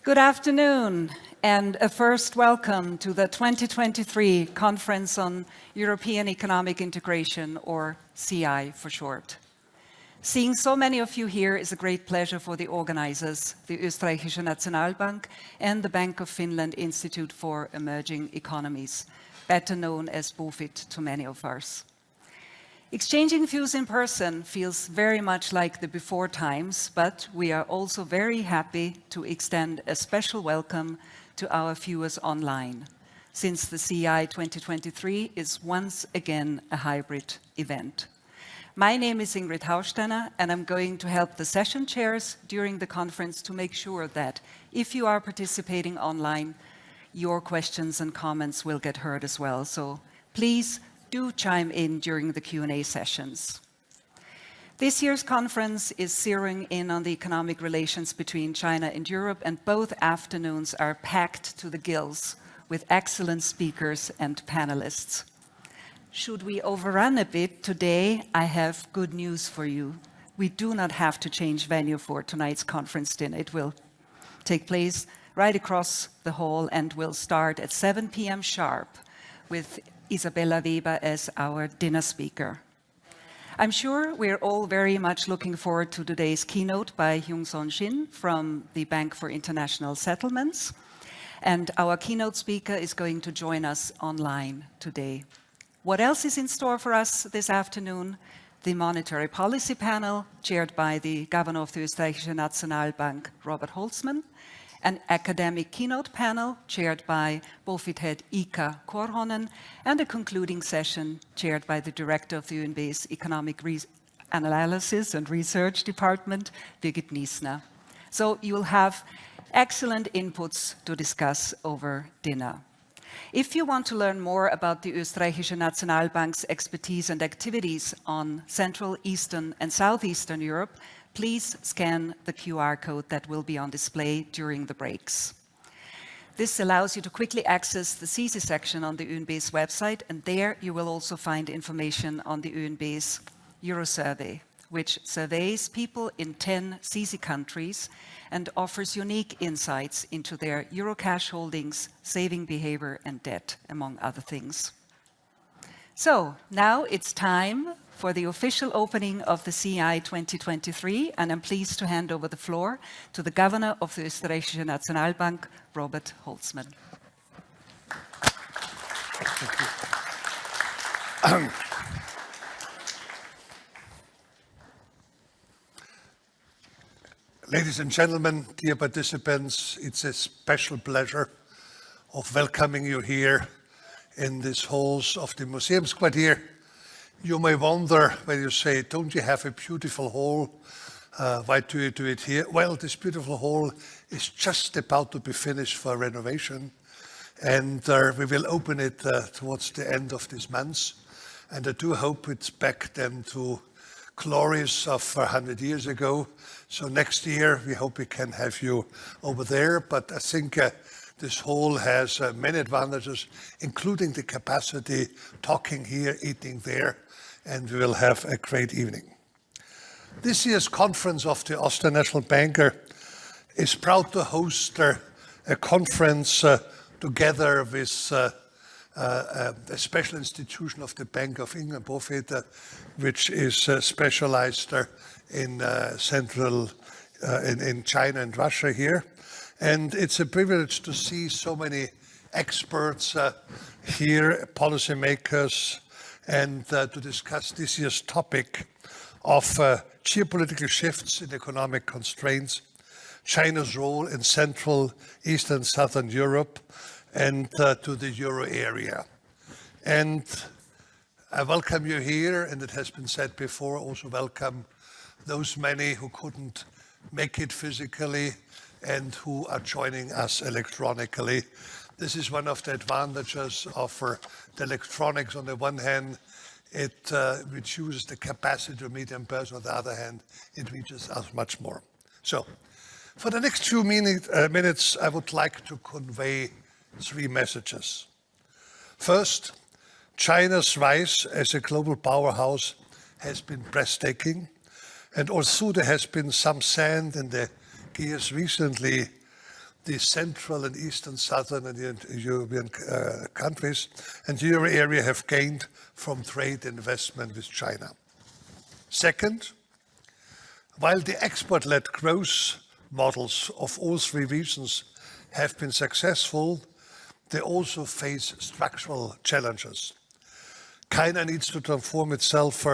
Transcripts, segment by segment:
Good afternoon, and a first welcome to the 2023 Conference on European Economic Integration, or CEEI for short. Seeing so many of you here is a great pleasure for the organizers, the Oesterreichische Nationalbank and the Bank of Finland Institute for Emerging Economies, better known as BOFIT to many of us. Exchanging views in person feels very much like the before times, but we are also very happy to extend a special welcome to our viewers online, since the CEEI 2023 is once again a hybrid event. My name is Ingrid Hausteiner, and I'm going to help the session chairs during the conference to make sure that if you are participating online, your questions and comments will get heard as well. So please do chime in during the Q&A sessions. This year's conference is zeroing in on the economic relations between China and Europe, and both afternoons are packed to the gills with excellent speakers and panelists. Should we overrun a bit today, I have good news for you. We do not have to change venue for tonight's conference dinner. It will take place right across the hall and will start at 7 p.m. sharp with Isabella Weber as our dinner speaker. I'm sure we're all very much looking forward to today's keynote by Hyun Shin from the Bank for International Settlements. And our keynote speaker is going to join us online today. What else is in store for us this afternoon? The Monetary Policy Panel, chaired by the Governor of the Österreichische Nationalbank, Robert Holzmann, an academic keynote panel chaired by BOFIT head Ika Korhonen, and a concluding session chaired by the director of the OeNB's Economic Analysis and Research Department, Birgit Niesner. So you will have excellent inputs to discuss over dinner. If you want to learn more about the Österreichische Nationalbank's expertise and activities on Central, Eastern and Southeastern Europe, please scan the QR code that will be on display during the breaks. This allows you to quickly access the CESEE section on the OeNB's website, and there you will also find information on the OeNB's Euro Survey, which surveys people in 10 CESEE countries and offers unique insights into their Euro cash holdings, saving behavior and debt, among other things. So now it's time for the official opening of the CEEI 2023, and I'm pleased to hand over the floor to the Governor of the Österreichische Nationalbank, Robert Holzmann. Ladies and gentlemen, dear participants, it's a special pleasure of welcoming you here in these halls of the Museumsquartier. You may wonder when you say, don't you have a beautiful hall? Why do you do it here? Well, this beautiful hall is just about to be finished for renovation, and we will open it towards the end of this month. And I do hope it's back then to glories of 100 years ago. So next year, we hope we can have you over there. But I think this hall has many advantages, including the capacity, talking here, eating there, and we will have a great evening. This year's conference of the Austrian National Bank is proud to host a conference together with a special institution of the Bank of Finland, BOFIT, which is specialized in in China and Russia here. And it's a privilege to see so many experts here, policymakers, and to discuss this year's topic of geopolitical shifts in economic constraints, China's role in Central, Eastern, Southern Europe, and to the Euro area. And I welcome you here, and it has been said before, also welcome those many who couldn't make it physically and who are joining us electronically. This is one of the advantages of the electronics. On the one hand, it reduces the capacity to meet in person. On the other hand, it reaches us much more. So, for the next few minutes, I would like to convey three messages. First, China's rise as a global powerhouse has been breathtaking, and although there has been some sand in the gears recently, the Central and Eastern, Southern and European countries and the Euro area have gained from trade investment with China. Second, while the export-led growth models of all three regions have been successful, they also face structural challenges. China needs to transform itself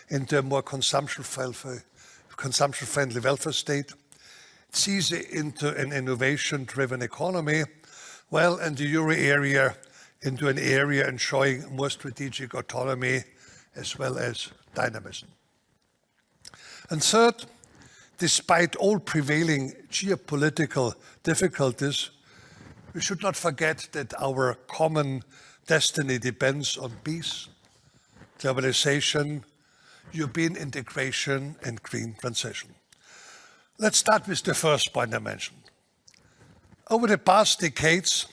into a more consumption-friendly welfare state, CESEE into an innovation-driven economy, while in the Euro area into an area enjoying more strategic autonomy as well as dynamism. And third, despite all prevailing geopolitical difficulties, we should not forget that our common destiny depends on peace, globalization, European integration, and green transition. Let's start with the first point I mentioned. Over the past decades,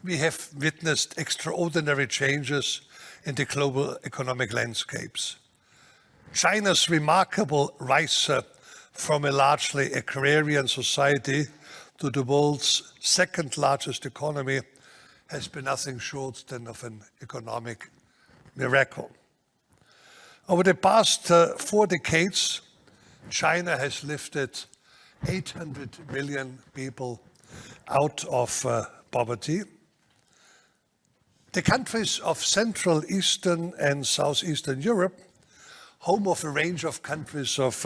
we have witnessed extraordinary changes in the global economic landscapes. China's remarkable rise from a largely agrarian society to the world's second largest economy has been nothing short than of an economic miracle. Over the past 4 decades, China has lifted 800 million people out of poverty. The countries of Central, Eastern and Southeastern Europe, home of a range of countries of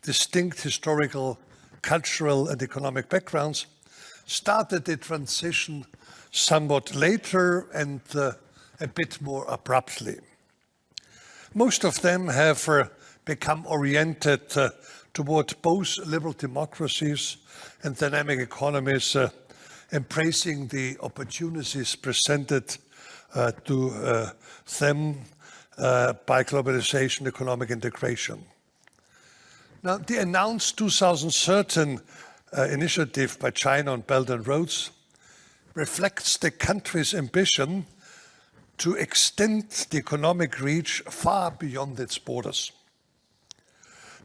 distinct historical, cultural and economic backgrounds, started the transition somewhat later and a bit more abruptly. Most of them have become oriented toward both liberal democracies and dynamic economies, embracing the opportunities presented to them by globalization, economic integration. Now, the announced 2013 initiative by China on Belt and Roads reflects the country's ambition to extend the economic reach far beyond its borders.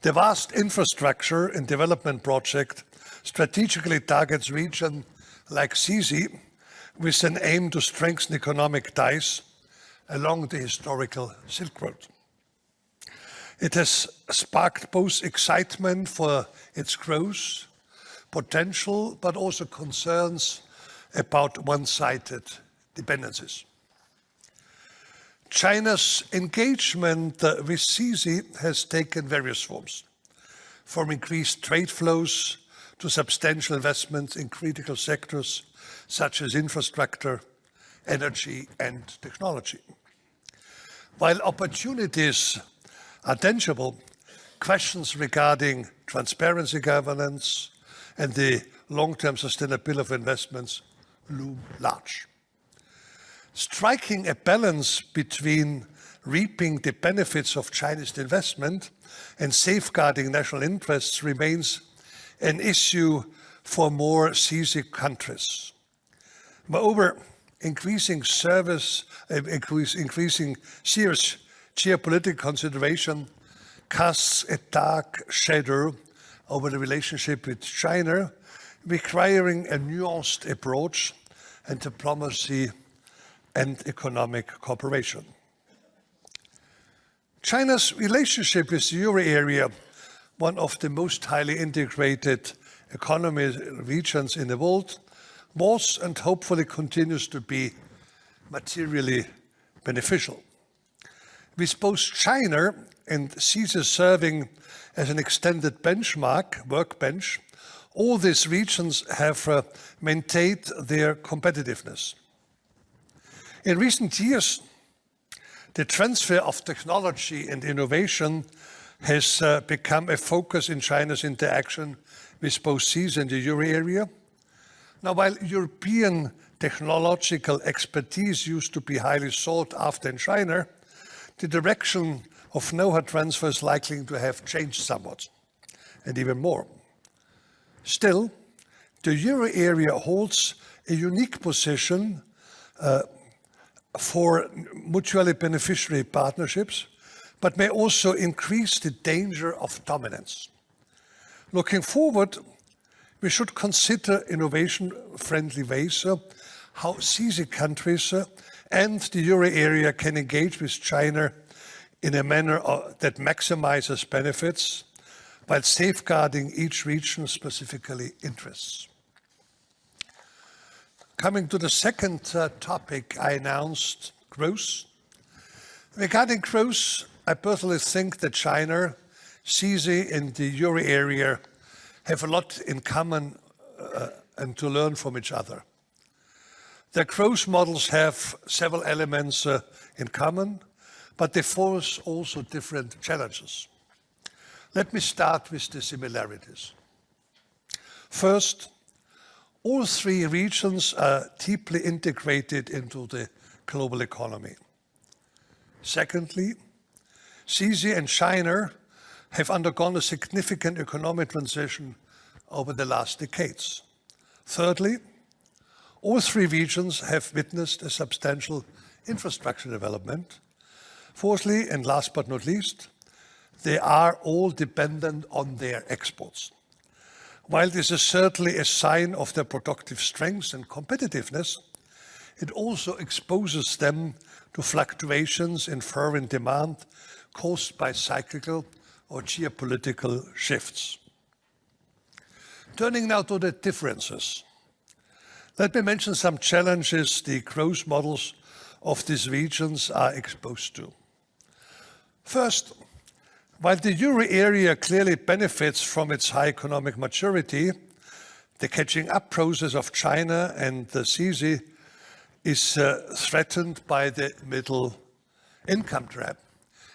The vast infrastructure and development project strategically targets regions like CESEE with an aim to strengthen economic ties along the historical Silk Road. It has sparked both excitement for its growth potential, but also concerns about one-sided dependencies. China's engagement with CESEE has taken various forms, from increased trade flows to substantial investments in critical sectors such as infrastructure, energy and technology. While opportunities are tangible, questions regarding transparency, governance and the long-term sustainability of investments loom large. Striking a balance between reaping the benefits of Chinese investment and safeguarding national interests remains an issue for more CESEE countries. Moreover, increasing serious geopolitical consideration casts a dark shadow over the relationship with China, requiring a nuanced approach and diplomacy and economic cooperation. China's relationship with the Euro area, one of the most highly integrated economic regions in the world, was and hopefully continues to be materially beneficial. With both China and CESEE serving as an extended workbench, all these regions have maintained their competitiveness. In recent years, the transfer of technology and innovation has become a focus in China's interaction with both CESEE and the Euro area. Now, while European technological expertise used to be highly sought after in China, the direction of know-how transfer is likely to have changed somewhat, and even more. Still, the Euro area holds a unique position for mutually beneficiary partnerships, but may also increase the danger of dominance. Looking forward, we should consider innovation-friendly ways how CESEE countries and the euro area can engage with China in a manner that maximizes benefits while safeguarding each region's specifically interests. Coming to the second topic I announced, growth. Regarding growth, I personally think that China, CESEE and the euro area have a lot in common and to learn from each other. Their growth models have several elements in common, but they face also different challenges. Let me start with the similarities. First, all three regions are deeply integrated into the global economy. Secondly, CESEE and China have undergone a significant economic transition over the last decades. Thirdly, all three regions have witnessed a substantial infrastructure development. Fourthly, and last but not least, they are all dependent on their exports. While this is certainly a sign of their productive strengths and competitiveness, it also exposes them to fluctuations in foreign demand caused by cyclical or geopolitical shifts. Turning now to the differences. Let me mention some challenges the growth models of these regions are exposed to. First, while the euro area clearly benefits from its high economic maturity, the catching up process of China and the CESEE is threatened by the middle income trap,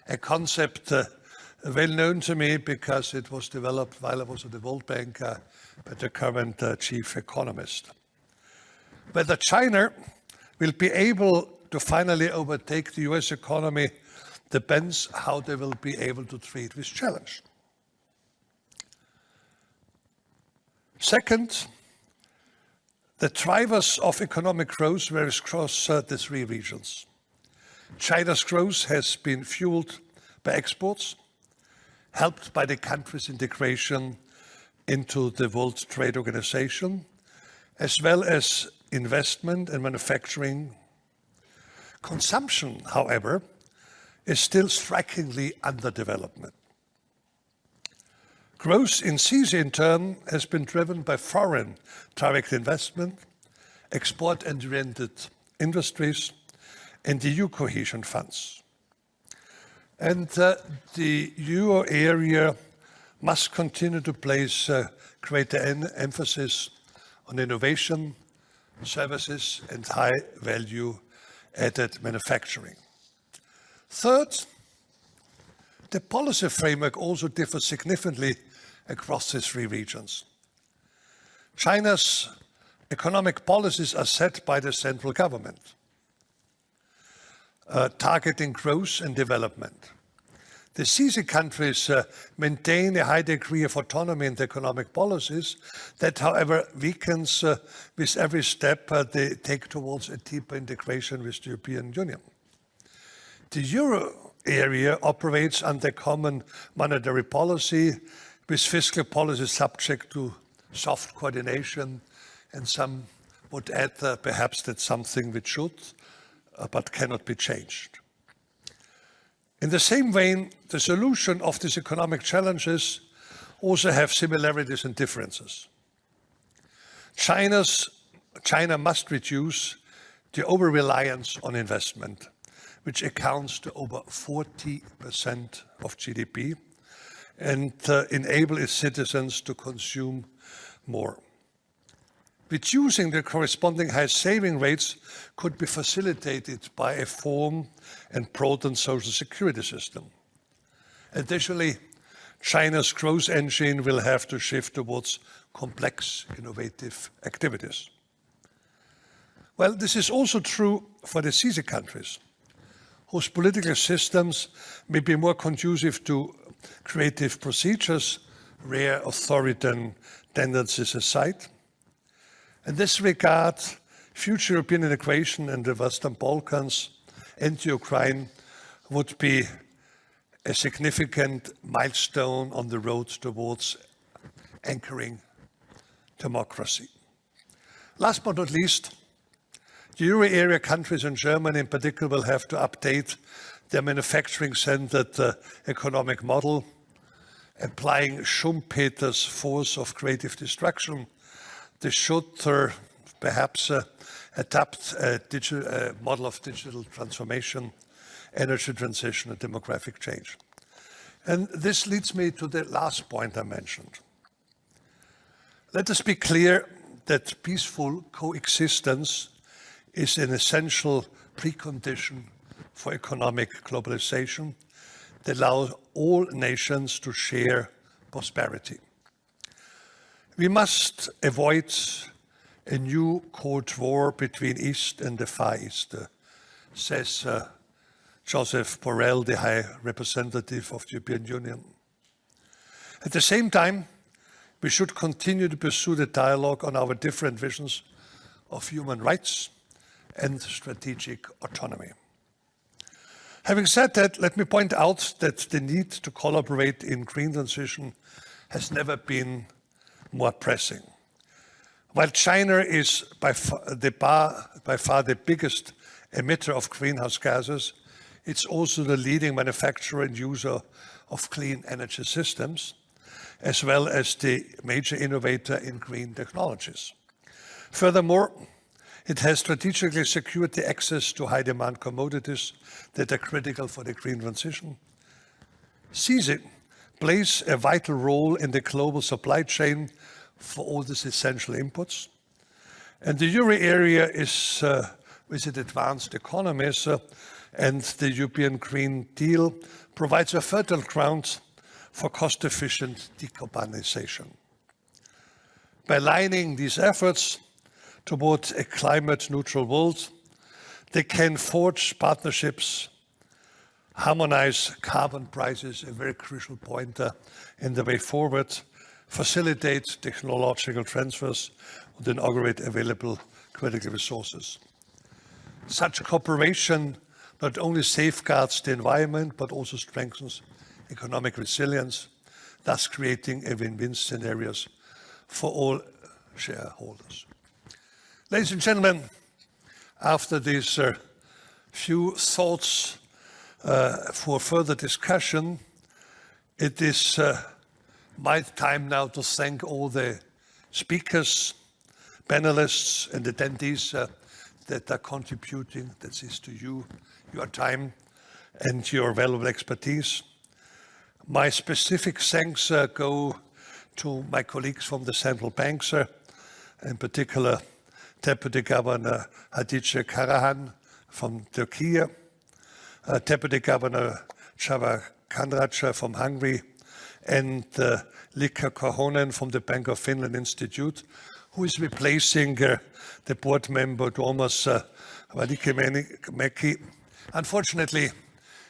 a concept well known to me because it was developed while I was at the World Bank by the current chief economist. Whether China will be able to finally overtake the US economy depends how they will be able to treat this challenge. Second, the drivers of economic growth vary across the three regions. China's growth has been fueled by exports, helped by the country's integration into the World Trade Organization, as well as investment and manufacturing. Consumption, however, is still strikingly underdevelopment. Growth in CESEE, in turn, has been driven by foreign direct investment, export-oriented industries, and the EU cohesion funds. And the euro area must continue to place greater emphasis on innovation, services, and high-value added manufacturing. Third, the policy framework also differs significantly across the three regions. China's economic policies are set by the central government, targeting growth and development. The CESEE countries maintain a high degree of autonomy in the economic policies that, however, weakens with every step they take towards a deeper integration with the European Union. The euro area operates under common monetary policy, with fiscal policy subject to soft coordination, and some would add perhaps that's something which should, but cannot be changed. In the same vein, the solution of these economic challenges also have similarities and differences. China must reduce the over-reliance on investment, which accounts to over 40% of GDP, and enable its citizens to consume more. Reducing the corresponding high saving rates could be facilitated by a reformed and broadened social security system. Additionally, China's growth engine will have to shift towards complex, innovative activities. Well, this is also true for the CESEE countries, whose political systems may be more conducive to creative procedures, rare authoritarian tendencies aside. In this regard, future European integration in the Western Balkans and Ukraine would be a significant milestone on the road towards anchoring democracy. Last but not least, the euro area countries and Germany in particular will have to update their manufacturing-centered economic model, applying Schumpeter's force of creative destruction. They should perhaps adapt a model of digital transformation, energy transition, and demographic change. And this leads me to the last point I mentioned. Let us be clear that peaceful coexistence is an essential precondition for economic globalization that allows all nations to share prosperity. We must avoid a new Cold War between East and the Far East, says Joseph Borrell, the High Representative of the European Union. At the same time, we should continue to pursue the dialogue on our different visions of human rights and strategic autonomy. Having said that, let me point out that the need to collaborate in green transition has never been more pressing. While China is by far the biggest emitter of greenhouse gases, it's also the leading manufacturer and user of clean energy systems, as well as the major innovator in green technologies. Furthermore, it has strategically secured the access to high-demand commodities that are critical for the green transition. CESEE plays a vital role in the global supply chain for all these essential inputs. And the euro area is, with its advanced economies and the European Green Deal, provides a fertile ground for cost-efficient decarbonization. By aligning these efforts toward a climate-neutral world, they can forge partnerships, harmonize carbon prices, a very crucial point in the way forward, facilitate technological transfers, and inaugurate available critical resources. Such cooperation not only safeguards the environment, but also strengthens economic resilience, thus creating a win-win scenarios for all shareholders. Ladies and gentlemen, after these few thoughts for further discussion, it is my time now to thank all the speakers, panelists, and attendees that are contributing, that is to you, your time and your valuable expertise. My specific thanks go to my colleagues from the central banks, in particular Deputy Governor Hatice Karahan from Turkey, Deputy Governor Csaba Kandracsa from Hungary, and Lika Korhonen from the Bank of Finland Institute, who is replacing the board member Tuomas Välimäki. Unfortunately,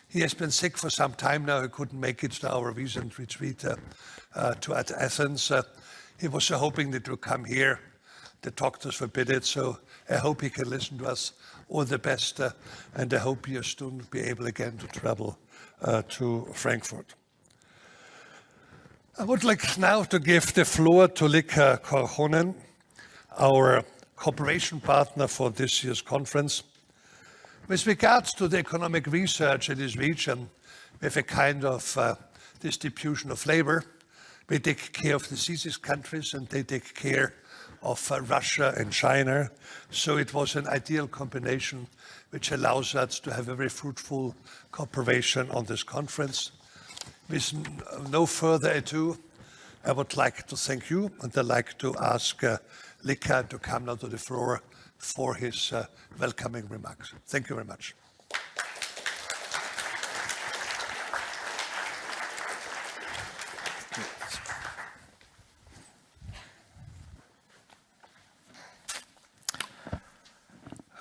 he has been sick for some time now. He couldn't make it to our recent retreat to Athens. He was hoping that he would come here. The doctors forbid it, so I hope he can listen to us. All the best, and I hope you'll soon be able again to travel to Frankfurt. I would like now to give the floor to Lika Korhonen, our cooperation partner for this year's conference. With regards to the economic research in this region, we have a kind of distribution of labor. We take care of the CESEE countries and they take care of Russia and China. So it was an ideal combination which allows us to have a very fruitful cooperation on this conference. With no further ado, I would like to thank you, and I'd like to ask Lika to come now to the floor for his welcoming remarks. Thank you very much.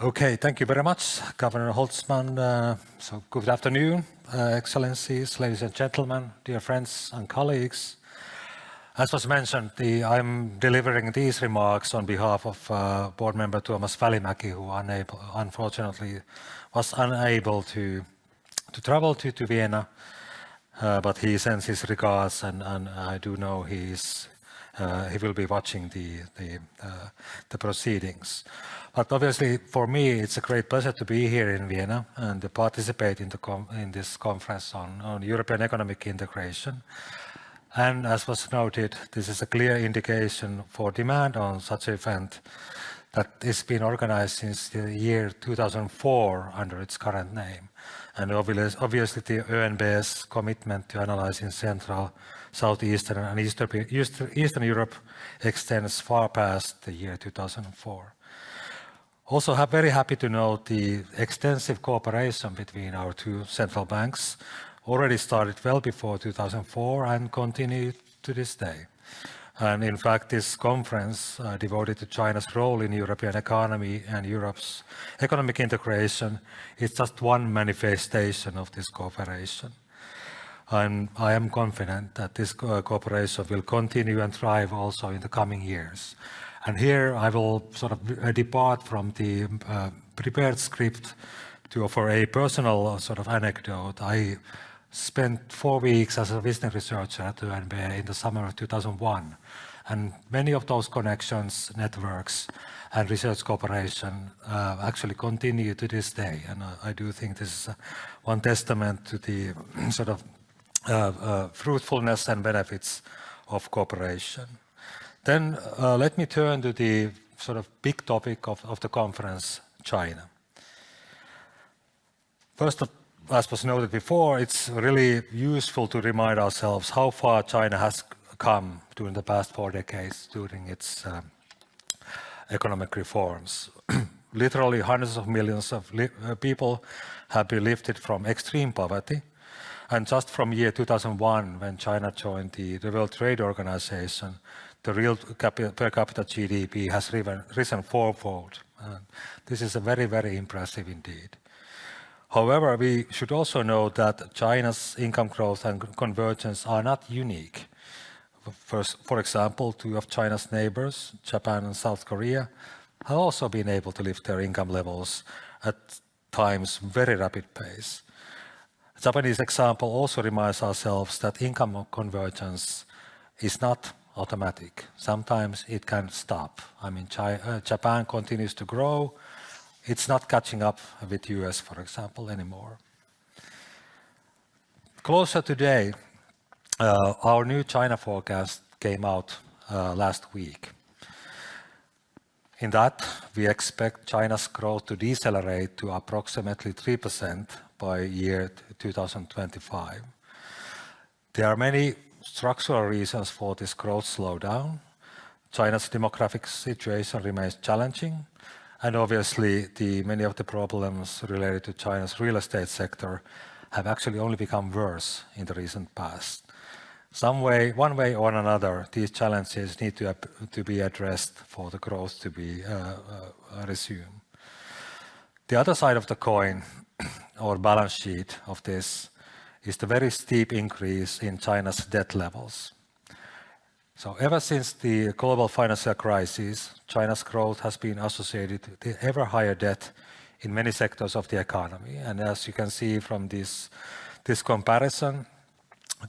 Okay, thank you very much, Governor Holzmann. So good afternoon, Excellencies, ladies and gentlemen, dear friends and colleagues. As was mentioned, I'm delivering these remarks on behalf of board member Tuomas Välimäki, who unfortunately was unable to travel to Vienna, but he sends his regards, and I do know he is he will be watching the proceedings. But obviously, for me, it's a great pleasure to be here in Vienna and to participate in this conference on European economic integration. And as was noted, this is a clear indication for demand on such an event that has been organized since the year 2004 under its current name. And obviously the OeNB's commitment to analyzing Central, Southeastern and Eastern Europe extends far past the year 2004. Also very happy to note the extensive cooperation between our two central banks already started well before 2004 and continued to this day. And in fact, this conference devoted to China's role in European economy and Europe's economic integration is just one manifestation of this cooperation. And I am confident that this cooperation will continue and thrive also in the coming years. And here I will sort of depart from the prepared script to offer a personal sort of anecdote. I spent 4 weeks as a visiting researcher at OeNB in the summer of 2001. And many of those connections, networks, and research cooperation actually continue to this day. And I do think this is one testament to the sort of fruitfulness and benefits of cooperation. Then let me turn to the sort of big topic of the conference, China. First, as was noted before, it's really useful to remind ourselves how far China has come during the past 4 decades during its economic reforms. Literally hundreds of millions of people have been lifted from extreme poverty. And just from year 2001, when China joined the World Trade Organization, the real per capita GDP has risen fourfold. This is a very, very impressive indeed. However, we should also note that China's income growth and convergence are not unique. For example, 2 of China's neighbors, Japan and South Korea, have also been able to lift their income levels at times very rapid pace. The Japanese example also reminds ourselves that income convergence is not automatic. Sometimes it can stop. I mean, Japan continues to grow. It's not catching up with US, for example, anymore. Closer today, our new China forecast came out last week. In that, we expect China's growth to decelerate to approximately 3% by year 2025. There are many structural reasons for this growth slowdown. China's demographic situation remains challenging, and obviously many of the problems related to China's real estate sector have actually only become worse in the recent past. One way or another, these challenges need to be addressed for the growth to be resumed. The other side of the coin, or balance sheet of this, is the very steep increase in China's debt levels. So ever since the global financial crisis, China's growth has been associated with ever higher debt in many sectors of the economy. And as you can see from this comparison,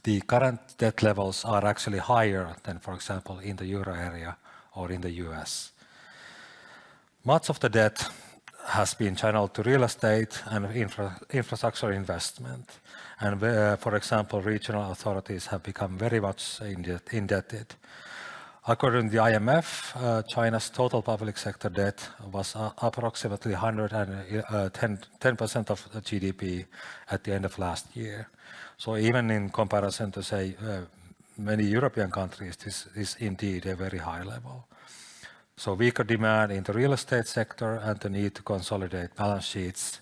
the current debt levels are actually higher than, for example, in the euro area or in the US. Much of the debt has been channeled to real estate and infrastructure investment. And for example, regional authorities have become very much indebted. According to the IMF, China's total public sector debt was approximately 110% of the GDP at the end of last year. So even in comparison to, say, many European countries, this is indeed a very high level. So weaker demand in the real estate sector and the need to consolidate balance sheets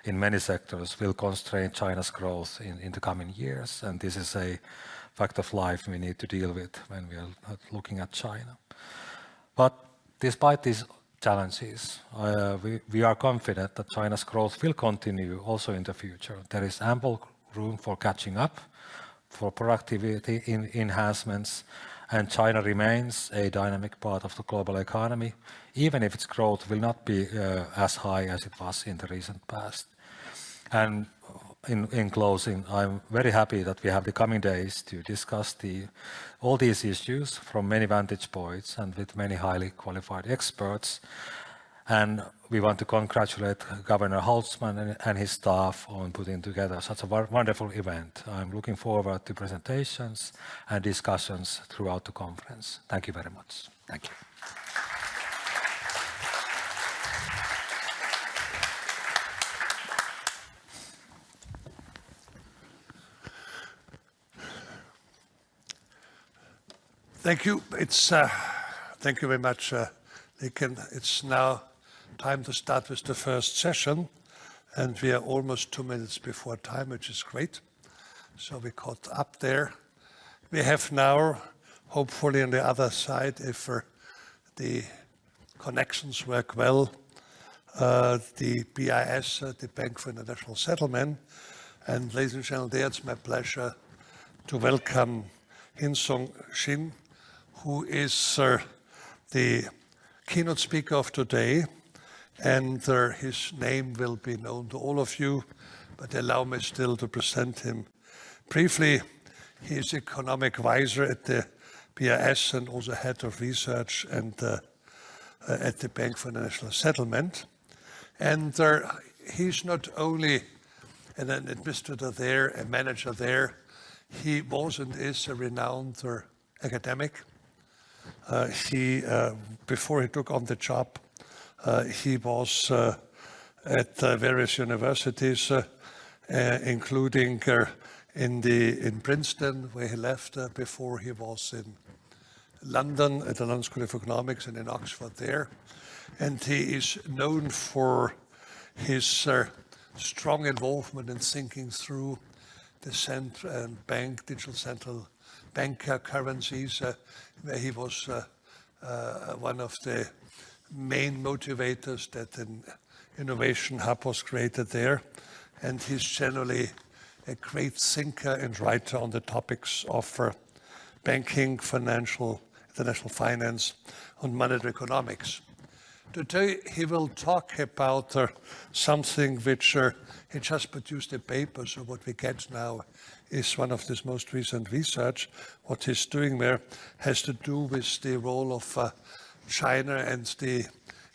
in many sectors will constrain China's growth in the coming years. And this is a fact of life we need to deal with when we are looking at China. But despite these challenges, we are confident that China's growth will continue also in the future. There is ample room for catching up, for productivity enhancements, and China remains a dynamic part of the global economy, even if its growth will not be as high as it was in the recent past. And in closing, I'm very happy that we have the coming days to discuss all these issues from many vantage points and with many highly qualified experts. And we want to congratulate Governor Holzmann and his staff on putting together such a wonderful event. I'm looking forward to presentations and discussions throughout the conference. Thank you very much. Thank you. Thank you. Thank you very much, Nicken. It's now time to start with the first session, and we are almost 2 minutes before time, which is great. So we caught up there. We have now, hopefully on the other side, if the connections work well, the BIS, the Bank for International Settlement. And ladies and gentlemen, there it's my pleasure to welcome Hyun Shin, who is the keynote speaker of today, and his name will be known to all of you, but allow me still to present him briefly. He is economic advisor at the BIS and also head of research and at the Bank for International Settlement. And he's not only an administrator there, a manager there, he was and is a renowned academic. Before he took on the job, he was at various universities, including in Princeton, where he left before he was in London at the London School of Economics and in Oxford there. And he is known for his strong involvement in thinking through the central bank, digital central bank currencies, where he was one of the main motivators that an innovation hub was created there. And he's generally a great thinker and writer on the topics of banking, international finance, and monetary economics. Today he will talk about something which he just produced a paper, so what we get now is one of his most recent research. What he's doing there has to do with the role of China and the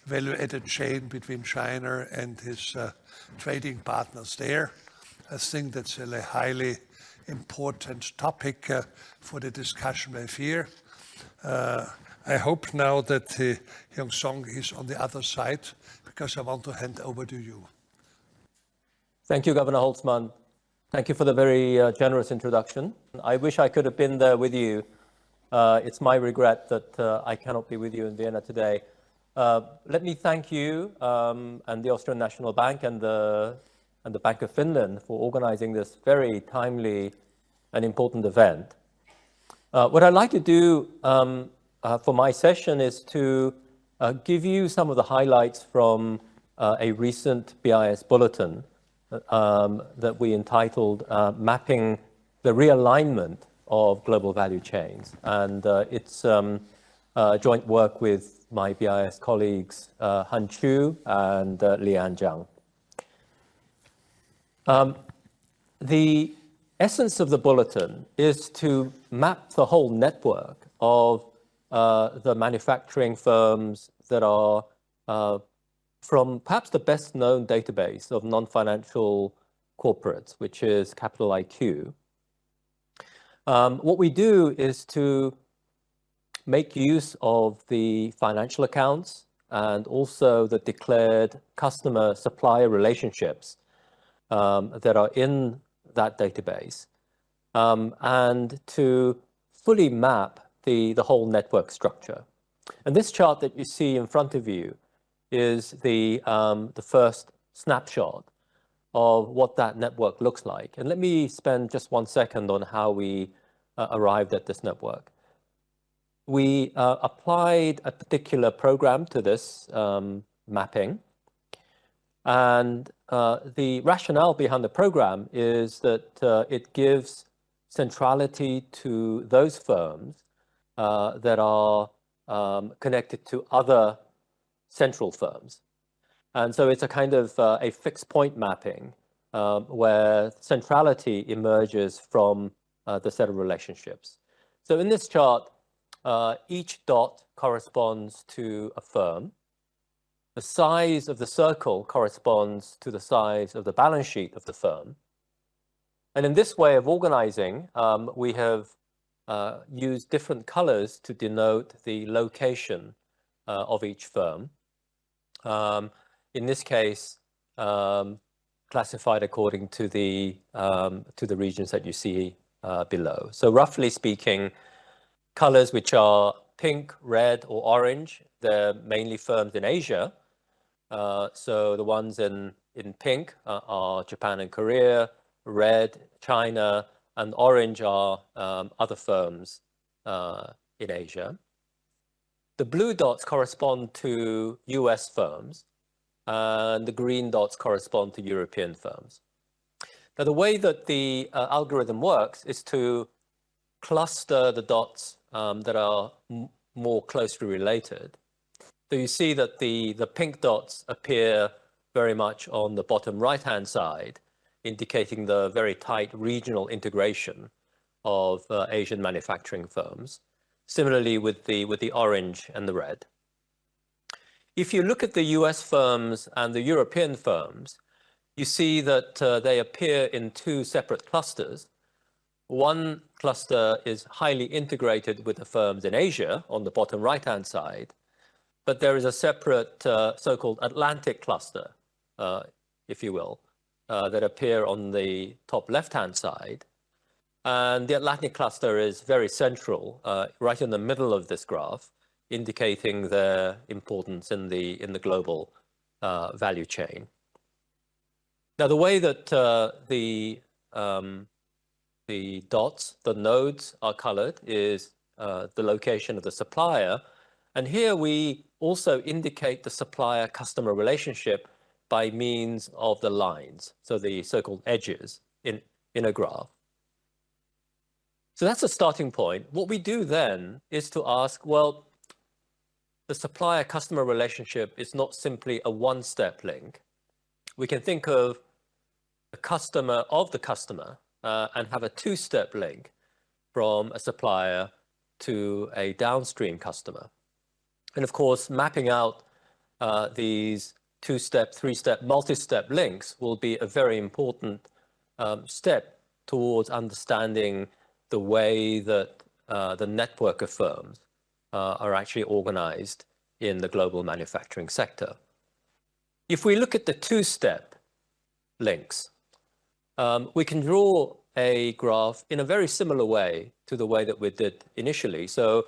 value-added chain between China and his trading partners there. I think that's a highly important topic for the discussion we have here. I hope now that Hyun Song is on the other side, because I want to hand over to you. Thank you, Governor Holzmann. Thank you for the very generous introduction. I wish I could have been there with you. It's my regret that I cannot be with you in Vienna today. Let me thank you and the Austrian National Bank and the Bank of Finland for organizing this very timely and important event. What I'd like to do for my session is to give you some of the highlights from a recent BIS bulletin that we entitled Mapping the Realignment of Global Value Chains. And it's joint work with my BIS colleagues Hyun and Lian Zhang. The essence of the bulletin is to map the whole network of the manufacturing firms that are from perhaps the best known database of non-financial corporates, which is Capital IQ. What we do is to make use of the financial accounts and also the declared customer-supplier relationships that are in that database, and to fully map the whole network structure. And this chart that you see in front of you is the first snapshot of what that network looks like. And let me spend just 1 second on how we arrived at this network. We applied a particular program to this mapping. And the rationale behind the program is that it gives centrality to those firms that are connected to other central firms. And so it's a kind of a fixed point mapping where centrality emerges from the set of relationships. So in this chart, each dot corresponds to a firm. The size of the circle corresponds to the size of the balance sheet of the firm. And in this way of organizing, we have used different colors to denote the location of each firm. In this case, classified according to the regions that you see below. So roughly speaking, colors which are pink, red, or orange, they're mainly firms in Asia. So the ones in pink are Japan and Korea, red, China, and orange are other firms in Asia. The blue dots correspond to US firms, and the green dots correspond to European firms. Now, the way that the algorithm works is to cluster the dots that are more closely related. So you see that the pink dots appear very much on the bottom right-hand side, indicating the very tight regional integration of Asian manufacturing firms. Similarly with the orange and the red. If you look at the US firms and the European firms, you see that they appear in two separate clusters. One cluster is highly integrated with the firms in Asia on the bottom right-hand side, but there is a separate so-called Atlantic cluster, if you will, that appear on the top left-hand side. And the Atlantic cluster is very central, right in the middle of this graph, indicating their importance in the global value chain. Now, the way that the dots, the nodes, are colored is the location of the supplier. And here we also indicate the supplier-customer relationship by means of the lines, so the so-called edges in a graph. So that's a starting point. What we do then is to ask, well, the supplier-customer relationship is not simply a one-step link. We can think of the customer of the customer and have a two-step link from a supplier to a downstream customer. And of course, mapping out these two-step, three-step, multi-step links will be a very important step towards understanding the way that the network of firms are actually organized in the global manufacturing sector. If we look at the two-step links, we can draw a graph in a very similar way to the way that we did initially. So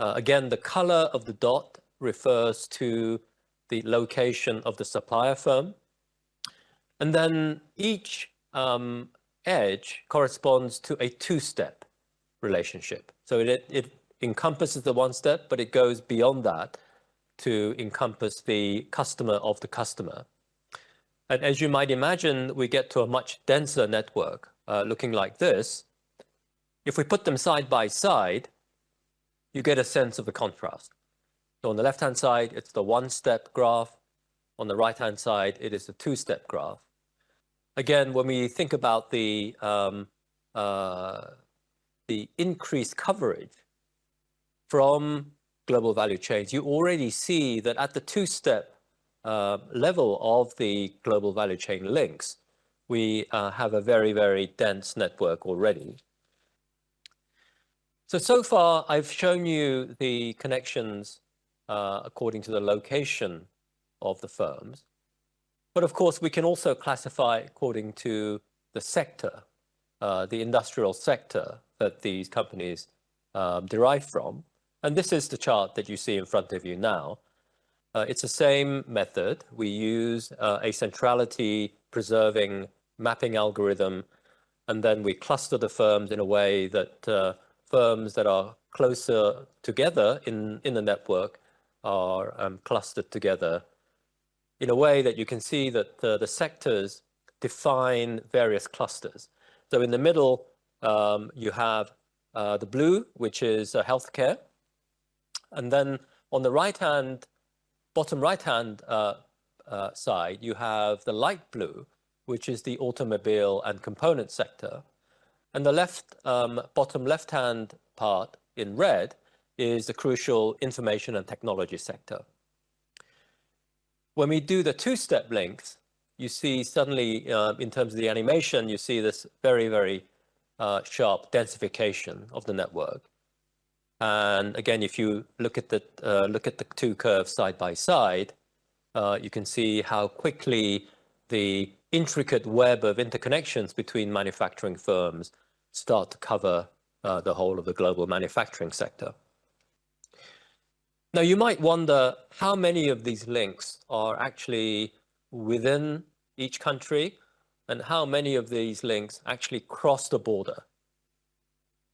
again, the color of the dot refers to the location of the supplier firm. And then each edge corresponds to a two-step relationship. So it encompasses the one step, but it goes beyond that to encompass the customer of the customer. And as you might imagine, we get to a much denser network looking like this. If we put them side by side, you get a sense of the contrast. So on the left-hand side, it's the one-step graph. On the right-hand side, it is the two-step graph. Again, when we think about the increased coverage from global value chains, you already see that at the two-step level of the global value chain links, we have a very, very dense network already. So far, I've shown you the connections according to the location of the firms. But of course, we can also classify according to the sector, the industrial sector that these companies derive from. And this is the chart that you see in front of you now. It's the same method. We use a centrality preserving mapping algorithm, and then we cluster the firms in a way that firms that are closer together in the network are clustered together in a way that you can see that the sectors define various clusters. So in the middle, you have the blue, which is healthcare. And then on the bottom right-hand side, you have the light blue, which is the automobile and component sector. And the bottom left-hand part in red is the crucial information and technology sector. When we do the two-step links, you see suddenly, in terms of the animation, you see this very, very sharp densification of the network. And again, if you look at the two curves side by side, you can see how quickly the intricate web of interconnections between manufacturing firms start to cover the whole of the global manufacturing sector. Now, you might wonder how many of these links are actually within each country and how many of these links actually cross the border.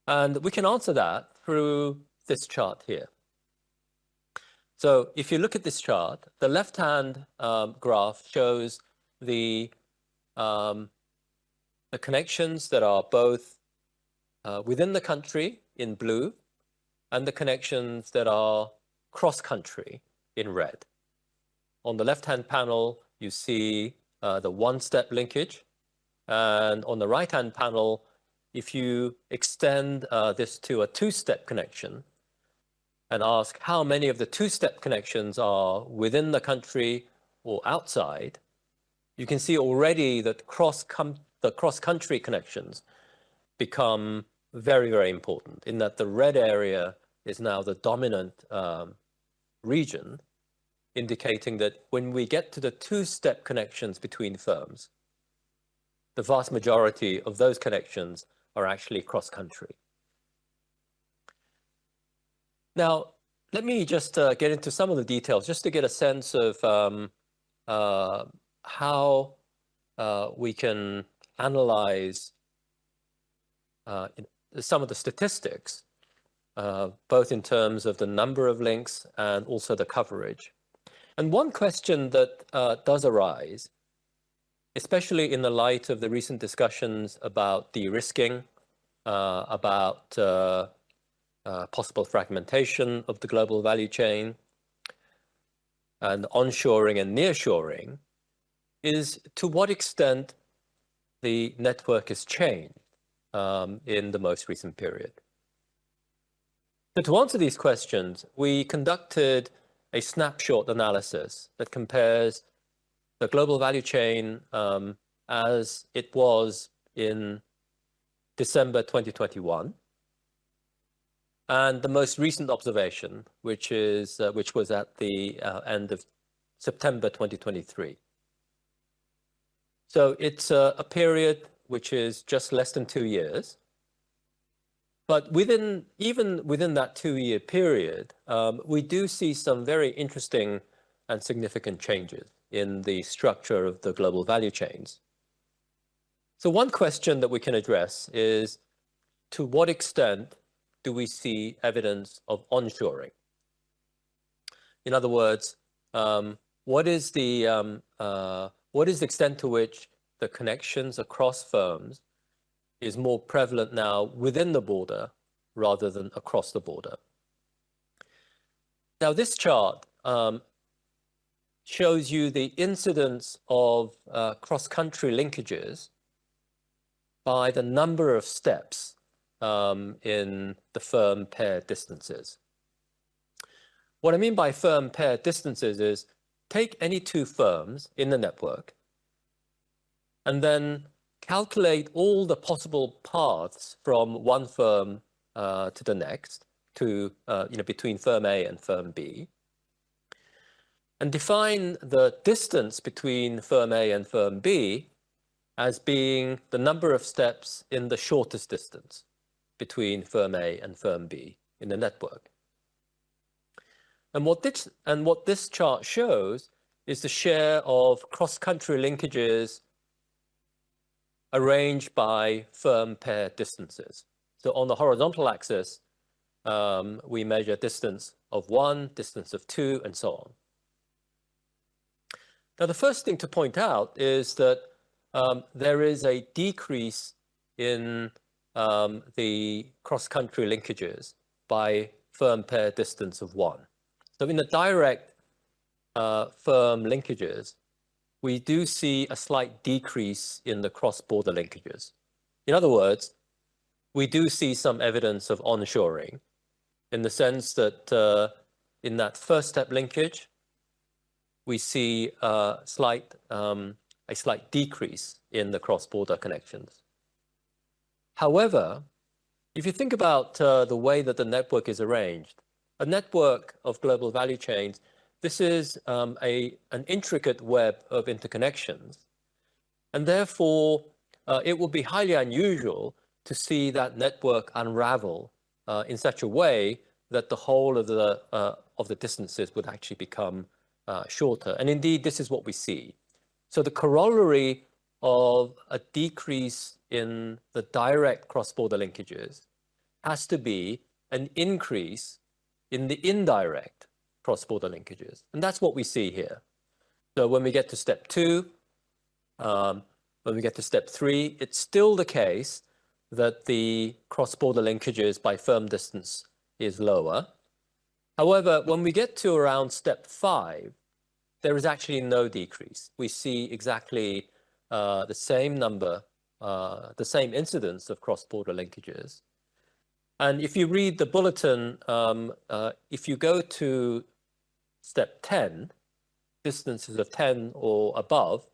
And we can answer that through this chart here. So if you look at this chart, the left-hand graph shows the connections that are both within the country in blue and the connections that are cross-country in red. On the left-hand panel, you see the one-step linkage. And on the right-hand panel, if you extend this to a two-step connection and ask how many of the two-step connections are within the country or outside, you can see already that the cross-country connections become very, very important in that the red area is now the dominant region, indicating that when we get to the two-step connections between firms, the vast majority of those connections are actually cross-country. Now, let me just get into some of the details, just to get a sense of how we can analyze some of the statistics, both in terms of the number of links and also the coverage. And one question that does arise, especially in the light of the recent discussions about de-risking, about possible fragmentation of the global value chain, and onshoring and nearshoring, is to what extent the network has changed in the most recent period. So to answer these questions, we conducted a snapshot analysis that compares the global value chain as it was in December 2021 and the most recent observation, which was at the end of September 2023. So it's a period which is just less than 2 years. But even within that 2-year period, we do see some very interesting and significant changes in the structure of the global value chains. So one question that we can address is, to what extent do we see evidence of onshoring? In other words, what is the extent to which the connections across firms is more prevalent now within the border rather than across the border? Now, this chart shows you the incidence of cross-country linkages by the number of steps in the firm pair distances. What I mean by firm pair distances is take any two firms in the network and then calculate all the possible paths from one firm to the next, to between firm A and firm B, and define the distance between firm A and firm B as being the number of steps in the shortest distance between firm A and firm B in the network. And what this chart shows is the share of cross-country linkages arranged by firm pair distances. So on the horizontal axis, we measure distance of 1, distance of 2, and so on. Now, the first thing to point out is that there is a decrease in the cross-country linkages by firm pair distance of 1. So in the direct firm linkages, we do see a slight decrease in the cross-border linkages. In other words, we do see some evidence of onshoring in the sense that in that first step linkage, we see a slight decrease in the cross-border connections. However, if you think about the way that the network is arranged, a network of global value chains, this is an intricate web of interconnections. And therefore, it would be highly unusual to see that network unravel in such a way that the whole of the distances would actually become shorter. And indeed, this is what we see. So the corollary of a decrease in the direct cross-border linkages has to be an increase in the indirect cross-border linkages. And that's what we see here. So when we get to step 2, when we get to step 3, it's still the case that the cross-border linkages by firm distance is lower. However, when we get to around step 5, there is actually no decrease. We see exactly the same number, the same incidence of cross-border linkages. And if you read the bulletin, if you go to step 10, distances of 10 or above,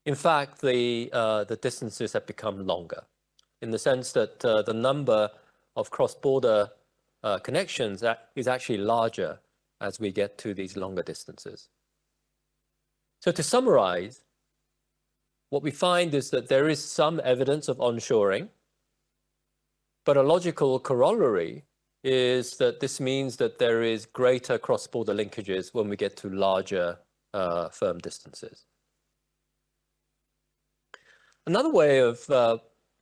in fact, the distances have become longer in the sense that the number of cross-border connections is actually larger as we get to these longer distances. So to summarize, what we find is that there is some evidence of onshoring, but a logical corollary is that this means that there is greater cross-border linkages when we get to larger firm distances. Another way of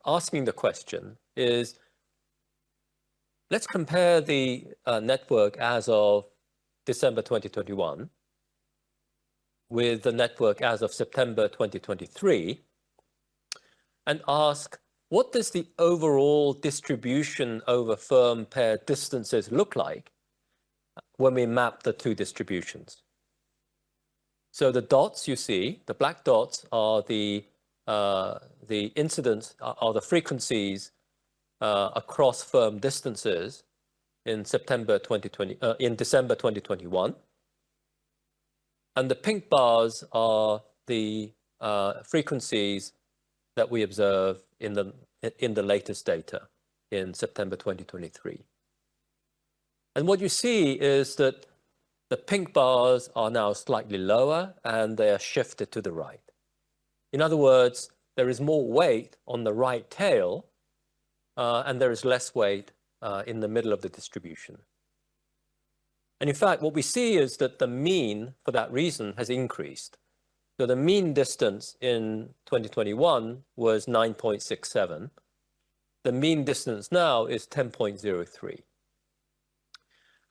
asking the question is, let's compare the network as of December 2021 with the network as of September 2023 and ask, what does the overall distribution over firm pair distances look like when we map the two distributions? So the dots you see, the black dots are the incidence, are the frequencies across firm distances in December 2021. And the pink bars are the frequencies that we observe in the latest data in September 2023. And what you see is that the pink bars are now slightly lower and they are shifted to the right. In other words, there is more weight on the right tail and there is less weight in the middle of the distribution. And in fact, what we see is that the mean for that reason has increased. So the mean distance in 2021 was 9.67. The mean distance now is 10.03.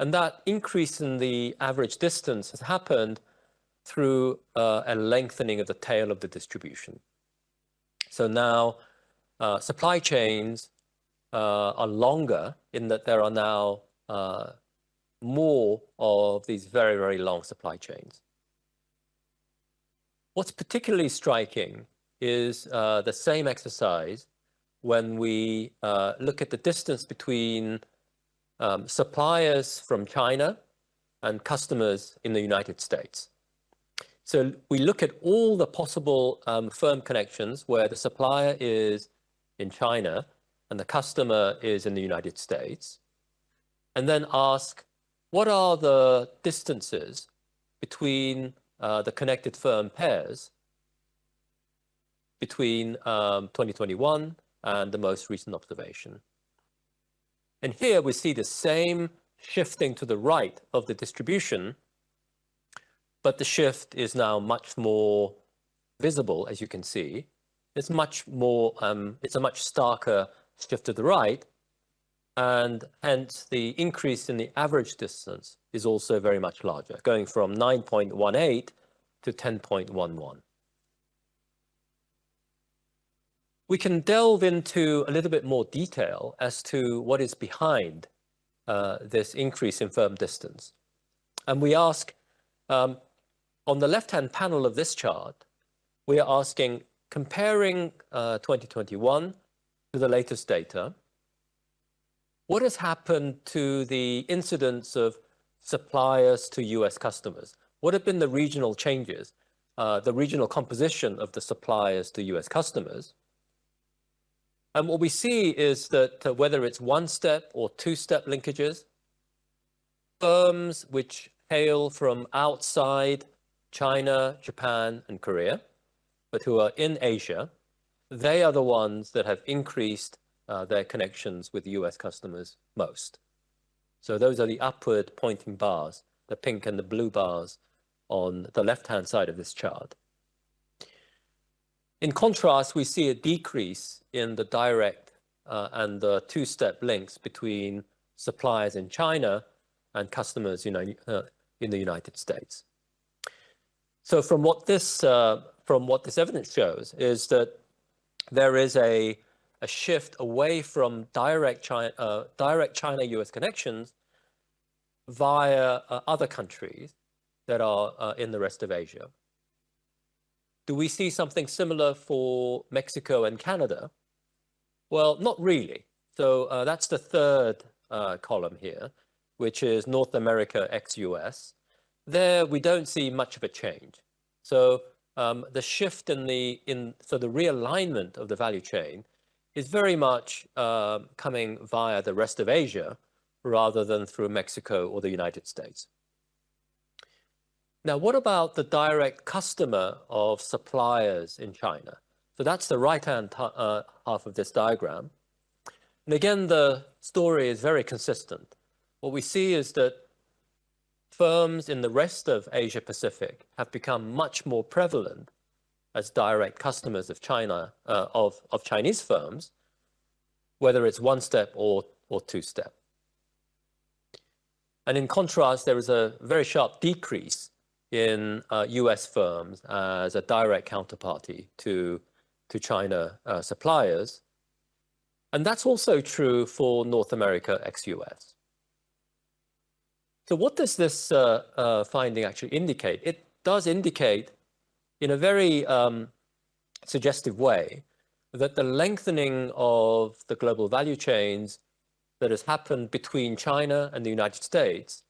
And that increase in the average distance has happened through a lengthening of the tail of the distribution. So now supply chains are longer in that there are now more of these very, very long supply chains. What's particularly striking is the same exercise when we look at the distance between suppliers from China and customers in the United States. So we look at all the possible firm connections where the supplier is in China and the customer is in the United States, and then ask, what are the distances between the connected firm pairs between 2021 and the most recent observation? And here we see the same shifting to the right of the distribution, but the shift is now much more visible, as you can see. It's much more, it's a much starker shift to the right, and hence the increase in the average distance is also very much larger, going from 9.18 to 10.11. We can delve into a little bit more detail as to what is behind this increase in firm distance. And we ask, on the left-hand panel of this chart, we are asking, comparing 2021 to the latest data, what has happened to the incidence of suppliers to US customers? What have been the regional changes, the regional composition of the suppliers to US customers? And what we see is that whether it's one-step or two-step linkages, firms which hail from outside China, Japan, and Korea, but who are in Asia, they are the ones that have increased their connections with US customers most. So those are the upward pointing bars, the pink and the blue bars on the left-hand side of this chart. In contrast, we see a decrease in the direct and the two-step links between suppliers in China and customers in the United States. So from what this evidence shows is that there is a shift away from direct China-US connections via other countries that are in the rest of Asia. Do we see something similar for Mexico and Canada? Well, not really. So that's the third column here, which is North America ex-US. There, we don't see much of a change. So the shift so the realignment of the value chain is very much coming via the rest of Asia rather than through Mexico or the United States. Now, what about the direct customer of suppliers in China? So that's the right-hand half of this diagram. And again, the story is very consistent. What we see is that firms in the rest of Asia Pacific have become much more prevalent as direct customers of China, of Chinese firms, whether it's one-step or two-step. And in contrast, there is a very sharp decrease in US firms as a direct counterparty to China suppliers. And that's also true for North America ex-US. So what does this finding actually indicate? It does indicate in a very suggestive way that the lengthening of the global value chains that has happened between China and the United States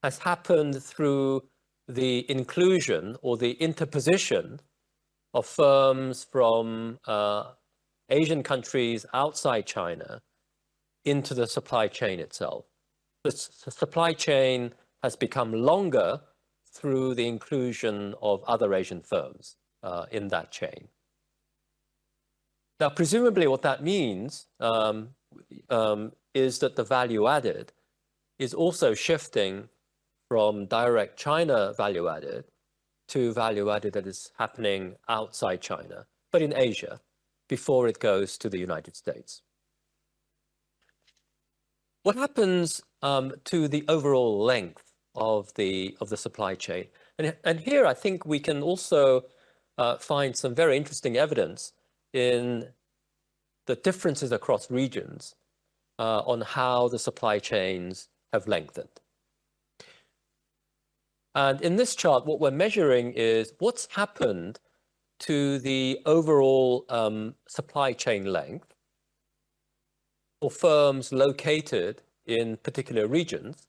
has happened through the inclusion or the interposition of firms from Asian countries outside China into the supply chain itself. The supply chain has become longer through the inclusion of other Asian firms in that chain. Now, presumably what that means is that the value added is also shifting from direct China value added to value added that is happening outside China, but in Asia, before it goes to the United States. What happens to the overall length of the supply chain? And here I think we can also find some very interesting evidence in the differences across regions on how the supply chains have lengthened. And in this chart, what we're measuring is what's happened to the overall supply chain length for firms located in particular regions.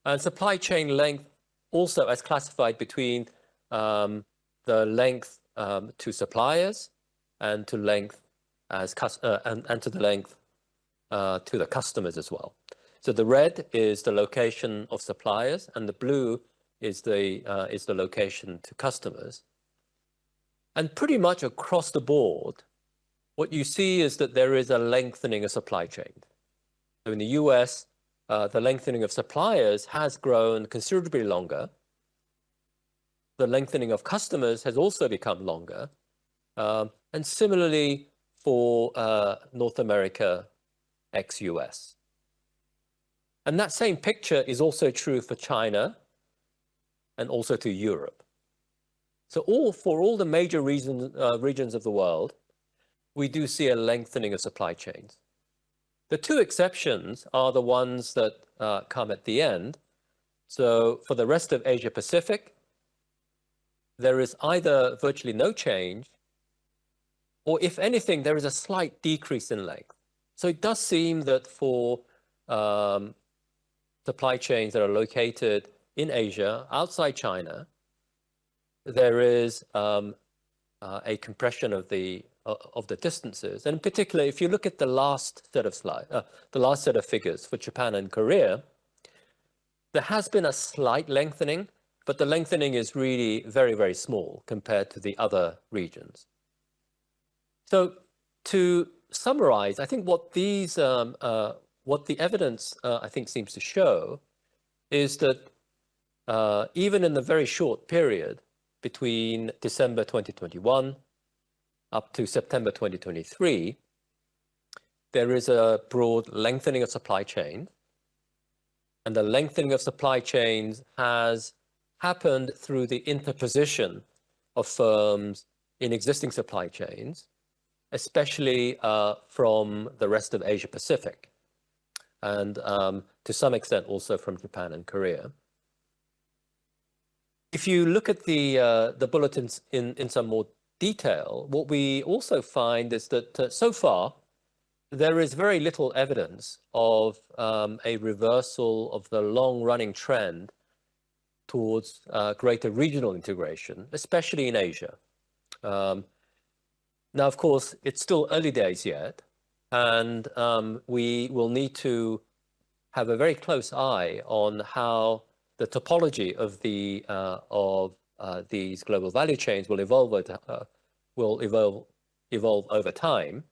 And supply chain length also as classified between the length to suppliers and to length as and to the length to the customers as well. So the red is the location of suppliers, and the blue is the location to customers. And pretty much across the board, what you see is that there is a lengthening of supply chain. So in the US, the lengthening of suppliers has grown considerably longer. The lengthening of customers has also become longer. And similarly for North America ex-US. And that same picture is also true for China and also to Europe. So for all the major regions of the world, we do see a lengthening of supply chains. The two exceptions are the ones that come at the end. So for the rest of Asia Pacific, there is either virtually no change, or if anything, there is a slight decrease in length. So it does seem that for supply chains that are located in Asia, outside China, there is a compression of the distances. And in particular, if you look at the last set of figures for Japan and Korea, there has been a slight lengthening, but the lengthening is really very, very small compared to the other regions. So to summarize, I think what the evidence I think seems to show is that even in the very short period between December 2021 up to September 2023, there is a broad lengthening of supply chain. And the lengthening of supply chains has happened through the interposition of firms in existing supply chains, especially from the rest of Asia Pacific, and to some extent also from Japan and Korea. If you look at the bulletins in some more detail, what we also find is that so far there is very little evidence of a reversal of the long-running trend towards greater regional integration, especially in Asia. Now, of course, it's still early days yet, and we will need to have a very close eye on how the topology of these global value chains will evolve over time.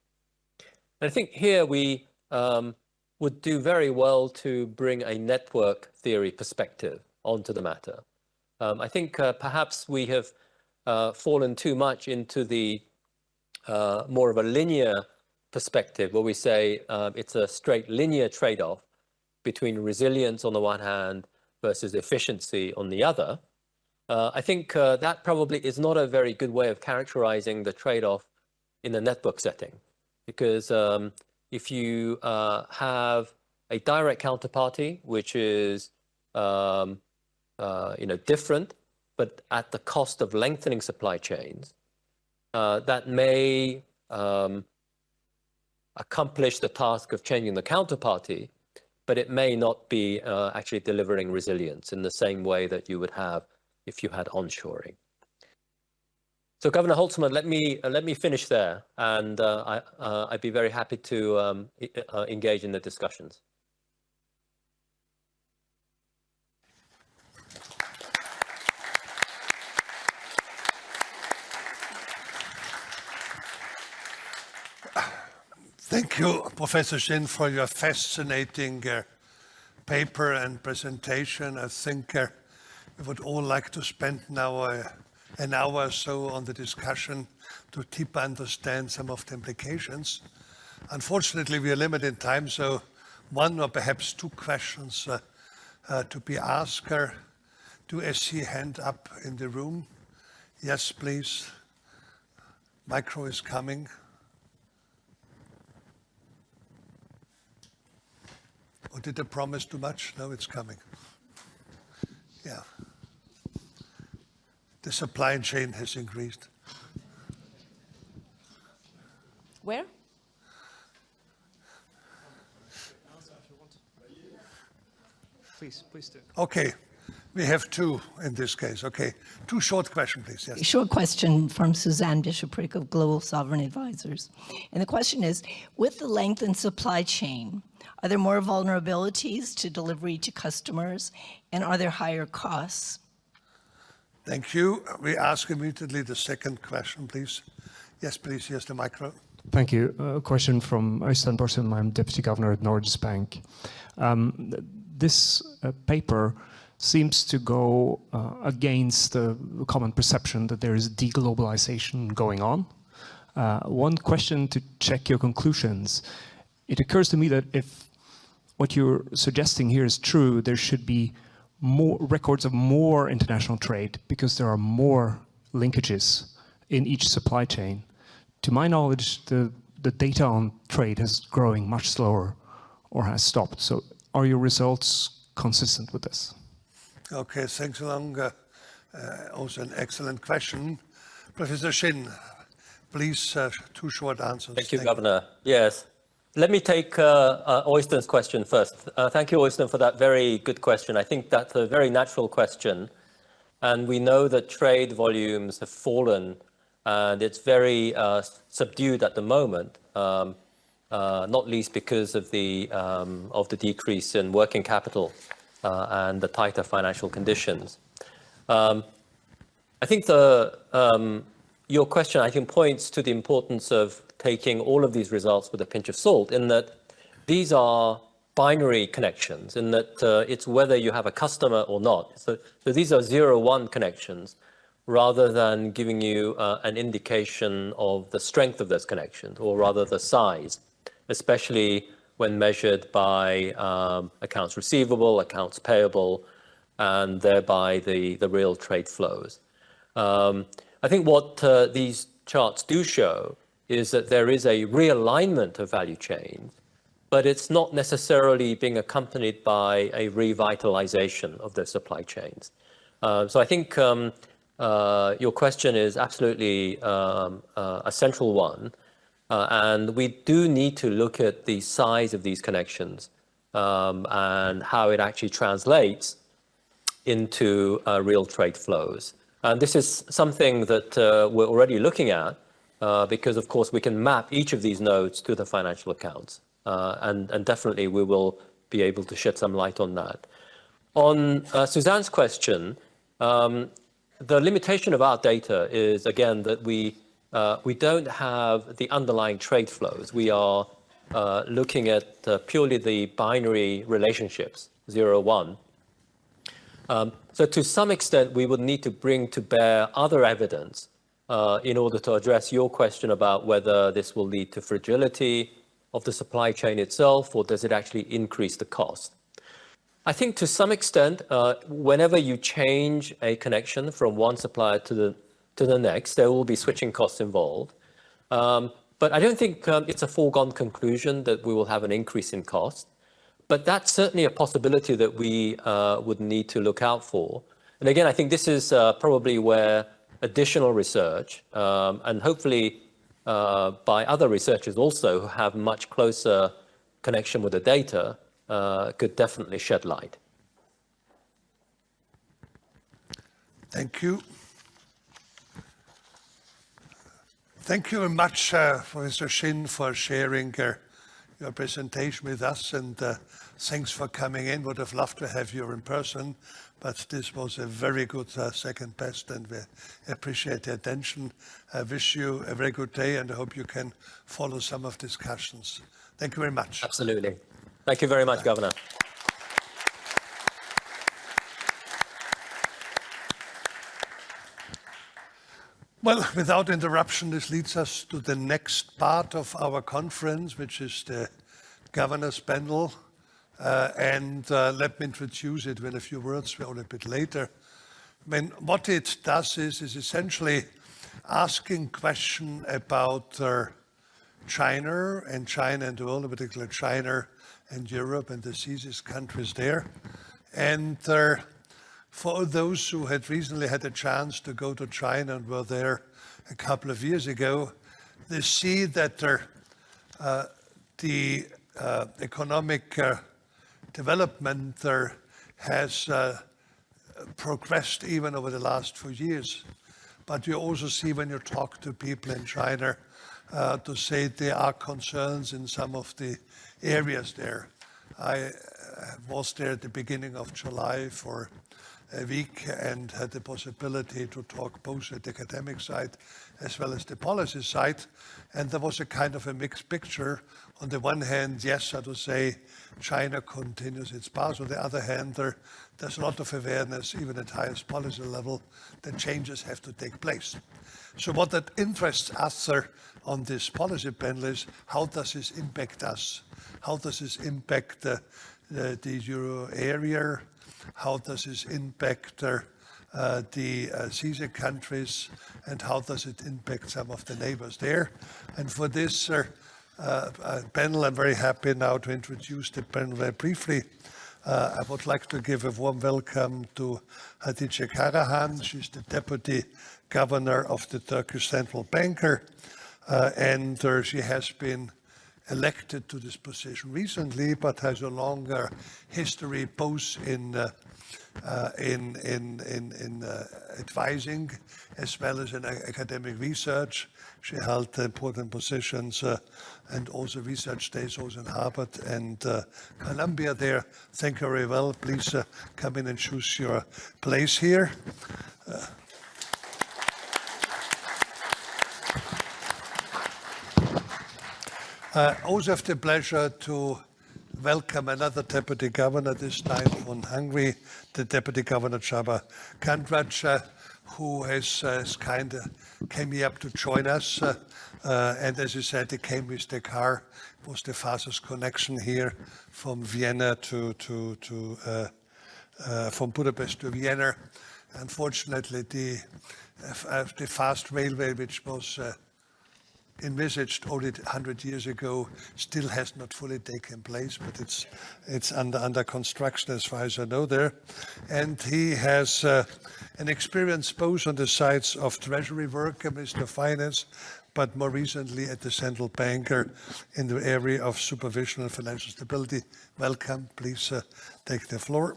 And I think here we would do very well to bring a network theory perspective onto the matter. I think perhaps we have fallen too much into the more of a linear perspective, where we say it's a straight linear trade-off between resilience on the one hand versus efficiency on the other. I think that probably is not a very good way of characterizing the trade-off in a network setting, because if you have a direct counterparty, which is different, but at the cost of lengthening supply chains, that may accomplish the task of changing the counterparty, but it may not be actually delivering resilience in the same way that you would have if you had onshoring. So Governor Holzmann, let me finish there, and I'd be very happy to engage in the discussions. Thank you, Professor Shin, for your fascinating paper and presentation. I think we would all like to spend now an hour or so on the discussion to deeper understand some of the implications. Unfortunately, we are limited in time, so one or perhaps two questions to be asked. Do I see a hand up in the room? Yes, please. Micro is coming. Or did I promise too much? No, it's coming. Yeah. The supply chain has increased. Where? Please do. Okay. We have two in this case. Okay. Two short questions, please. Yes. Short question from Suzanne Bishop-Rick of Global Sovereign Advisors. And the question is, with the lengthened supply chain, are there more vulnerabilities to delivery to customers, and are there higher costs? Thank you. We ask immediately the second question, please. Yes, please. Here's the micro. Thank you. A question from Øystein Borsum. I'm Deputy Governor at Norges Bank. This paper seems to go against the common perception that there is deglobalization going on. One question to check your conclusions. It occurs to me that if what you're suggesting here is true, there should be more records of more international trade because there are more linkages in each supply chain. To my knowledge, the data on trade is growing much slower or has stopped. So are your results consistent with this? Okay, thanks a lot. Also an excellent question. Professor Shin, please, 2 short answers. Thank you, Governor. Yes. Let me take Oysten's question first. Thank you, Oysten, for that very good question. I think that's a very natural question. And we know that trade volumes have fallen, and it's very subdued at the moment, not least because of the decrease in working capital and the tighter financial conditions. I think your question, I think, points to the importance of taking all of these results with a pinch of salt, in that these are binary connections, in that it's whether you have a customer or not. So these are 0-1 connections, rather than giving you an indication of the strength of those connections, or rather the size, especially when measured by accounts receivable, accounts payable, and thereby the real trade flows. I think what these charts do show is that there is a realignment of value chains, but it's not necessarily being accompanied by a revitalization of the supply chains. So I think your question is absolutely a central one, and we do need to look at the size of these connections and how it actually translates into real trade flows. And this is something that we're already looking at, because, of course, we can map each of these nodes to the financial accounts. And definitely we will be able to shed some light on that. On Suzanne's question, the limitation of our data is, again, that we don't have the underlying trade flows. We are looking at purely the binary relationships, 0-1. So to some extent, we would need to bring to bear other evidence in order to address your question about whether this will lead to fragility of the supply chain itself, or does it actually increase the cost? I think to some extent, whenever you change a connection from one supplier to the next, there will be switching costs involved. But I don't think it's a foregone conclusion that we will have an increase in cost. But that's certainly a possibility that we would need to look out for. And again, I think this is probably where additional research, and hopefully by other researchers also who have much closer connection with the data, could definitely shed light. Thank you. Thank you very much, Professor Shin, for sharing your presentation with us, and thanks for coming in. Would have loved to have you in person, but this was a very good second best, and we appreciate the attention. I wish you a very good day, and I hope you can follow some of discussions. Thank you very much. Absolutely. Thank you very much, Governor. Well, without interruption, this leads us to the next part of our conference, which is the Governor's Panel. Let me introduce it with a few words a little bit later. I mean, what it does is essentially asking questions about China and the world, in particular China and Europe and the CESEE countries there. And for those who had recently had a chance to go to China and were there a couple of years ago, they see that the economic development there has progressed even over the last few years. But you also see when you talk to people in China to say there are concerns in some of the areas there. I was there at the beginning of July for a week and had the possibility to talk both at the academic side as well as the policy side. And there was a kind of a mixed picture. On the one hand, yes, I would say China continues its path. On the other hand, there's a lot of awareness, even at highest policy level, that changes have to take place. So what that interests us on this policy panel is, how does this impact us? How does this impact the euro area? How does this impact the CESEE countries, and how does it impact some of the neighbors there? And for this panel, I'm very happy now to introduce the panel very briefly. I would like to give a warm welcome to Hatice Karahan. She's the Deputy Governor of the Turkish Central Bank, and she has been elected to this position recently, but has a longer history both in advising as well as in academic research. She held important positions and also research days also in Harvard and Columbia there. Thank you very well. Please come in and choose your place here. Also have the pleasure to welcome another Deputy Governor, this time from Hungary, the Deputy Governor Csaba Kandrac, who has came here up to join us. And as you said, he came with the car. It was the fastest connection here from Vienna from Budapest to Vienna. Unfortunately, the fast railway, which was envisaged only 100 years ago, still has not fully taken place, but it's under construction as far as I know there. And he has an experience both on the sides of treasury work, Minister of Finance, but more recently at the central banker in the area of supervision and financial stability. Welcome, please take the floor.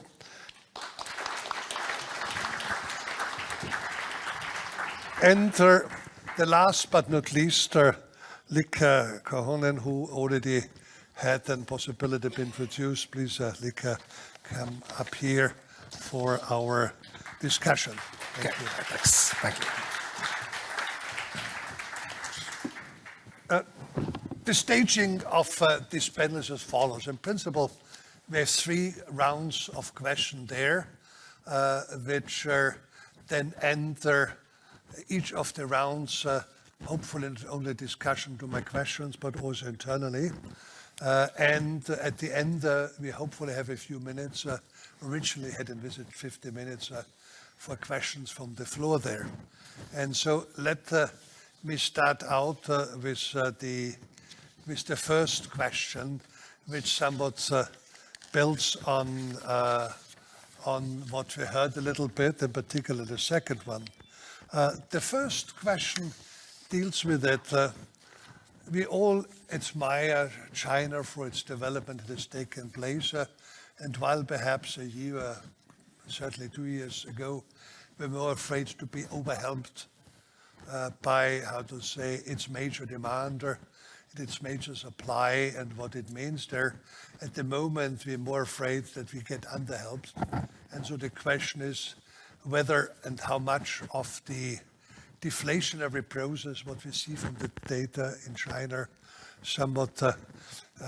And the last but not least, Lika Korhonen, who already had the possibility to be introduced. Please, Lika, come up here for our discussion. Thank you. Thanks. Thank you. The staging of this panel is as follows. In principle, we have 3 rounds of questions there, which then enter each of the rounds, hopefully not only discussion to my questions, but also internally. And at the end, we hopefully have a few minutes. Originally had envisaged 50 minutes for questions from the floor there. And so let me start out with the first question, which somewhat builds on what we heard a little bit, in particular the second one. The first question deals with that we all admire China for its development that has taken place. And while perhaps a year, certainly 2 years ago, we were afraid to be overwhelmed by, its major demand, its major supply and what it means there. At the moment, we're more afraid that we get underhelped. And so the question is whether and how much of the deflationary process, what we see from the data in China, somewhat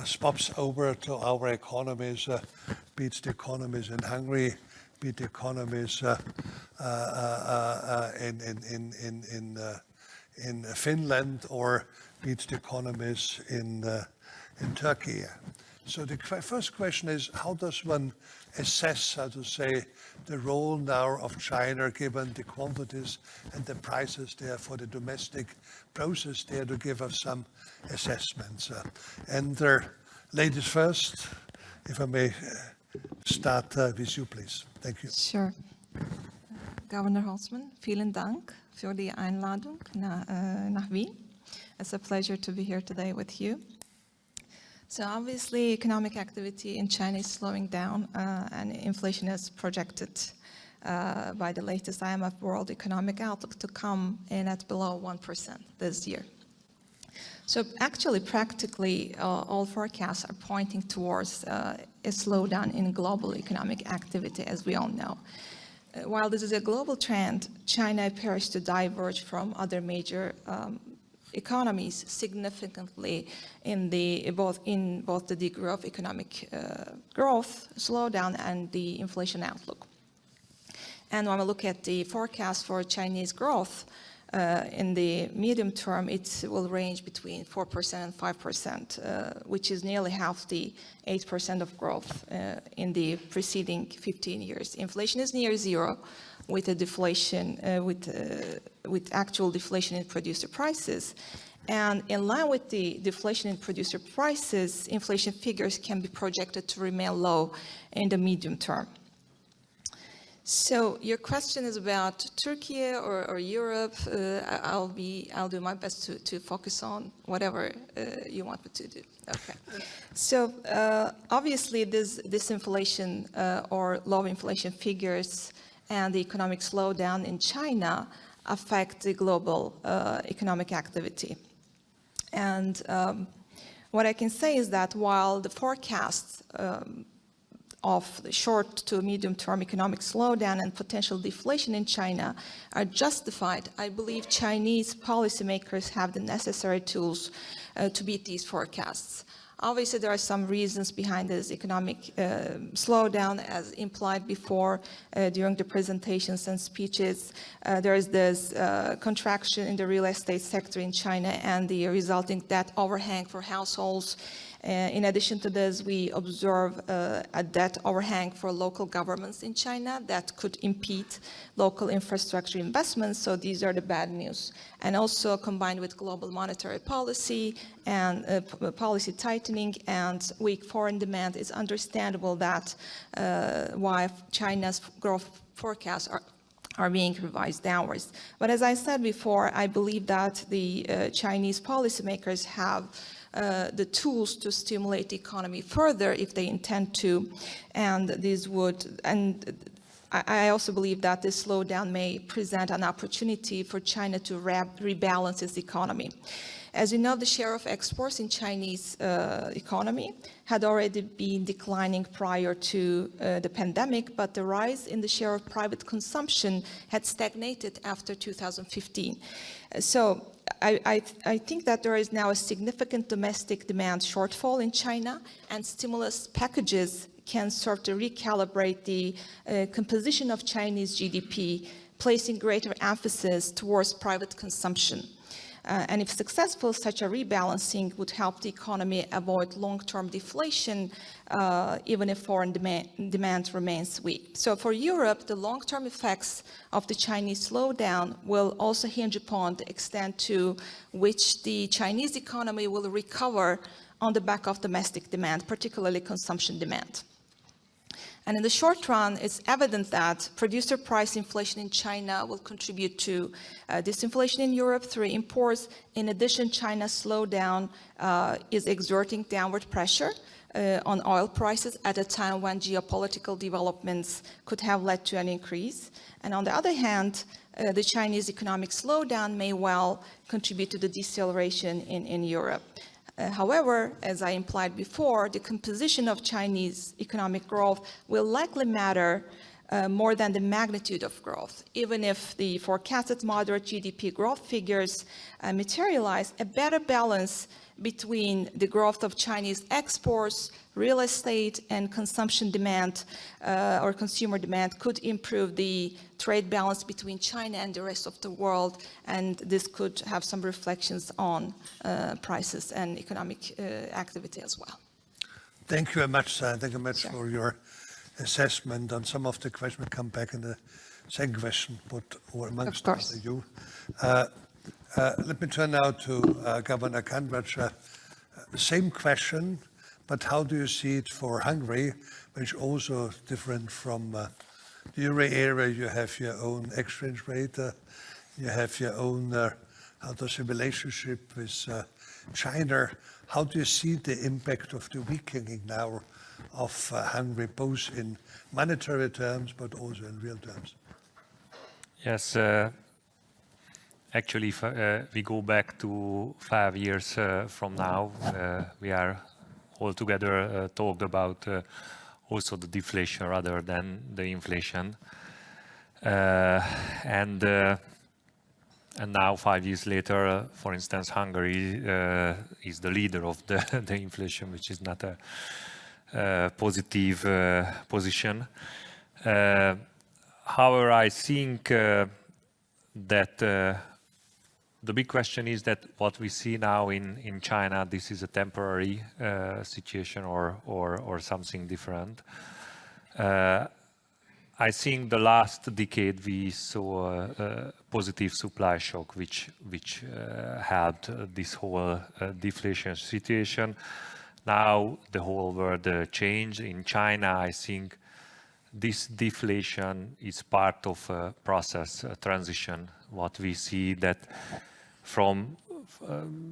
swaps over to our economies, be it the economies in Hungary, be it the economies in Finland, or be it the economies in Turkey. So the first question is, how does one assess, the role now of China, given the quantities and the prices there for the domestic process there, to give us some assessments. And ladies first, if I may start with you, please. Thank you. Sure. Governor Holzmann, vielen Dank für die Einladung nach Wien. It's a pleasure to be here today with you. So obviously, economic activity in China is slowing down, and inflation is projected by the latest IMF World Economic Outlook to come in at below 1% this year. So actually, practically, all forecasts are pointing towards a slowdown in global economic activity, as we all know. While this is a global trend, China appears to diverge from other major economies significantly in both the degree of economic growth, slowdown, and the inflation outlook. And when we look at the forecast for Chinese growth in the medium term, it will range between 4% and 5%, which is nearly half the 8% of growth in the preceding 15 years. Inflation is near zero, with a deflation, with actual deflation in producer prices. And in line with the deflation in producer prices, inflation figures can be projected to remain low in the medium term. So your question is about Turkey or Europe. I'll do my best to focus on whatever you want me to do. Okay. So obviously this inflation or low inflation figures and the economic slowdown in China affect the global economic activity. And what I can say is that while the forecasts of the short to medium-term economic slowdown and potential deflation in China are justified, I believe Chinese policymakers have the necessary tools to beat these forecasts. Obviously, there are some reasons behind this economic slowdown, as implied before during the presentations and speeches. There is this contraction in the real estate sector in China and the resulting debt overhang for households. In addition to this, we observe a debt overhang for local governments in China that could impede local infrastructure investments. So these are the bad news. And also combined with global monetary policy and policy tightening and weak foreign demand, it's understandable that why China's growth forecasts are being revised downwards. But as I said before, I believe that the Chinese policymakers have the tools to stimulate the economy further if they intend to, and these would, and I also believe that this slowdown may present an opportunity for China to rebalance its economy. As you know, the share of exports in Chinese economy had already been declining prior to the pandemic, but the rise in the share of private consumption had stagnated after 2015. So I think that there is now a significant domestic demand shortfall in China, and stimulus packages can serve to recalibrate the composition of Chinese GDP, placing greater emphasis towards private consumption. And if successful, such a rebalancing would help the economy avoid long-term deflation, even if foreign demand remains weak. So for Europe, the long-term effects of the Chinese slowdown will also hinge upon the extent to which the Chinese economy will recover on the back of domestic demand, particularly consumption demand. And in the short run, it's evident that producer price inflation in China will contribute to disinflation in Europe through imports. In addition, China's slowdown is exerting downward pressure on oil prices at a time when geopolitical developments could have led to an increase. And on the other hand, the Chinese economic slowdown may well contribute to the deceleration in Europe. However, as I implied before, the composition of Chinese economic growth will likely matter more than the magnitude of growth. Even if the forecasted moderate GDP growth figures materialize, a better balance between the growth of Chinese exports, real estate, and consumption demand or consumer demand could improve the trade balance between China and the rest of the world, and this could have some reflections on prices and economic activity as well. Thank you very much, thank you very much for your assessment on some of the questions. We'll come back in the second question, but or amongst you. Let me turn now to Governor Kandrach. Same question, but how do you see it for Hungary, which is also different from the euro area? You have your own exchange rate, you have your own, how does the relationship with China? How do you see the impact of the weakening now of Hungary, both in monetary terms, but also in real terms? Yes, actually, we go back to 5 years from now. We are all together talked about also the deflation rather than the inflation. And now, 5 years later, for instance, Hungary is the leader of the inflation, which is not a positive position. However, I think that the big question is that what we see now in China, this is a temporary situation or something different. I think the last decade we saw a positive supply shock, which helped this whole deflation situation. Now the whole world changed. In China, I think this deflation is part of a process, a transition. What we see that from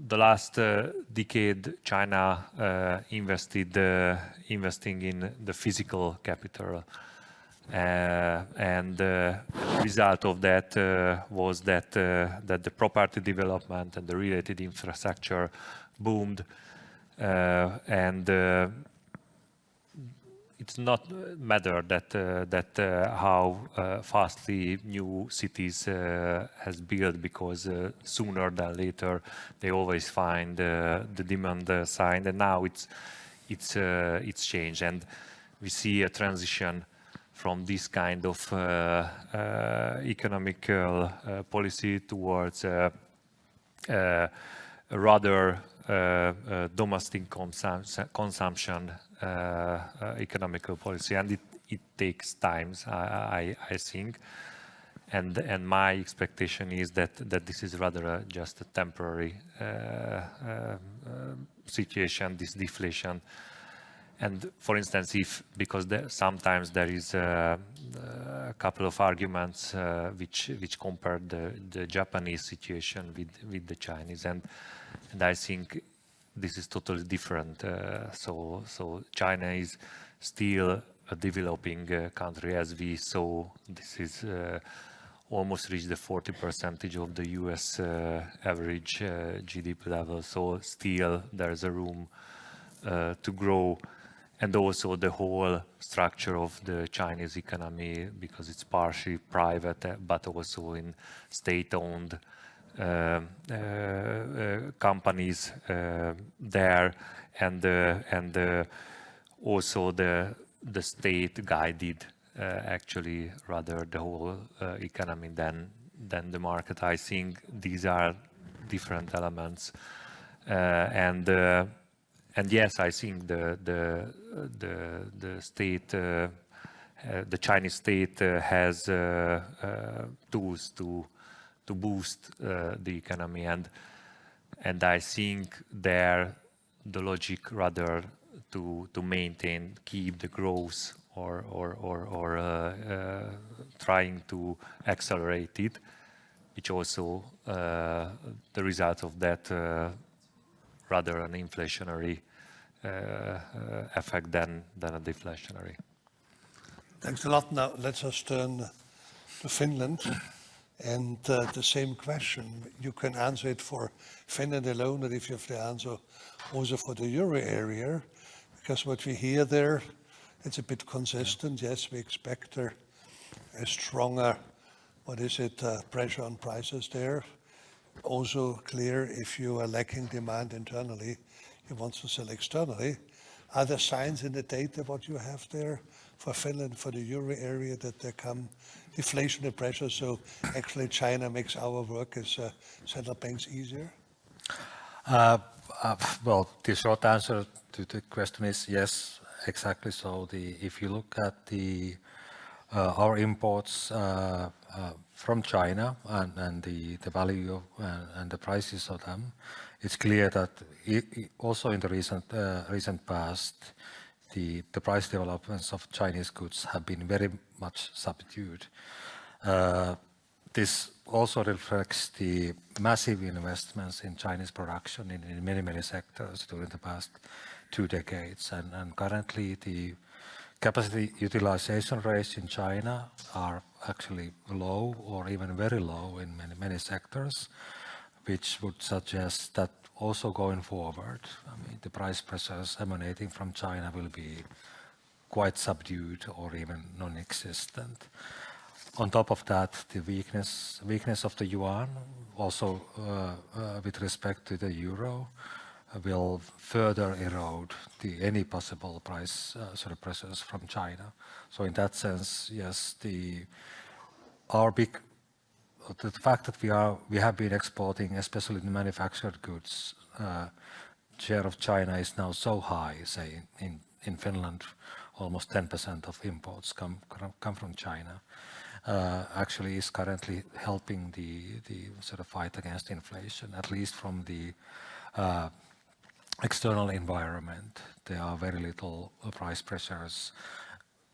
the last decade, China investing in the physical capital. And the result of that was that the property development and the related infrastructure boomed, and it's not matter that how fastly new cities has built, because sooner than later they always find the demand side, and now it's changed, and we see a transition from this kind of economical policy towards a rather domestic consumption economical policy, and it takes time, I think, and my expectation is that this is rather just a temporary situation, this deflation. And for instance, because sometimes there is a couple of arguments which compare the Japanese situation with the Chinese, and I think this is totally different. So China is still a developing country, as we saw. This is almost reached the 40% of the US average GDP level. So still there is a room to grow. And also the whole structure of the Chinese economy, because it's partially private, but also in state-owned companies there, and also the state guided actually rather the whole economy than the market. I think these are different elements, and yes, I think the state, the Chinese state has tools to boost the economy, and I think there the logic rather to maintain, keep the growth, or trying to accelerate it, which also the result of that rather an inflationary effect than a deflationary. Thanks a lot. Now let's us turn to Finland, and the same question. You can answer it for Finland alone, and if you have the answer also for the euro area, because what we hear there, it's a bit consistent. Yes, we expect a stronger, pressure on prices there. Also clear, if you are lacking demand internally, you want to sell externally. Are there signs in the data what you have there for Finland, for the euro area, that there come deflationary pressure? So actually China makes our work as central banks easier? Well, the short answer to the question is yes, exactly. So if you look at our imports from China and the value of, and the prices of them, it's clear that also in the recent past, the price developments of Chinese goods have been very much subdued. This also reflects the massive investments in Chinese production in many sectors during the past 2 decades, and currently the capacity utilization rates in China are actually low or even very low in many sectors, which would suggest that also going forward, I mean, the price pressures emanating from China will be quite subdued or even non-existent. On top of that, the weakness of the yuan, also with respect to the euro, will further erode any possible price pressures from China. So in that sense, yes, the fact that we have been exporting, especially the manufactured goods, share of China is now so high, say in Finland, almost 10% of imports come from China, actually is currently helping the sort of fight against inflation, at least from the external environment. There are very little price pressures.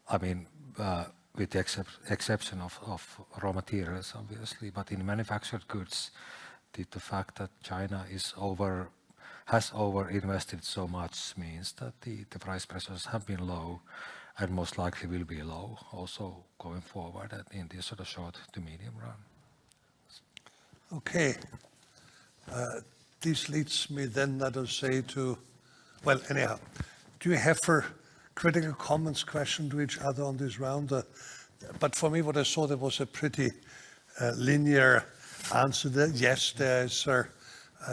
I mean, with the exception of raw materials, obviously, but in manufactured goods, the fact that China has over-invested so much means that the price pressures have been low and most likely will be low also going forward in the sort of short to medium run. Okay. This leads me then, let us say, to, well, anyhow, do you have for critical comments question to each other on this round? But for me, what I saw, there was a pretty linear answer there. Yes, there is a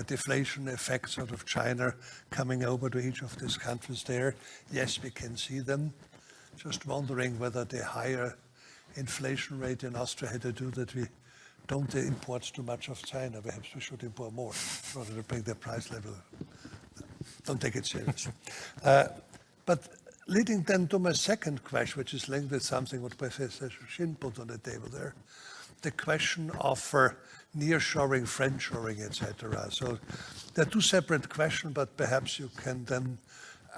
deflation effects out of China coming over to each of these countries there. Yes, we can see them. Just wondering whether the higher inflation rate in Austria had to do that we don't import too much of China. Perhaps we should import more in order to bring the price level. Don't take it seriously. But leading then to my second question, which is linked with something what Professor Shin put on the table there, the question of nearshoring, friendshoring, etc. So there are two separate questions, but perhaps you can then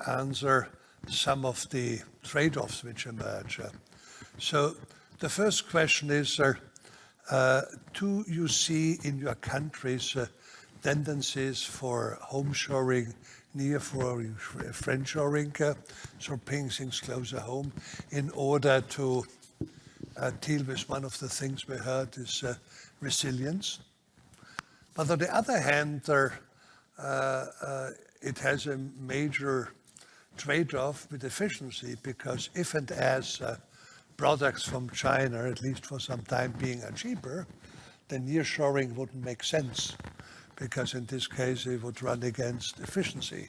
answer some of the trade-offs which emerge. So the first question is, do you see in your countries tendencies for homeshoring, nearshoring, friendshoring, so bringing things closer home in order to deal with one of the things we heard is resilience? But on the other hand, it has a major trade-off with efficiency, because if and as products from China, at least for some time being, are cheaper, then nearshoring wouldn't make sense, because in this case it would run against efficiency.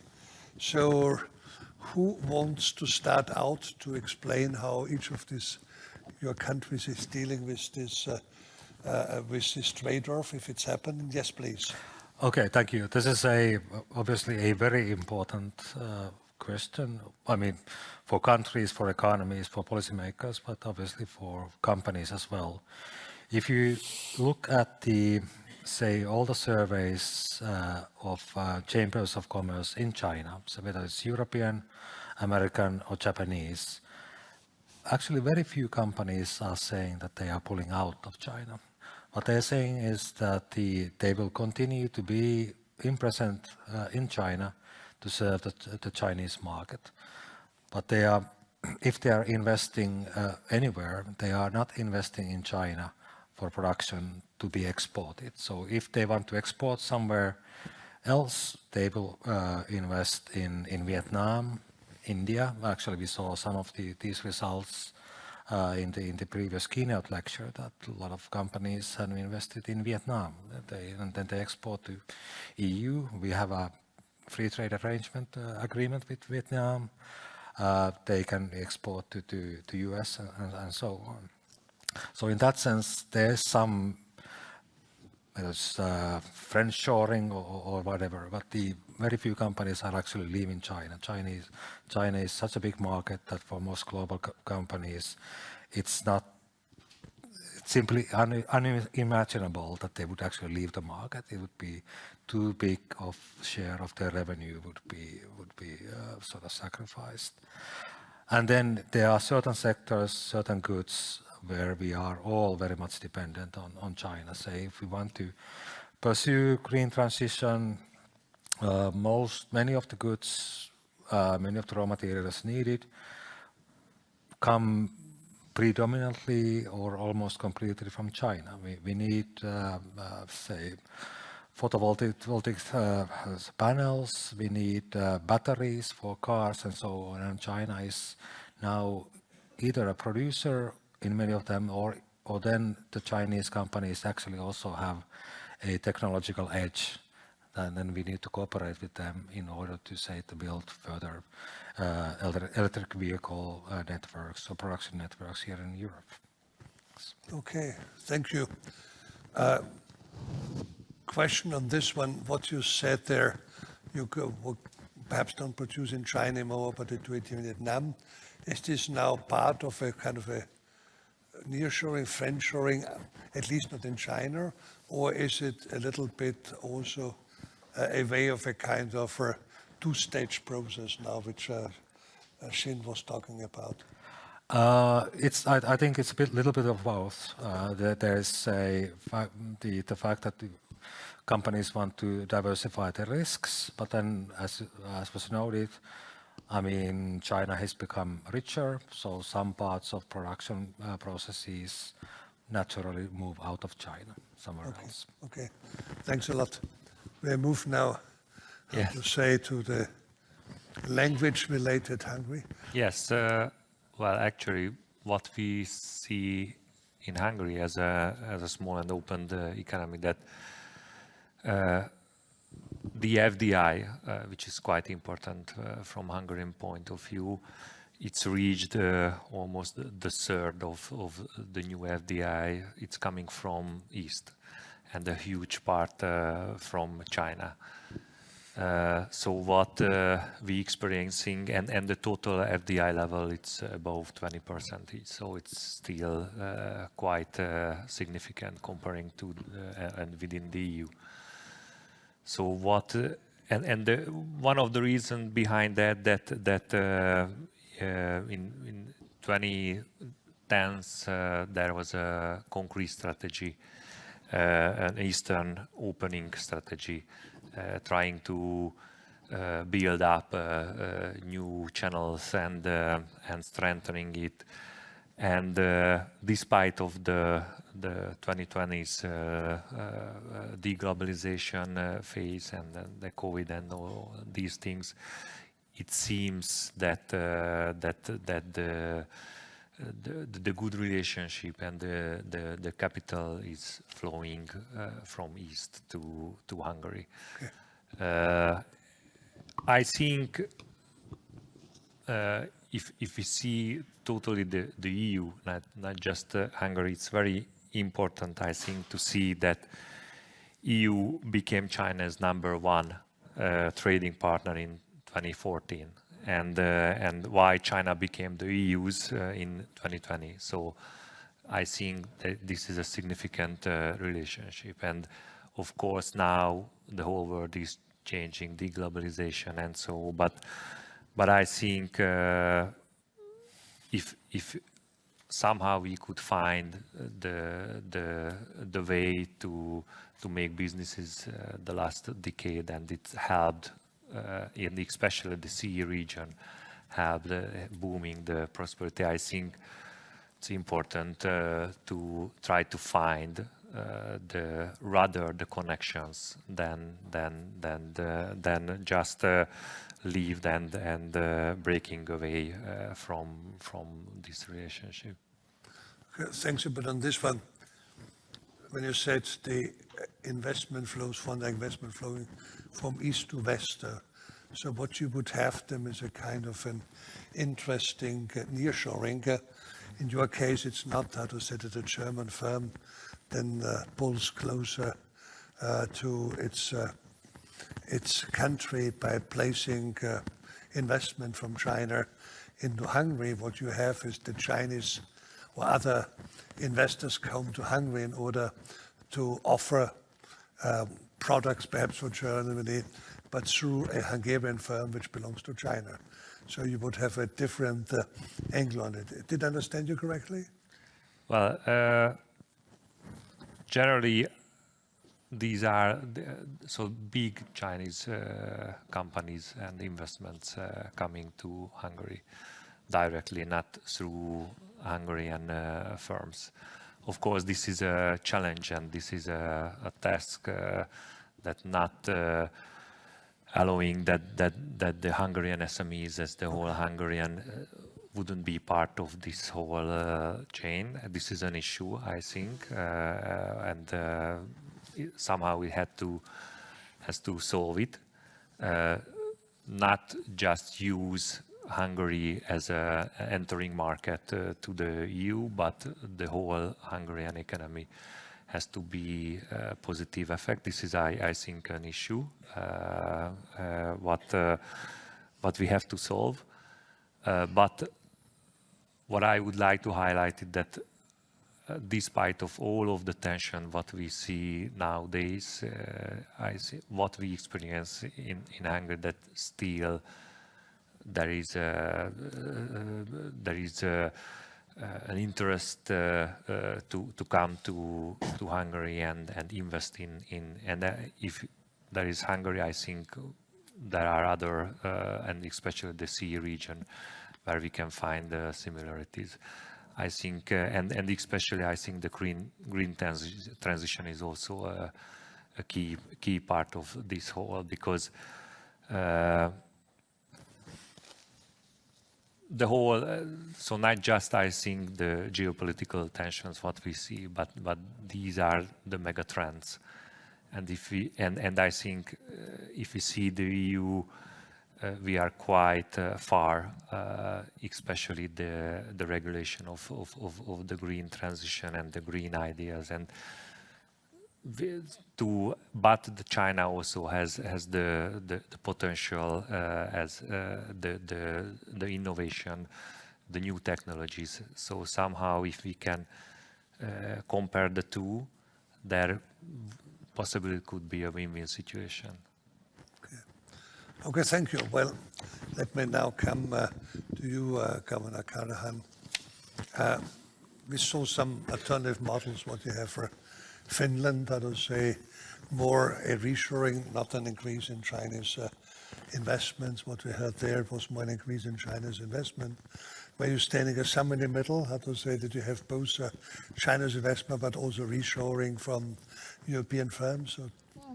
So who wants to start out to explain how each of these your countries is dealing with this trade-off, if it's happening? Yes, please. Okay, thank you. This is obviously a very important question. I mean, for countries, for economies, for policymakers, but obviously for companies as well. If you look at say, all the surveys of chambers of commerce in China, so whether it's European, American, or Japanese, actually very few companies are saying that they are pulling out of China. What they're saying is that they will continue to be present in China to serve the Chinese market. But if they are investing anywhere, they are not investing in China for production to be exported. So if they want to export somewhere else, they will invest in Vietnam, India. Actually, we saw some of these results in the previous keynote lecture, that a lot of companies have invested in Vietnam. And then they export to EU. We have a free trade arrangement agreement with Vietnam. They can export to US and so on. So in that sense, there's some friendshoring or whatever, but the very few companies are actually leaving China. China is such a big market that for most global companies, it's simply unimaginable that they would actually leave the market. It would be too big of share of their revenue would be sort of sacrificed. And then there are certain sectors, certain goods where we are all very much dependent on China. Say if we want to pursue green transition, many of the goods, many of the raw materials needed come predominantly or almost completely from China. We need, say, photovoltaic panels, we need batteries for cars and so on. And China is now either a producer in many of them, or then the Chinese companies actually also have a technological edge. And then we need to cooperate with them in order to, say, to build further electric vehicle networks or production networks here in Europe. Okay, thank you. Question on this one, what you said there, you perhaps don't produce in China anymore, but you do it in Vietnam. Is this now part of a kind of a nearshoring, friendshoring, at least not in China, or is it a little bit also a way of a kind of a two-stage process now, which Shin was talking about? I think it's a little bit of both. There's the fact that the companies want to diversify their risks, but then, as was noted, I mean, China has become richer, so some parts of production processes naturally move out of China somewhere else. Okay, thanks a lot. We move now, to say, to the language-related Hungary. Yes, well, actually, what we see in Hungary as a small and open economy, that the FDI, which is quite important from Hungarian point of view, it's reached almost the third of the new FDI. It's coming from East, and a huge part from China. So what we experiencing, and the total FDI level, it's above 20%. So it's still quite significant comparing to and within the EU. So what one of the reasons behind that in 2010s there was a concrete strategy, an Eastern opening strategy, trying to build up new channels and strengthening it. And despite of the 2020s deglobalization phase and the COVID and all these things, it seems that the good relationship and the capital is flowing from East to Hungary. Okay. I think if we see totally the EU, not just Hungary, it's very important, I think, to see that EU became China's #1 trading partner in 2014, and why China became the EU's in 2020. So I think that this is a significant relationship, and of course now the whole world is changing, deglobalization and so. But I think if somehow we could find the way to make businesses the last decade, and it helped in especially the CEE region, helped booming the prosperity. I think it's important to try to find the connections than just leave and breaking away from this relationship. Okay, thanks a bit on this one. When you said the investment flows, foreign investment flowing from east to west, so what you would have them is a kind of an interesting nearshoring. In your case, it's not, how to say it, a German firm then pulls closer to its country by placing investment from China into Hungary. What you have is the Chinese or other investors come to Hungary in order to offer products perhaps for Germany, but through a Hungarian firm which belongs to China. So you would have a different angle on it. Did I understand you correctly? Well, generally, these are so big Chinese companies and investments coming to Hungary directly, not through Hungarian firms. Of course, this is a challenge, and this is a task that not allowing that the Hungarian SMEs, as the whole Hungarian, wouldn't be part of this whole chain. This is an issue, I think, and somehow we has to solve it. Not just use Hungary as a entering market to the EU, but the whole Hungarian economy has to be a positive effect. This is, I think, an issue what we have to solve. But what I would like to highlight is that despite of all of the tension what we see nowadays, I see what we experience in Hungary, that still there is an interest to come to Hungary and invest in and if there is Hungary, I think there are other and especially the CEE region where we can find similarities. I think, and especially I think the green transition is also a key part of this whole, because the whole, so not just I think the geopolitical tensions what we see, but these are the mega trends, and if we and I think if we see the EU. We are quite far, especially the regulation of the green transition and the green ideas, and but China also has the potential as the innovation, the new technologies. So somehow, if we can compare the two, there possibly could be a win-win situation. Okay, thank you. Well, let me now come to you, Governor Korhonen. We saw some alternative models, what you have for Finland, that is say more a reshoring, not an increase in Chinese investments. What we heard there was more an increase in China's investment. Were you standing somewhere in the middle? How to say that you have both China's investment but also reshoring from European firms? Or?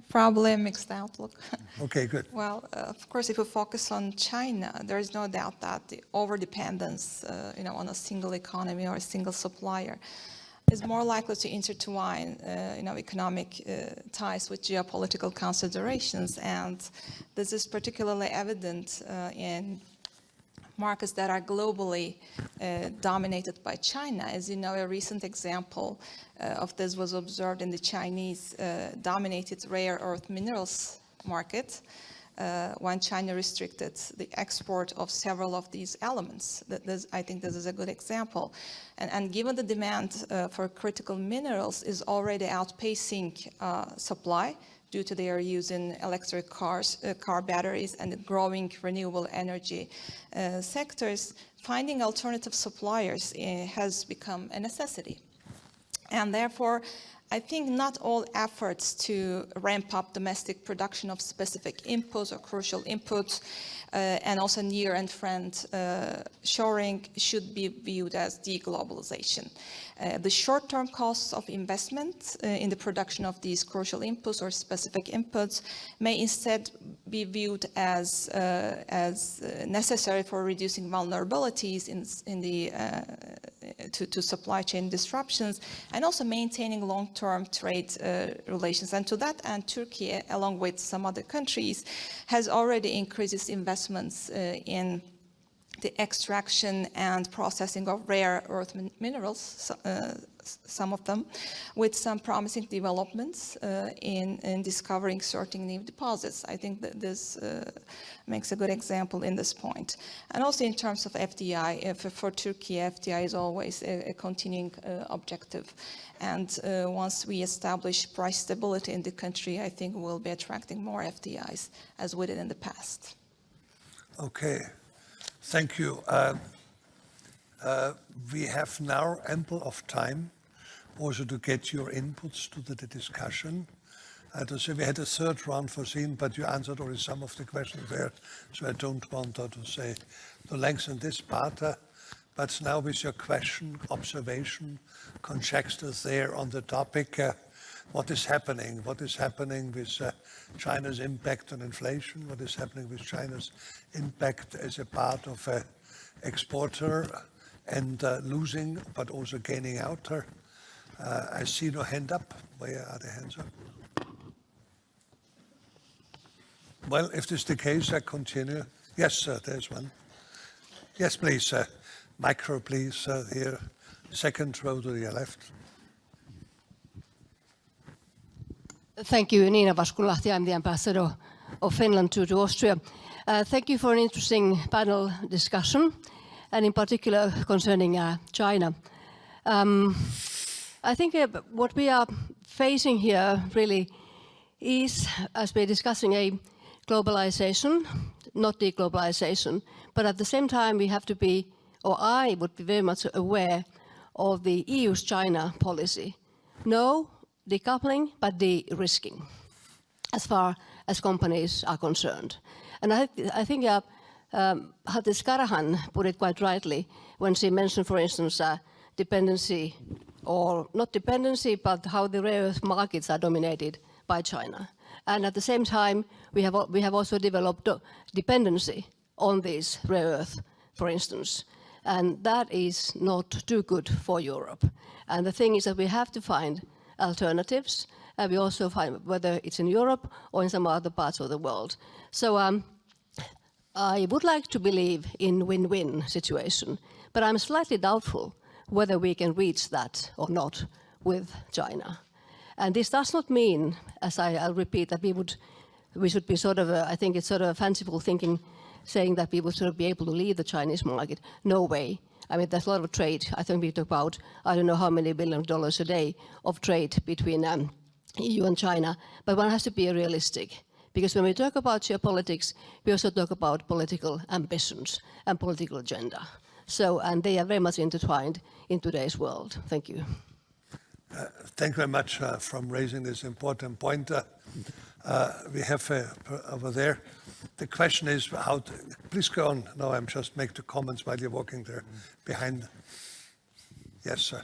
Probably a mixed outlook. Okay, good. Well, of course, if we focus on China, there is no doubt that the over-dependence, on a single economy or a single supplier is more likely to intertwine, economic ties with geopolitical considerations, and this is particularly evident in markets that are globally dominated by China. As you know, a recent example of this was observed in the Chinese dominated rare earth minerals market when China restricted the export of several of these elements. I think this is a good example. And given the demand for critical minerals is already outpacing supply, due to their use in electric cars, car batteries, and the growing renewable energy sectors, finding alternative suppliers has become a necessity. And therefore, I think not all efforts to ramp up domestic production of specific inputs or crucial inputs and also near and friend shoring should be viewed as deglobalization. The short-term costs of investment in the production of these crucial inputs or specific inputs may instead be viewed as necessary for reducing vulnerabilities to supply chain disruptions and also maintaining long-term trade relations. And to that end, Turkey, along with some other countries, has already increased its investments in the extraction and processing of rare earth minerals, some of them, with some promising developments in discovering certain new deposits. I think that this makes a good example in this point. And also in terms of FDI, for Turkey, FDI is always a continuing objective. And once we establish price stability in the country, I think we'll be attracting more FDIs as we did in the past. Okay. Thank you. We have now ample of time also to get your inputs to the discussion. To say we had a third round foreseen, but you answered already some of the questions there, so I don't want to say to lengthen this part. But now with your question, observation, conjectures there on the topic, what is happening? What is happening with China's impact on inflation? What is happening with China's impact as a part of an exporter and losing, but also gaining out? I see no hand up. Where are the hands up? Well, if this is the case, I continue. Yes, sir, there's one. Yes, please. Micro, please, here. Second row to your left. Thank you, Nina Vaskulahti. I'm the ambassador of Finland to Austria. Thank you for an interesting panel discussion. and in particular concerning China. I think what we are facing here really is, as we're discussing, a globalization, not deglobalization, but at the same time we have to be, or I would be very much aware of the EU's China policy. No decoupling, but de-risking, as far as companies are concerned. And I think Korhonen put it quite rightly when she mentioned, for instance, dependency, or not dependency, but how the rare earth markets are dominated by China. And at the same time, we have also developed dependency on these rare earth, for instance. And that is not too good for Europe. And the thing is that we have to find alternatives, and we also find whether it's in Europe or in some other parts of the world. So I would like to believe in win-win situation, but I'm slightly doubtful whether we can reach that or not with China. And this does not mean, as I'll repeat, that we should be sort of, I think it's sort of fanciful thinking, saying that we would sort of be able to leave the Chinese market. No way. I mean, there's a lot of trade. I think we talk about, I don't know how many $billions a day of trade between EU and China, but one has to be realistic. Because when we talk about geopolitics, we also talk about political ambitions and political agenda. So, and they are very much intertwined in today's world. Thank you. Thank you very much for raising this important point. We have over there, the question is how to, please go on. No, I'm just making the comments while you're walking there behind. Yes, sir.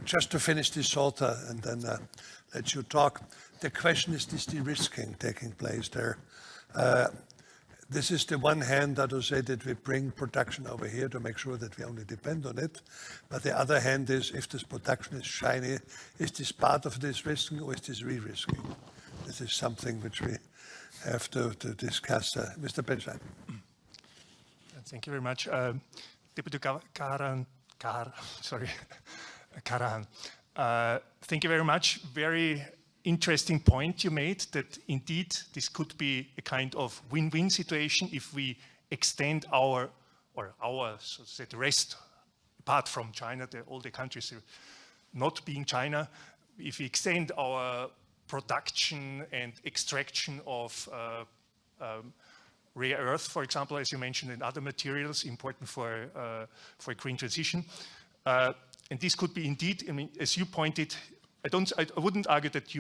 Just to finish this thought and then let you talk. The question is this de-risking taking place there. This is the one hand that will say that we bring production over here to make sure that we only depend on it. But the other hand is if this production is shiny, is this part of this risking or is this re-risking? This is something which we have to discuss. Mr. Benjamin. Thank you very much. Deputy Korhonen. Thank you very much. Very interesting point you made that indeed this could be a kind of win-win situation if we extend our, so to say, the rest, apart from China, all the countries not being China, if we extend our production and extraction of rare earth, for example, as you mentioned, and other materials important for green transition. And this could be indeed, I mean, as you pointed, I wouldn't argue that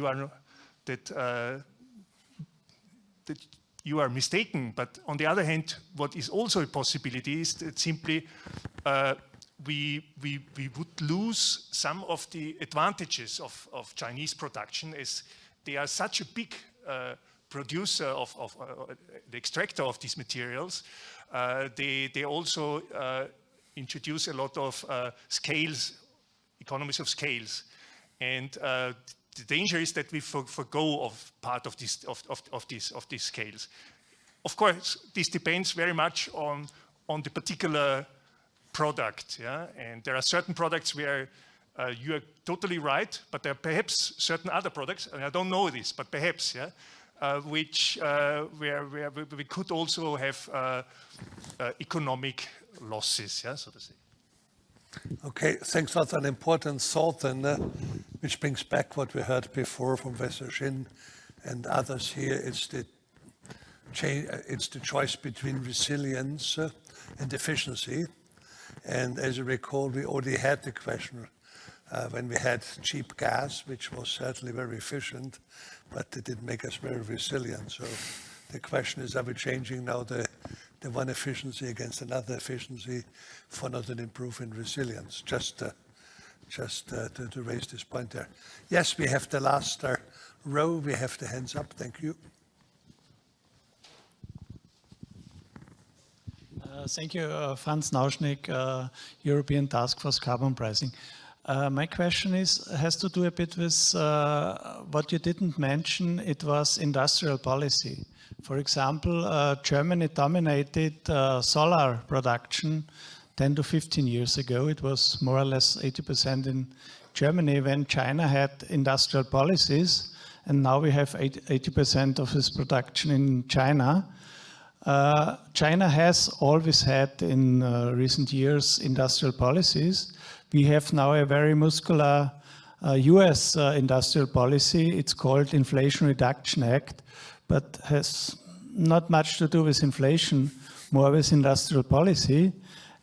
you are mistaken, but on the other hand, what is also a possibility is that simply we would lose some of the advantages of Chinese production, as they are such a big producer of the extractor of these materials. They also introduce a lot of scales, economies of scales. And the danger is that we forgo of part of these scales. Of course, this depends very much on the particular product. Yeah? And there are certain products where you are totally right, but there are perhaps certain other products, and I don't know this, but perhaps, yeah, which where we could also have economic losses, yeah, so to say. Okay, thanks. That's an important thought, and which brings back what we heard before from Professor Shin and others here. It's the choice between resilience and efficiency. And as you recall, we already had the question when we had cheap gas, which was certainly very efficient, but it didn't make us very resilient. So the question is, are we changing now the one efficiency against another efficiency for not an improvement in resilience? Just to raise this point there. Yes, we have the last row. We have the hands up. Thank you. Thank you, Franz Nauschnig, European Task Force Carbon Pricing. My question has to do a bit with what you didn't mention. It was industrial policy. For example, Germany dominated solar production 10 to 15 years ago. It was more or less 80% in Germany when China had industrial policies, and now we have 80% of its production in China. China has always had in recent years industrial policies. We have now a very muscular US industrial policy. It's called Inflation Reduction Act, but has not much to do with inflation, more with industrial policy.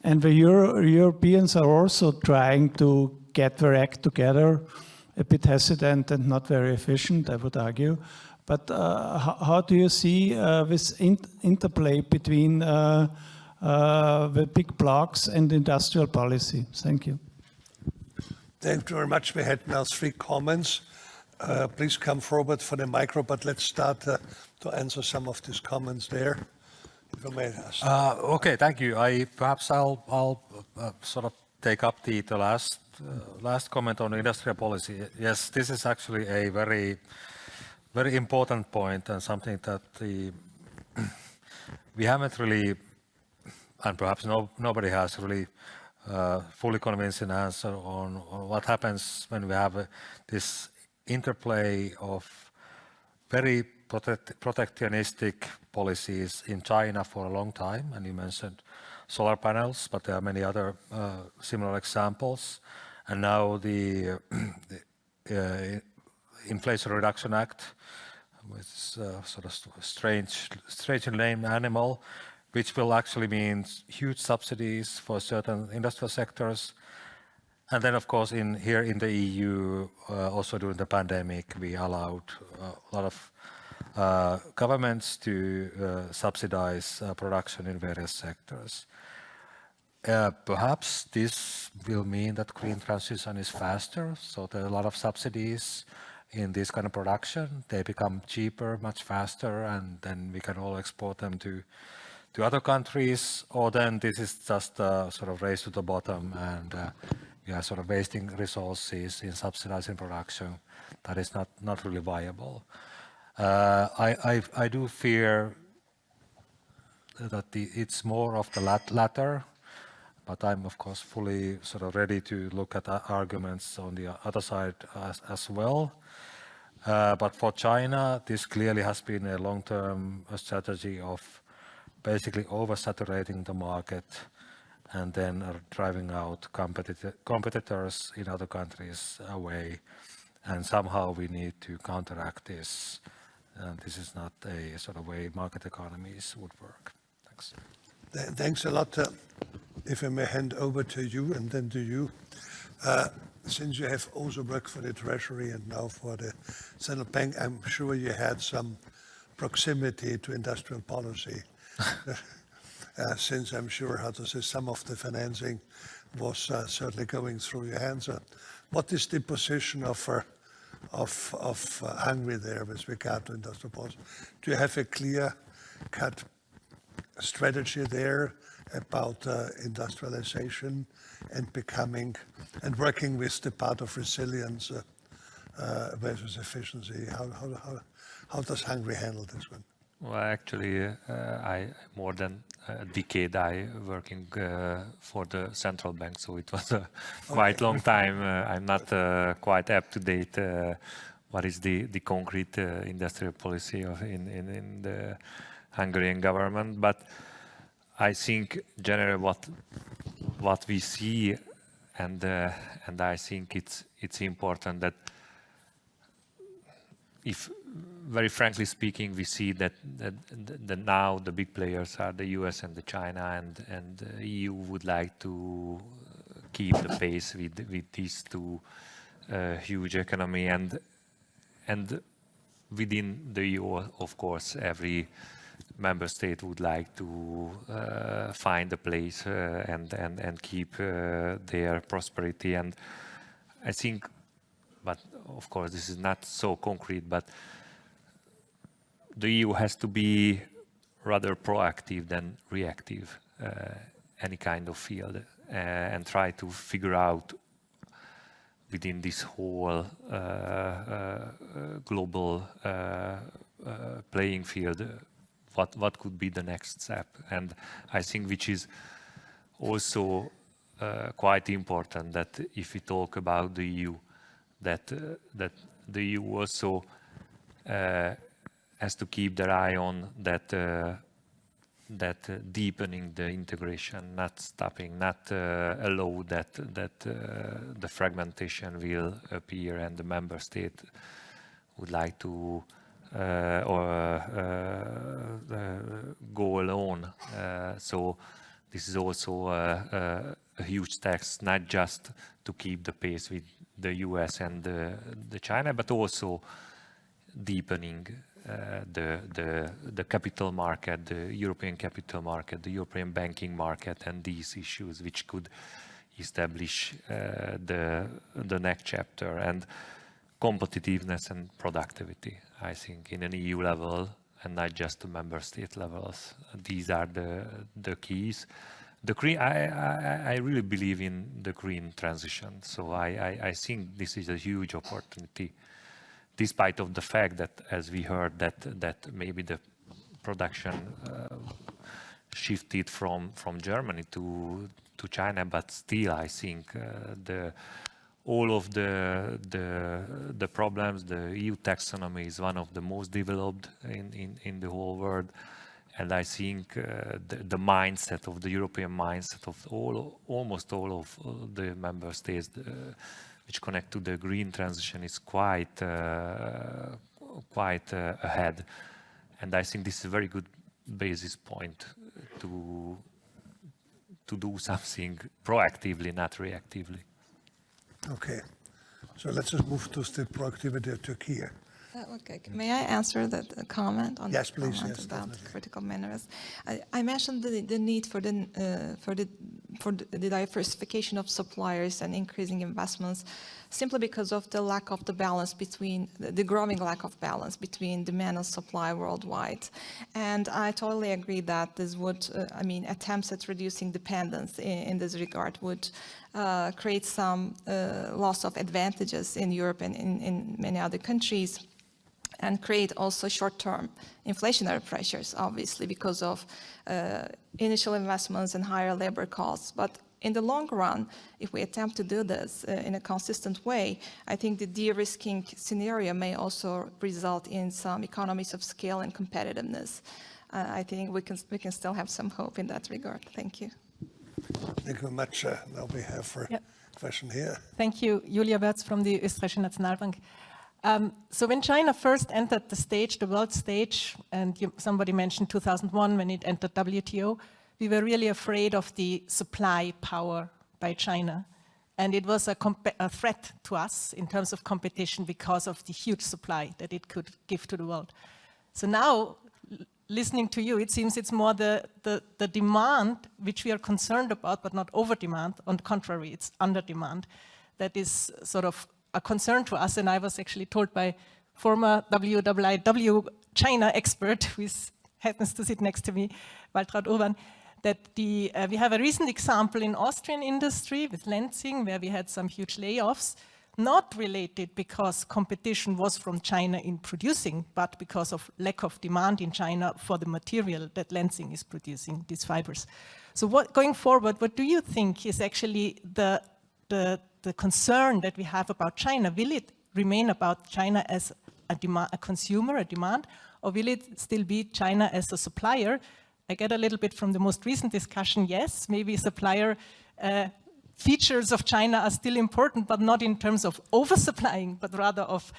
And the Europeans are also trying to get their act together, a bit hesitant and not very efficient, I would argue. But how do you see this interplay between the big blocs and industrial policy? Thank you. Thank you very much. We had now 3 comments. Please come forward for the micro, but let's start to answer some of these comments there. If I may ask. Okay, thank you. Perhaps I'll sort of take up the last comment on industrial policy. Yes, this is actually a very important point and something that we haven't really, and perhaps nobody has really fully convincing answer on what happens when we have this interplay of very protectionistic policies in China for a long time, and you mentioned solar panels, but there are many other similar examples. And now the Inflation Reduction Act, which is sort of strange named animal, which will actually mean huge subsidies for certain industrial sectors. And then, of course, here in the EU, also during the pandemic, we allowed a lot of governments to subsidize production in various sectors. Perhaps this will mean that green transition is faster, so there are a lot of subsidies in this kind of production. They become cheaper much faster, and then we can all export them to other countries, or then this is just a sort of race to the bottom, and we are sort of wasting resources in subsidizing production that is not really viable. I do fear that it's more of the latter, but I'm of course fully sort of ready to look at arguments on the other side as well. But for China, this clearly has been a long-term strategy of basically oversaturating the market and then driving out competitors in other countries away. And somehow we need to counteract this. And this is not a sort of way market economies would work. Thanks. Thanks a lot. If I may hand over to you and then to you. Since you have also worked for the Treasury and now for the Central Bank, I'm sure you had some proximity to industrial policy. Since I'm sure how to say some of the financing was certainly going through your hands. What is the position of Hungary there with regard to industrial policy? Do you have a clear-cut strategy there about industrialization and becoming and working with the part of resilience versus efficiency? How does Hungary handle this one? Well, actually, I more than a decade I working for the central bank, so it was a quite long time. I'm not quite up to date. What is the concrete industrial policy in the Hungarian government? But I think generally what we see, and I think it's important that if, very frankly speaking, we see that now the big players are the US and the China, and the EU would like to keep the pace with these two huge economy, and within the EU, of course, every member state would like to find a place and keep their prosperity. And I think, but of course this is not so concrete, but the EU has to be rather proactive than reactive, any kind of field, and try to figure out within this whole global playing field what could be the next step. And I think which is also quite important that if we talk about the EU, that the EU also has to keep their eye on that deepening the integration, not stopping, not allow that the fragmentation will appear and the member state would like to go alone. So this is also a huge task, not just to keep the pace with the US and the China, but also deepening the capital market, the European capital market, the European banking market, and these issues which could establish the next chapter. And competitiveness and productivity, I think, in an EU level and not just the member state levels. These are the keys. The green, I really believe in the green transition. So I think this is a huge opportunity, despite of the fact that, as we heard, that maybe the production shifted from Germany to China, but still I think all of the problems, the EU taxonomy is one of the most developed in the whole world. And I think the mindset of the European mindset of almost all of the member states which connect to the green transition is quite ahead. And I think this is a very good basis point to do something proactively, not reactively. Okay, so let's just move to the productivity of Turkey. Okay, may I answer that comment on yes, the please, comment yes, about definitely. critical minerals? I mentioned the need for the diversification of suppliers and increasing investments, simply because of the lack of the balance between the growing lack of balance between demand and supply worldwide. And I totally agree that this would, attempts at reducing dependence in this regard would create some loss of advantages in Europe and in many other countries, and create also short-term inflationary pressures, obviously, because of initial investments and higher labor costs. But in the long run, if we attempt to do this in a consistent way, I think the de-risking scenario may also result in some economies of scale and competitiveness. I think we can still have some hope in that regard. Thank you. Thank you very much. Now we have a question here. Thank you. Julia Wertz from the Österreichische Nationalbank. So when China first entered the stage, the world stage, and somebody mentioned 2001 when it entered WTO, we were really afraid of the supply power by China. And it was a threat to us in terms of competition because of the huge supply that it could give to the world. So now, listening to you, it seems it's more the demand which we are concerned about, but not over demand. On the contrary, it's under demand. That is sort of a concern to us. And I was actually told by former WIW China expert, who happens to sit next to me, Waltraud Urban, that we have a recent example in Austrian industry with Lenzing, where we had some huge layoffs, not related because competition was from China in producing, but because of lack of demand in China for the material that Lenzing is producing, these fibers. So going forward, what do you think is actually the concern that we have about China? Will it remain about China as a consumer, a demand, or will it still be China as a supplier? I get a little bit from the most recent discussion, yes, maybe supplier features of China are still important, but not in terms of oversupplying, but rather of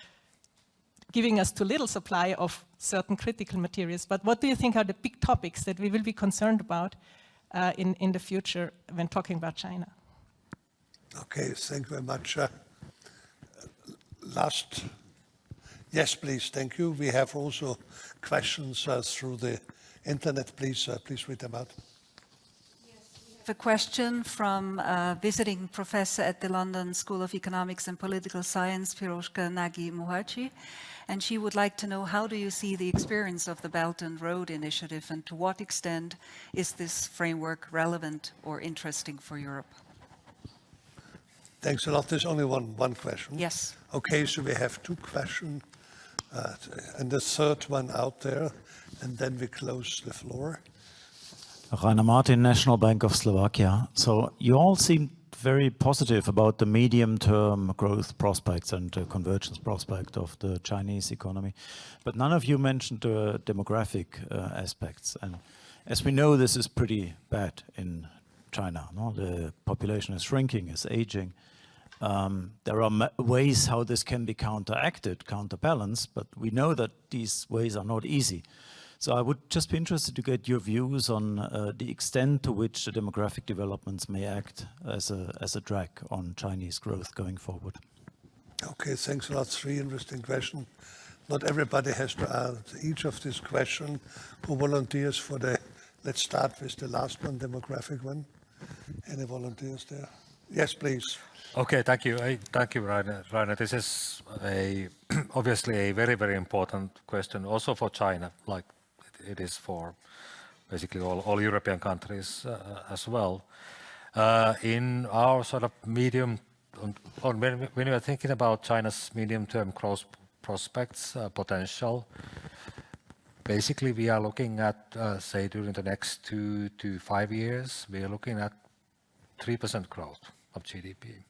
giving us too little supply of certain critical materials. But what do you think are the big topics that we will be concerned about in the future when talking about China? Okay, thank you very much. Last, yes, please, thank you. We have also questions through the internet. Please read them out. A question from a visiting professor at the London School of Economics and Political Science, Piroshka Nagy Muhaci, and she would like to know, how do you see the experience of the Belt and Road Initiative, and to what extent is this framework relevant or interesting for Europe? Thanks a lot. There's only one question. Yes. Okay, so we have two questions, and the third one out there, and then we close the floor. Rainer Martin, National Bank of Slovakia. So you all seem very positive about the medium-term growth prospects and convergence prospect of the Chinese economy, but none of you mentioned the demographic aspects. And As we know, this is pretty bad in China. No? The population is shrinking, is aging. There are ways how this can be counteracted, counterbalanced, but we know that these ways are not easy. So I would just be interested to get your views on the extent to which the demographic developments may act as a drag on Chinese growth going forward. Okay, thanks a lot. 3 interesting questions. Not everybody has to answer each of these questions. Who volunteers for the, let's start with the last one, demographic one. Any volunteers there? Yes, please. Okay, thank you. Thank you, Rainer. This is obviously a very, very important question also for China, like it is for basically all European countries as well. In our sort of medium, when we are thinking about China's medium-term growth prospects, potential, basically we are looking at, say, during the next 2 to 5 years, we are looking at 3% growth of GDP.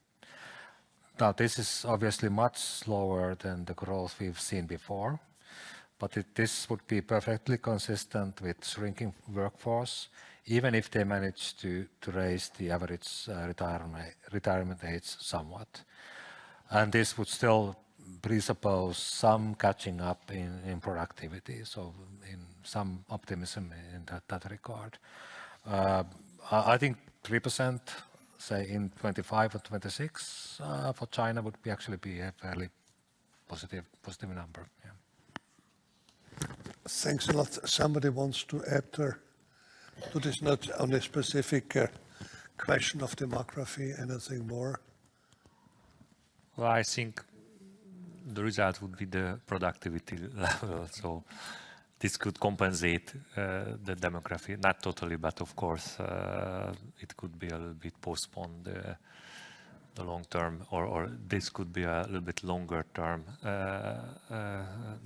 Now, this is obviously much slower than the growth we've seen before, but this would be perfectly consistent with shrinking workforce, even if they manage to raise the average retirement age somewhat. And this would still presuppose some catching up in productivity, so in some optimism in that regard. I think 3%, say in 25 or 26 for China would actually be a fairly positive number. Yeah. Thanks a lot. Somebody wants to add to this, not on a specific question of demography, anything more? Well, I think the result would be the productivity level. So this could compensate the demography, not totally, but of course it could be a little bit postponed the long term, or this could be a little bit longer term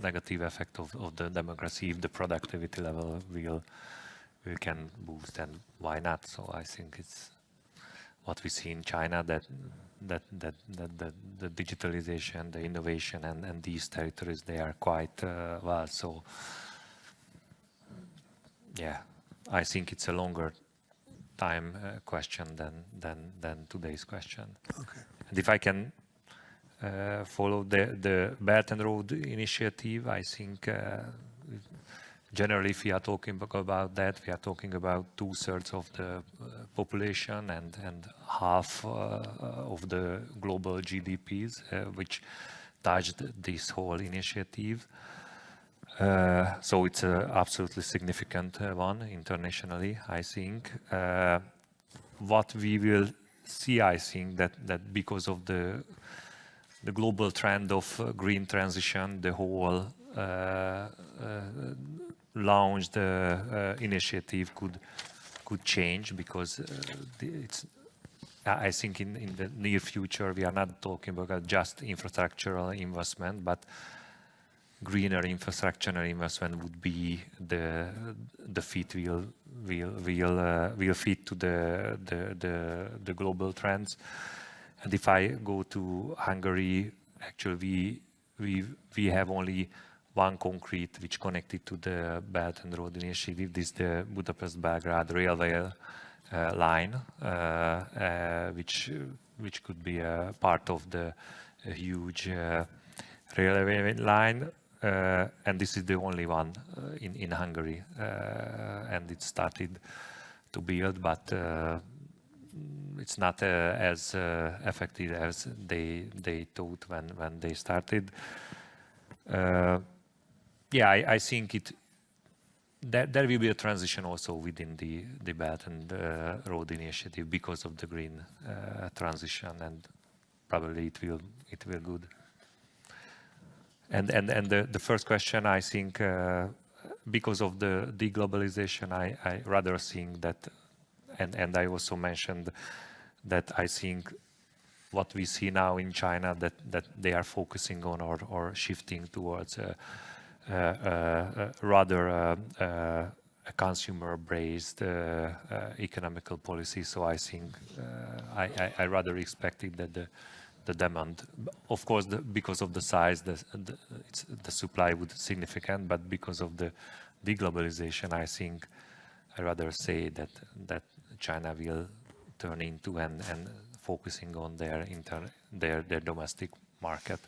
negative effect of the demography if the productivity level we can boost, and why not? So I think it's what we see in China, that the digitalization, the innovation, and these territories, they are quite well. So yeah, I think it's a longer time question than today's question. Okay. And if I can follow the Belt and Road Initiative, I think generally if we are talking about that, we are talking about 2/3 of the population and half of the global GDPs, which touched this whole initiative. So it's an absolutely significant one internationally, I think. What we will see, I think, that because of the global trend of green transition, the whole launched initiative could change, because I think in the near future we are not talking about just infrastructural investment, but greener infrastructure investment would be the fit will fit to the global trends. And if I go to Hungary, actually we have only one concrete which connected to the Belt and Road Initiative. This is the Budapest-Belgrade railway line, which could be a part of the huge railway line. And this is the only one in Hungary, and it started to build, but it's not as effective as they thought when they started. Yeah, I think there will be a transition also within the Belt and Road Initiative because of the green transition, and probably it will good. And the first question, I think, because of the deglobalization, I rather think that, and I also mentioned that I think what we see now in China, that they are focusing on or shifting towards rather a consumer-based economical policy. So I think I rather expected that the demand, of course, because of the size, the supply would be significant, but because of the deglobalization, I think I rather say that China will turn into and focusing on their domestic market.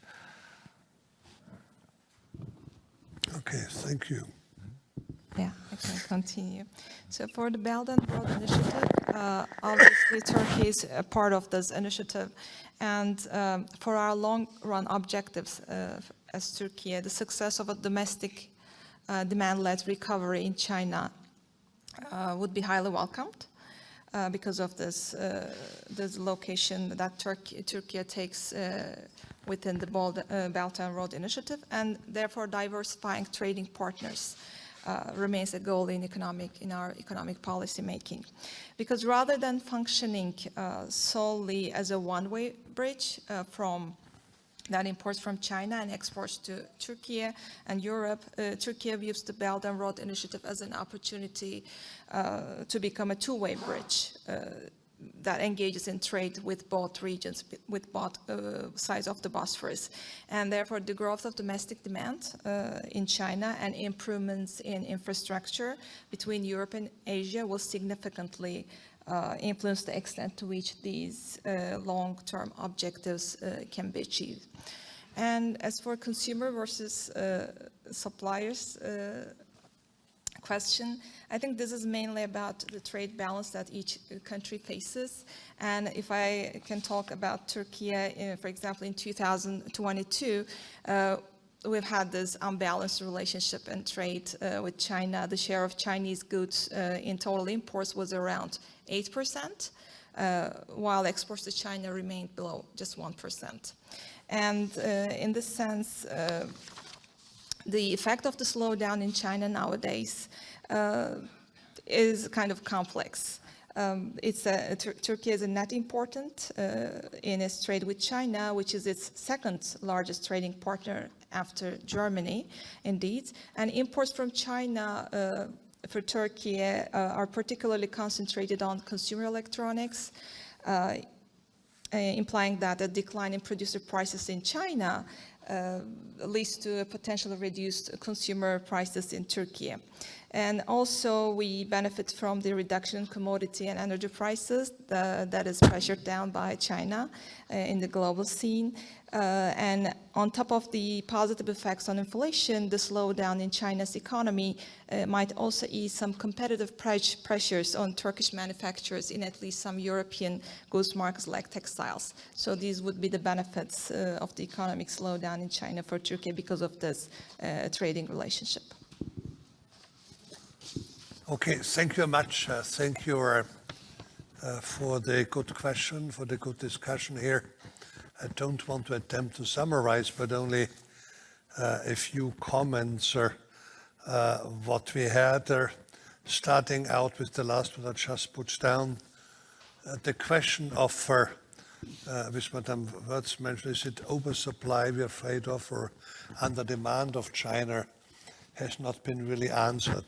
Okay, thank you. Yeah, I can continue. So for the Belt and Road Initiative, obviously Turkey is a part of this initiative. And for our long-run objectives as Turkey, the success of a domestic demand-led recovery in China would be highly welcomed because of this location that Turkey takes within the Belt and Road Initiative, and therefore diversifying trading partners remains a goal in our economic policy making. Because rather than functioning solely as a one-way bridge that imports from China and exports to Turkey and Europe, Turkey views the Belt and Road Initiative as an opportunity to become a two-way bridge that engages in trade with both regions, with both sides of the Bosphorus. And therefore, the growth of domestic demand in China and improvements in infrastructure between Europe and Asia will significantly influence the extent to which these long-term objectives can be achieved. And as for consumer versus suppliers question, I think this is mainly about the trade balance that each country faces. And if I can talk about Turkey, for example, in 2022, we've had this unbalanced relationship and trade with China. The share of Chinese goods in total imports was around 8%, while exports to China remained below just 1%. And in this sense, the effect of the slowdown in China nowadays is kind of complex. Turkey is a net important in its trade with China, which is its second largest trading partner after Germany, indeed. And imports from China for Turkey are particularly concentrated on consumer electronics, implying that a decline in producer prices in China leads to a potentially reduced consumer prices in Turkey. And also we benefit from the reduction in commodity and energy prices that is pressured down by China in the global scene. And on top of the positive effects on inflation, the slowdown in China's economy might also ease some competitive pressures on Turkish manufacturers in at least some European goods markets like textiles. So these would be the benefits of the economic slowdown in China for Turkey because of this trading relationship. Okay, thank you very much. Thank you for the good question, for the good discussion here. I don't want to attempt to summarize, but only a few comments or what we had there. Starting out with the last one I just put down, the question of, which Madame Wirtz mentioned, is it oversupply we're afraid of or under demand of China, has not been really answered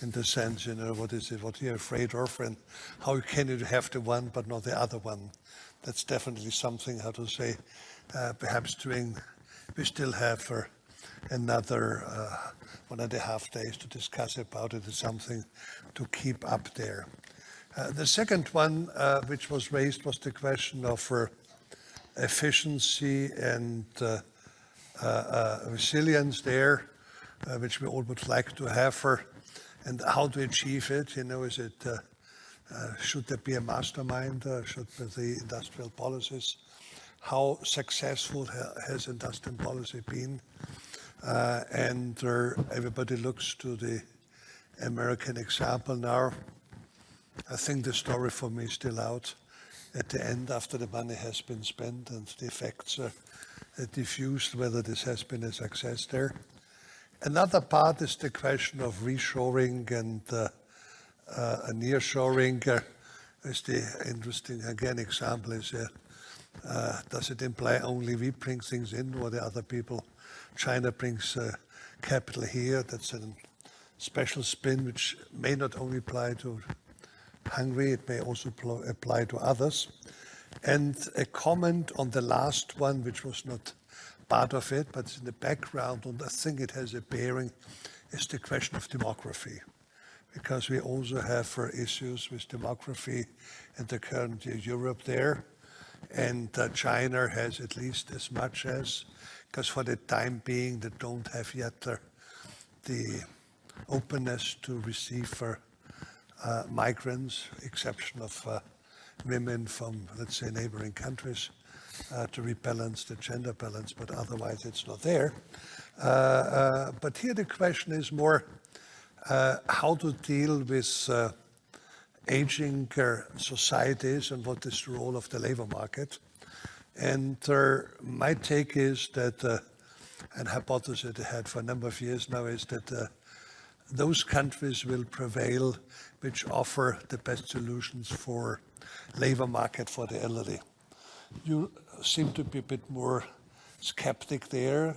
in the sense, what is it, what you're afraid of, and how can you have the one but not the other one? That's definitely something, how to say, perhaps we still have another 1.5 days to discuss about it. It's something to keep up there. The second one, which was raised, was the question of efficiency and resilience there, which we all would like to have, and how to achieve it. Is it should there be a mastermind? Should there be industrial policies? How successful has industrial policy been? And everybody looks to the American example now. I think the story for me is still out at the end after the money has been spent and the effects are diffused, whether this has been a success there. Another part is the question of reshoring and nearshoring. Is the interesting, again, example is, does it imply only we bring things in or the other people? China brings capital here. That's a special spin which may not only apply to Hungary, it may also apply to others. And a comment on the last one, which was not part of it, but it's in the background, and I think it has a bearing, is the question of demography. because we also have issues with demography in the current Europe there. And China has at least as much as, because for the time being they don't have yet the openness to receive migrants, exception of women from, let's say, neighboring countries, to rebalance the gender balance, but otherwise it's not there. But here the question is more how to deal with aging societies and what is the role of the labor market. And my take is that, and hypothesis I had for a number of years now, is that those countries will prevail which offer the best solutions for labor market for the elderly. You seem to be a bit more skeptic there.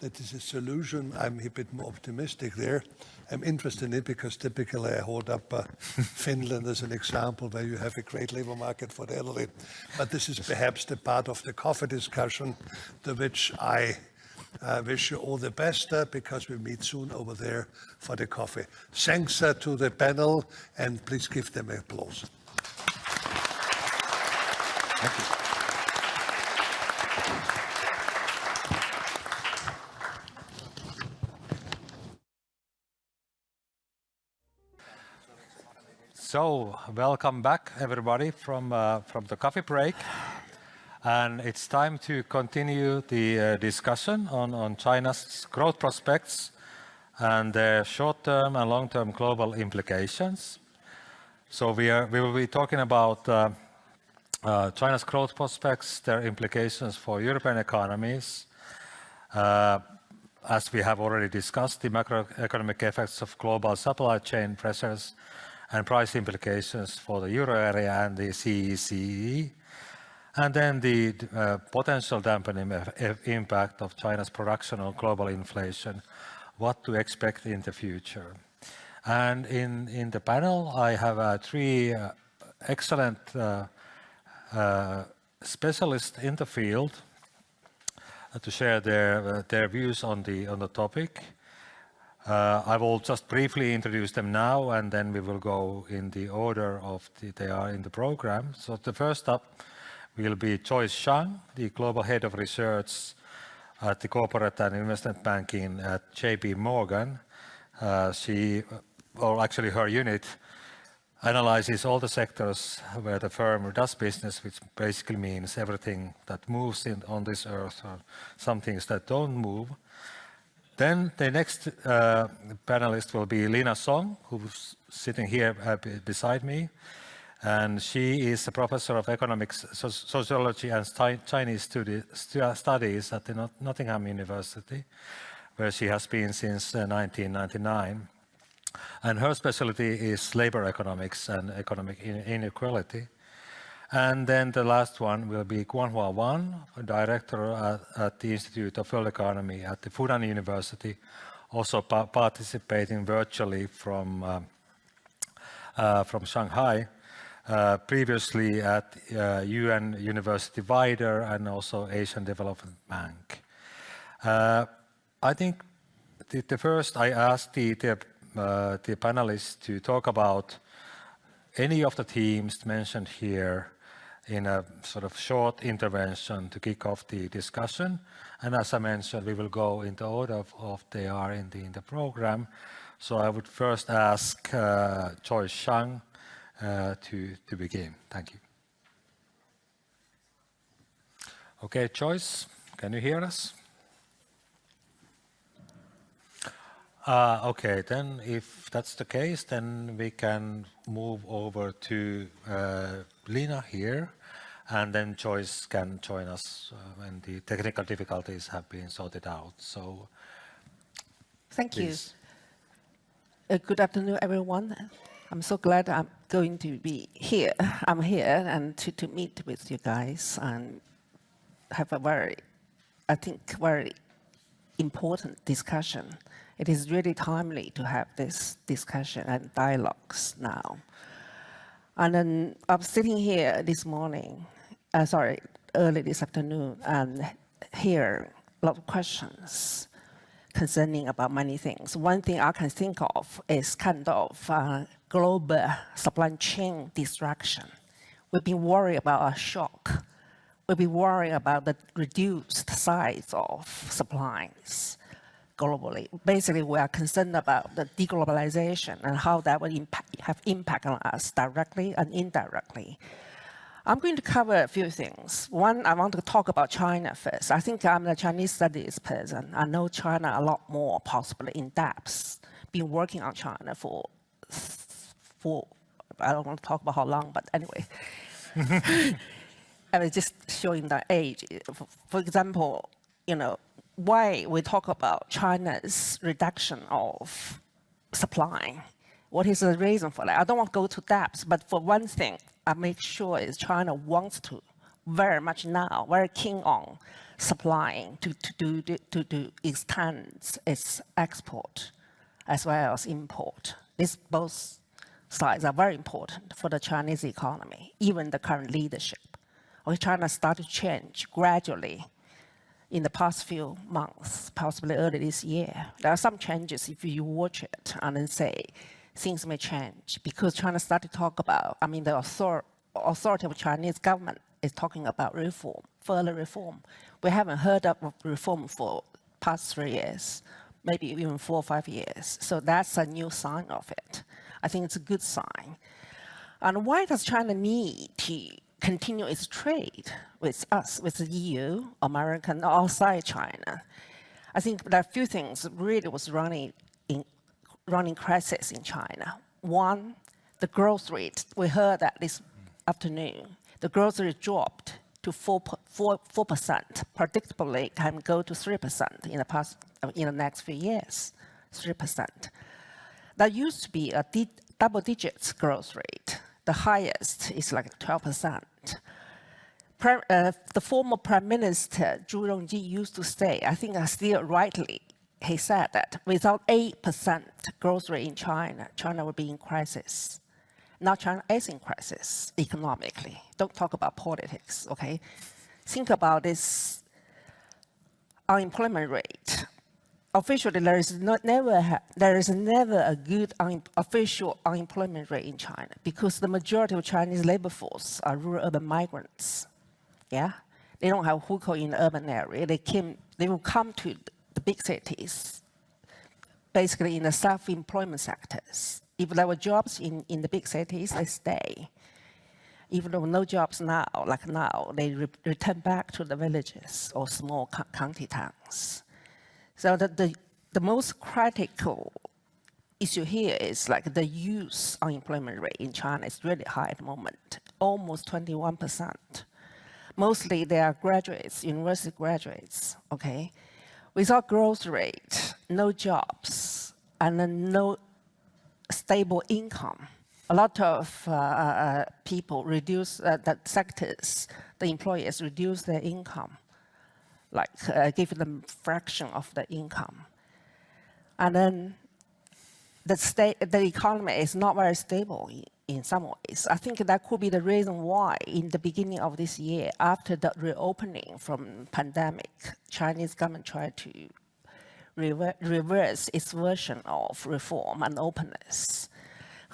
That is a solution. I'm a bit more optimistic there. I'm interested in it because typically I hold up Finland as an example where you have a great labor market for the elderly. But this is perhaps the part of the coffee discussion to which I wish you all the best because we meet soon over there for the coffee. Thanks to the panel and please give them applause. Thank you. So, welcome back everybody from the coffee break. And it's time to continue the discussion on China's growth prospects and their short-term and long-term global implications. So we will be talking about China's growth prospects, their implications for European economies, as we have already discussed, the macroeconomic effects of global supply chain pressures and price implications for the euro area and the CESEE, and then the potential dampening impact of China's production on global inflation, what to expect in the future. And in the panel, I have three excellent specialists in the field to share their views on the topic. I will just briefly introduce them now, and then we will go in the order of they are in the program. So the first up will be Joyce Zhang, the Global Head of Research at the Corporate and Investment Banking at JP Morgan. Her unit analyzes all the sectors where the firm does business, which basically means everything that moves on this earth or some things that don't move. Then the next panelist will be Lina Song, who's sitting here beside me. And she is a professor of economics, sociology and Chinese studies at the Nottingham University, where she has been since 1999. And her specialty is labor economics and economic inequality. And then the last one will be Guanhua Wan, a director at the Institute of World Economy at the Fudan University, also participating virtually from Shanghai, previously at UN University Wider and also Asian Development Bank. I think the first I asked the panelists to talk about any of the themes mentioned here in a sort of short intervention to kick off the discussion. And as I mentioned, we will go in the order of they are in the program. So I would first ask Joyce Zhang to begin. Thank you. Okay, Joyce, can you hear us? Okay, then if that's the case, then we can move over to Lina here, and then Joyce can join us when the technical difficulties have been sorted out. So, thank please. you. Good afternoon, everyone. I'm so glad I'm going to be here. I'm here and to meet with you guys and have a very important discussion. It is really timely to have this discussion and dialogues now. And then I'm sitting here this morning, early this afternoon, and hear a lot of questions concerning about many things. One thing I can think of is kind of global supply chain disruption. We've been worried about a shock. We've been worried about the reduced size of supplies globally. Basically, we are concerned about the deglobalization and how that will have impact on us directly and indirectly. I'm going to cover a few things. One, I want to talk about China first. I think I'm a Chinese studies person. I know China a lot more, possibly in depth. Been working on China for I don't want to talk about how long, but anyway. I was just showing the age. For example, why we talk about China's reduction of supply. What is the reason for that? I don't want to go to depth, but for one thing, I make sure is China wants to very much now, very keen on supplying to extend its export as well as import. These both sides are very important for the Chinese economy, even the current leadership. China started to change gradually in the past few months, possibly early this year. There are some changes if you watch it and then say things may change because China started to talk about, the authority of Chinese government is talking about reform, further reform. We haven't heard of reform for past 3 years, maybe even 4 or 5 years. So that's a new sign of it. I think it's a good sign. And why does China need to continue its trade with us, with the EU, American, outside China? I think there are a few things really was running crisis in China. One, the growth rate. We heard that this afternoon. The growth rate dropped to 4%. Predictably, can go to 3% in the next few years. 3%. That used to be a double-digit growth rate. The highest is like 12%. The former Prime Minister Zhu Rongji used to say, I think still rightly, he said that without 8% growth rate in China, China would be in crisis. Now China is in crisis economically. Don't talk about politics, okay? Think about this unemployment rate. Officially, there is never a good official unemployment rate in China because the majority of Chinese labor force are rural urban migrants. Yeah, they don't have hukou in the urban area. They will come to the big cities, basically in the self-employment sectors. If there were jobs in the big cities, they stay. Even though no jobs now, like now, they return back to the villages or small county towns. So the most critical issue here is like the youth unemployment rate in China is really high at the moment, almost 21%. Mostly they are graduates, university graduates, okay? Without growth rate, no jobs, and then no stable income. A lot of people reduce, that sectors, the employers reduce their income, like give them fraction of the income. And then the economy is not very stable in some ways. I think that could be the reason why in the beginning of this year, after the reopening from pandemic, Chinese government tried to reverse its version of reform and openness.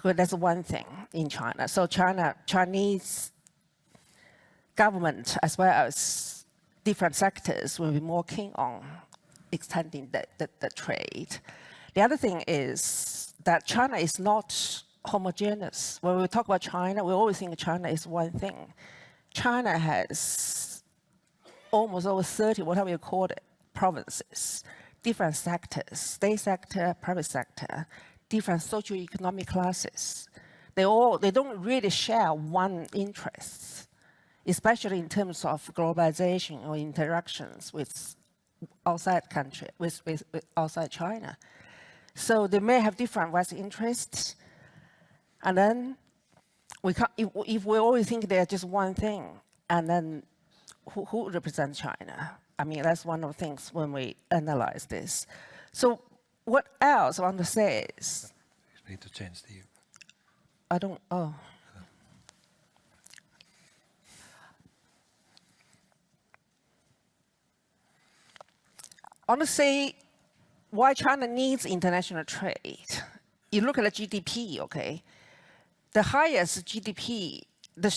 So that's one thing in China. So Chinese government as well as different sectors will be more keen on extending the trade. The other thing is that China is not homogeneous. When we talk about China, we always think China is one thing. China has almost over 30, whatever you call it, provinces, different sectors, state sector, private sector, different socioeconomic classes. They don't really share one interest, especially in terms of globalization or interactions with outside country, with outside China. So they may have different vested interests, and then if we always think they're just one thing, and then who represents China? I mean, that's one of the things when we analyze this. So what else I want to say is... You need to change the... I don't... Oh. I want to say why China needs international trade. You look at the GDP, okay? The highest GDP, the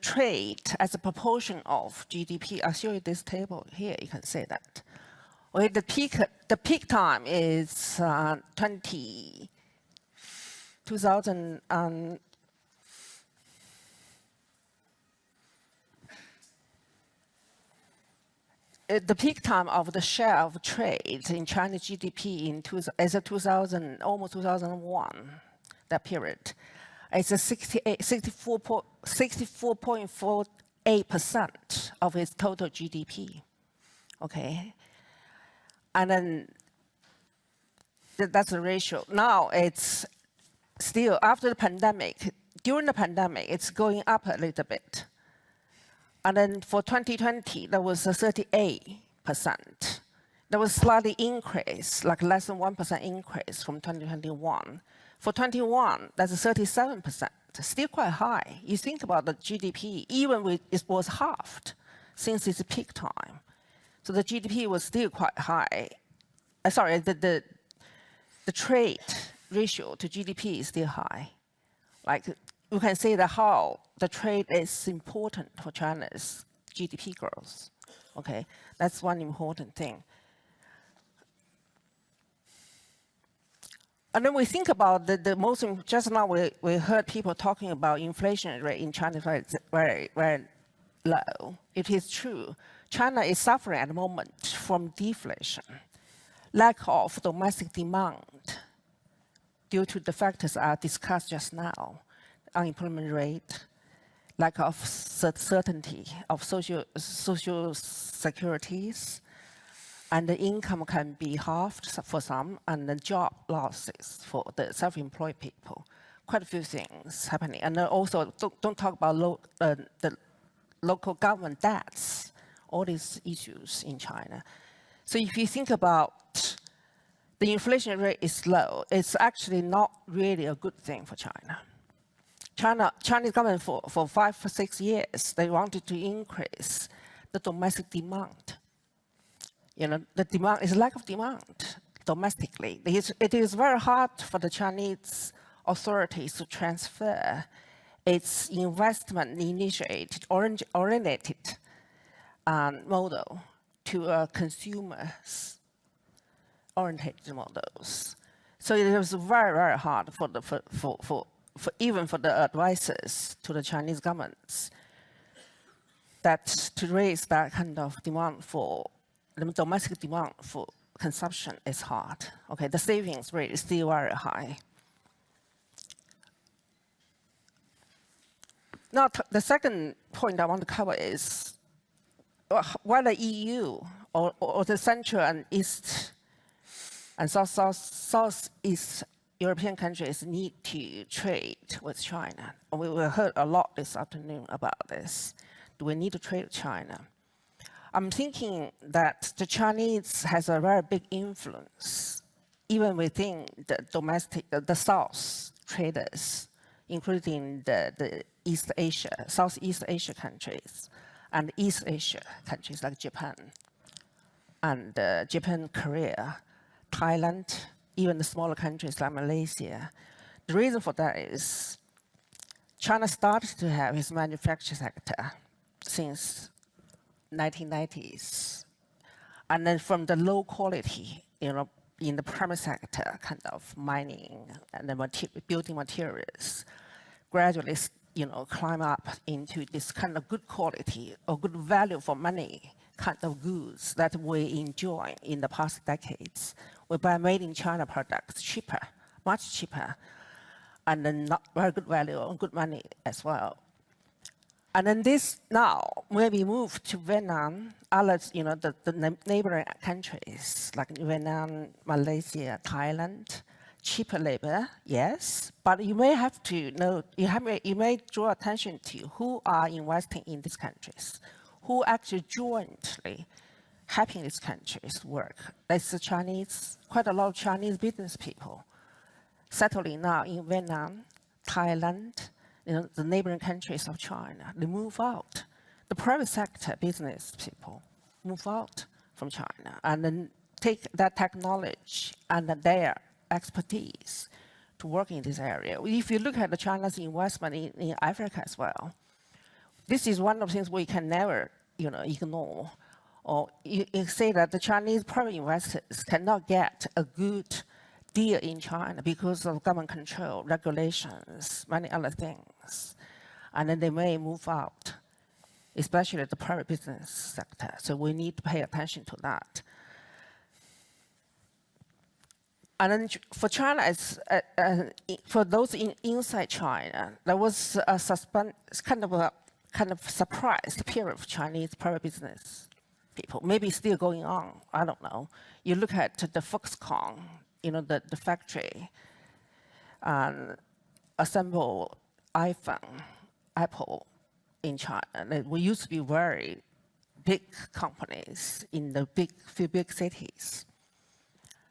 trade as a proportion of GDP. I'll show you this table here. You can see that. Okay, the peak time is 2000. The peak time of the share of trade in China's GDP is almost 2001, that period. It's a 64.48% of its total GDP, okay? And then that's the ratio. Now it's still, after the pandemic, during the pandemic, it's going up a little bit. And then for 2020, there was a 38%. There was slightly increase, like less than 1% increase from 2021. For 21, that's a 37%, still quite high. You think about the GDP, even with it was halved since its peak time. So the GDP was still quite high. Sorry, the trade ratio to GDP is still high. Like, you can see that how the trade is important for China's GDP growth. Okay, that's one important thing. And then we think about the most, just now we heard people talking about inflation rate in China is very, very low. It is true. China is suffering at the moment from deflation, lack of domestic demand due to the factors I discussed just now. Unemployment rate, lack of certainty of social securities, and the income can be halved for some, and the job losses for the self-employed people. Quite a few things happening. And then also, don't talk about the local government debts, all these issues in China. So if you think about the inflation rate is low, it's actually not really a good thing for China. Chinese government for 5 or 6 years, they wanted to increase the domestic demand. You know, the demand is lack of demand domestically. It is very hard for the Chinese authorities to transfer its investment initiated, oriented model to consumers oriented models. So it was very, very hard even for the advisors to the Chinese governments that to raise that kind of demand for the domestic demand for consumption is hard. Okay, the savings rate is still very high. Now, the second point I want to cover is why the EU or the Central and East and Southeast European countries need to trade with China. We heard a lot this afternoon about this. Do we need to trade with China? I'm thinking that the Chinese has a very big influence, even within the domestic, the South traders, including the East Asia, Southeast Asia countries, and East Asia countries like Japan, and Japan, Korea, Thailand, even the smaller countries like Malaysia. The reason for that is China started to have its manufacturing sector since 1990s. And then from the low quality, you know, in the primary sector, kind of mining and the building materials, gradually, you know, climb up into this kind of good quality or good value for money kind of goods that we enjoy in the past decades. We buy made in China products cheaper, much cheaper, and then not very good value and good money as well. And then this now maybe move to Vietnam, others, you know, the neighboring countries like Vietnam, Malaysia, Thailand, cheaper labor, yes, but you may have to know, you may draw attention to who are investing in these countries, who actually jointly helping these countries work. That's the Chinese, quite a lot of Chinese business people settling now in Vietnam, Thailand, you know, the neighboring countries of China. They move out. The private sector business people move out from China. And then take that technology and their expertise to work in this area. If you look at the China's investment in Africa as well, this is one of the things we can never ignore. Or you say that the Chinese private investors cannot get a good deal in China because of government control, regulations, many other things. And then they may move out, especially the private business sector. So we need to pay attention to that. And then for China, for those inside China, there was a kind of surprise period for Chinese private business people. Maybe still going on, I don't know. You look at the Foxconn, the factory, and assemble iPhone, Apple in China. We used to be very big companies in the few big cities.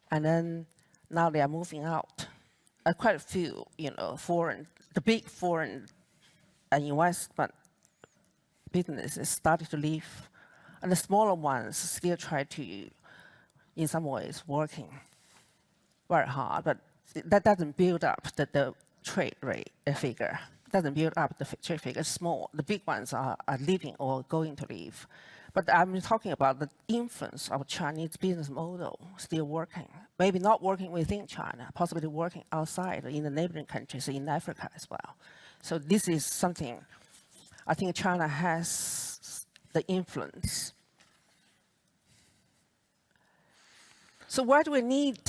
And then now they are moving out. Quite a few, the big foreign investment businesses started to leave. And the smaller ones still try to, in some ways, working very hard. But that doesn't build up the trade rate figure. It doesn't build up the trade figure. It's small. The big ones are leaving or going to leave. But I'm talking about the influence of Chinese business model still working. Maybe not working within China, possibly working outside in the neighboring countries, in Africa as well. So this is something I think China has the influence. So why do we need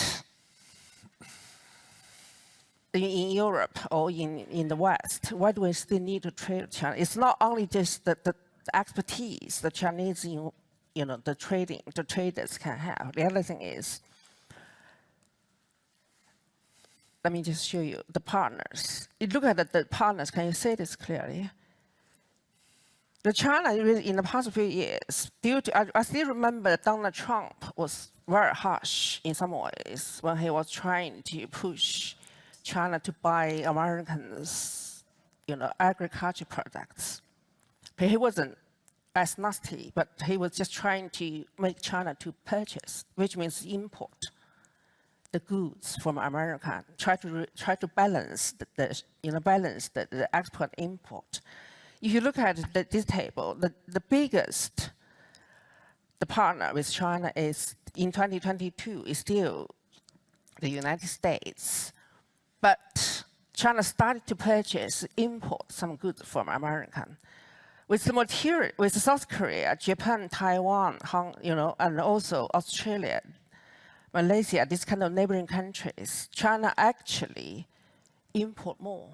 in Europe or in the West, why do we still need to trade with China? It's not only just the expertise the Chinese, the traders can have. The other thing is, let me just show you the partners. You look at the partners, can you say this clearly? The China in the past few years, I still remember Donald Trump was very harsh in some ways when he was trying to push China to buy Americans, agriculture products. But he wasn't as nasty, but he was just trying to make China to purchase, which means import the goods from America. Try to balance the export import. If you look at this table, the biggest partner with China is in 2022 is still the United States. But China started to import some goods from America. With the material, with South Korea, Japan, Taiwan, and also Australia, Malaysia, these kind of neighboring countries, China actually import more.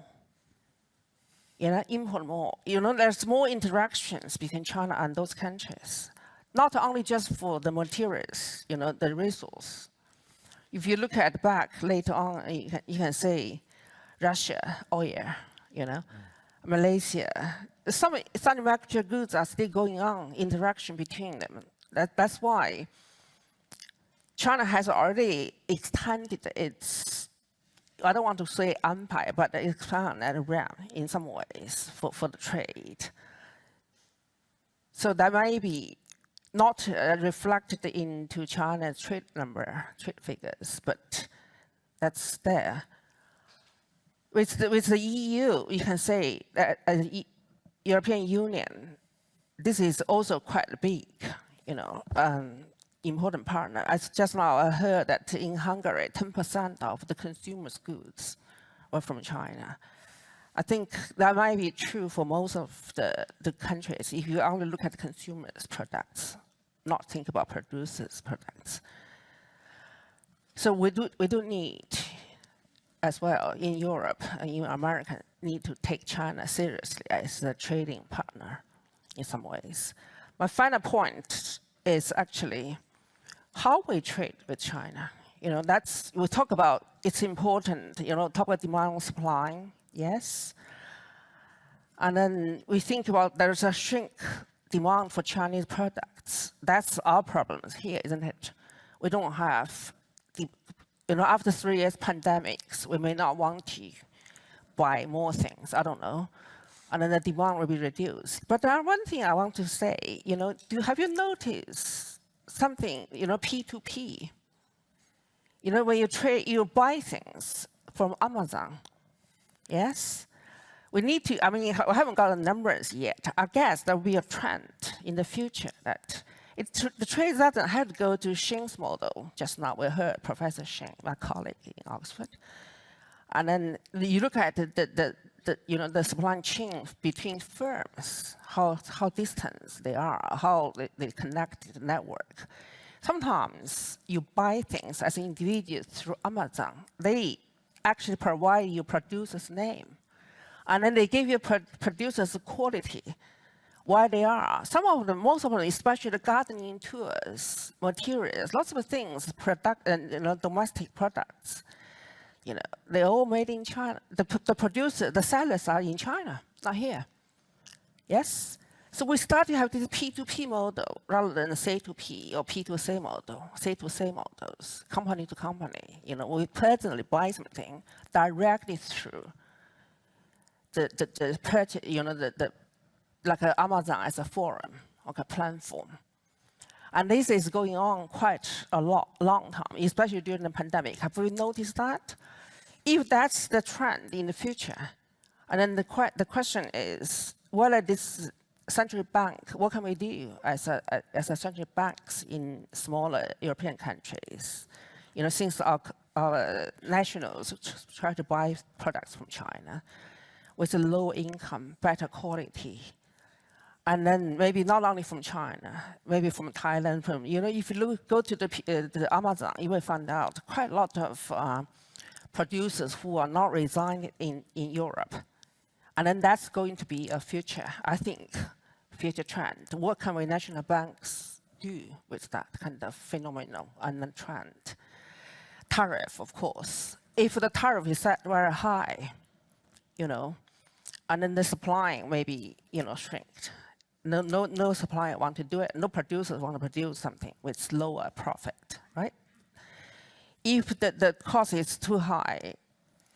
Import more. There's more interactions between China and those countries. Not only just for the materials, the resource. If you look at back later on, you can say Russia, oil, Malaysia. Some manufactured goods are still going on, interaction between them. That's why China has already extended its, I don't want to say empire, but expanded around in some ways for the trade. So that may be not reflected into China's trade figures, but that's there. With the EU, you can say that European Union, this is also quite big, important partner. Just now I heard that in Hungary, 10% of the consumers' goods were from China. I think that might be true for most of the countries if you only look at consumers' products, not think about producers' products. So we do need, as well, in Europe and in America, need to take China seriously as a trading partner in some ways. My final point is actually how we trade with China. We talk about it's important, talk about demand and supply, yes. And then we think about there's a shrink demand for Chinese products. That's our problem here, isn't it? We don't have, after 3 years pandemics, we may not want to buy more things, I don't know. And then the demand will be reduced. But one thing I want to say, have you noticed something, P2P, You know, when you trade, you buy things from Amazon. Yes? We need to, I mean, we haven't got the numbers yet. I guess there will be a trend in the future that the trade doesn't have to go to Shin's model. Just now we heard Professor Shin, my colleague in Oxford. And then you look at the supply chain between firms, how distant they are, how they connect the network. Sometimes you buy things as an individual through Amazon. They actually provide you producer's name. And then they give you producer's quality, where they are. Some of them, most of them, especially the gardening tools, materials, lots of things, domestic products. You know, they're all made in China. The producer, the sellers are in China, not here. Yes? So we start to have this P2P model rather than C2P or P2C model, C2C models, company to company. You know, we personally buy something directly through the purchase, you know, like Amazon as a forum, like a platform. And this is going on quite a long time, especially during the pandemic. Have we noticed that? If that's the trend in the future, and then the question is, whether this central bank, what can we do as a central banks in smaller European countries? You know, since our nationals try to buy products from China with a low income, better quality. And then maybe not only from China, maybe from Thailand, from, you know, if you go to the Amazon, you will find out quite a lot of producers who are not residing in Europe. And then that's going to be a future, I think, future trend. What can we national banks do with that kind of phenomenon and then trend? Tariff, of course. If the tariff is set very high, you know, and then the supply maybe, you know, shrinked. No supplier want to do it. No producers want to produce something with lower profit, right? If the cost is too high,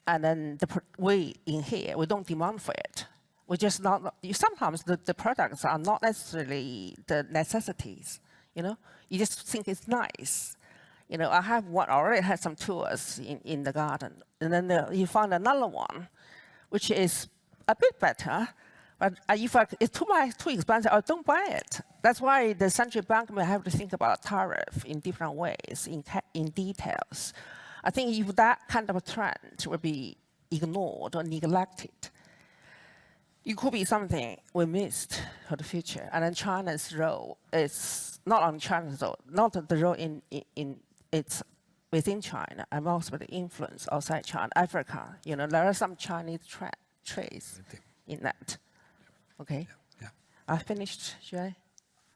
and then we in here, we don't demand for it. We just not, sometimes the products are not necessarily the necessities, you know? You just think it's nice. You know, I already had some tours in the garden, and then you find another one, which is a bit better, but if it's too expensive, I don't buy it. That's why the central bank may have to think about tariff in different ways, in details. I think if that kind of a trend will be ignored or neglected, it could be something we missed for the future. And then China's role is not on China's role, not the role in it's within China, and also the influence outside China, Africa. You know, there are some Chinese traits in that. Okay. Yeah. I finished, should I?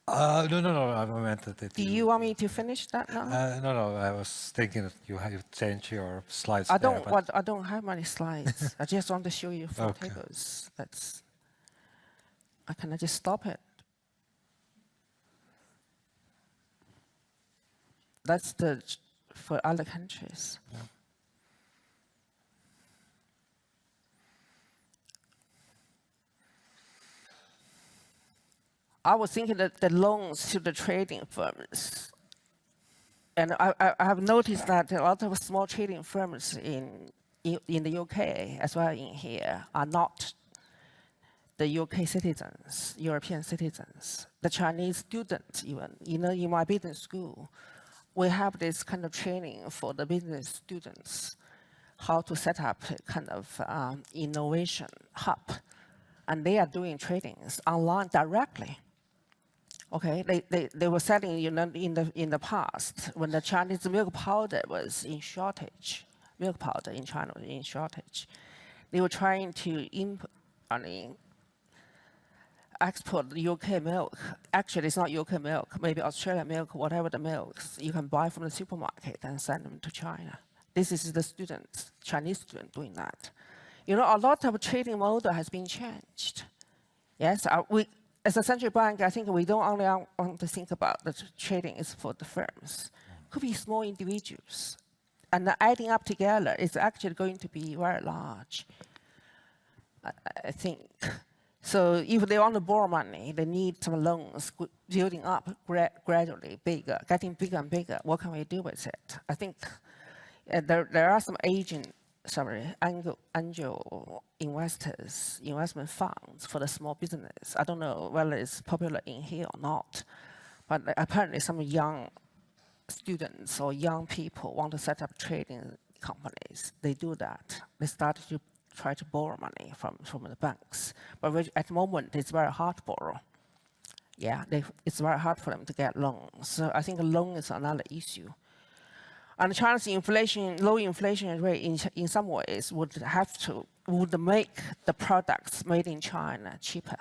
No. I meant that. Do you want me to finish that now? No. I was thinking that you have changed your slides. I don't have many slides. I just want to show you 4 tables. Can I just stop it? That's for other countries. Yeah. I was thinking that the loans to the trading firms, and I have noticed that a lot of small trading firms in the UK, as well in here, are not the UK citizens, European citizens, the Chinese students even. You know, in my business school, we have this kind of training for the business students, how to set up a kind of innovation hub. And they are doing tradings online directly. Okay, they were selling, you know, in the past when the Chinese milk powder was in shortage, milk powder in China was in shortage. They were trying to export the UK milk. Actually, it's not UK milk, maybe Australian milk, whatever the milks you can buy from the supermarket and send them to China. This is the students, Chinese students doing that. You know, a lot of trading model has been changed. Yes, as a central bank, I think we don't only want to think about the trading is for the firms. Could be small individuals. And adding up together is actually going to be very large, I think. So if they want to borrow money, they need some loans building up gradually, bigger, getting bigger and bigger. What can we do with it? I think there are some angel investors, investment funds for the small business. I don't know whether it's popular in here or not, but apparently some young students or young people want to set up trading companies. They do that. They start to try to borrow money from the banks. But at the moment, it's very hard to borrow. Yeah, it's very hard for them to get loans. So I think a loan is another issue. And China's low inflation rate in some ways would make the products made in China cheaper.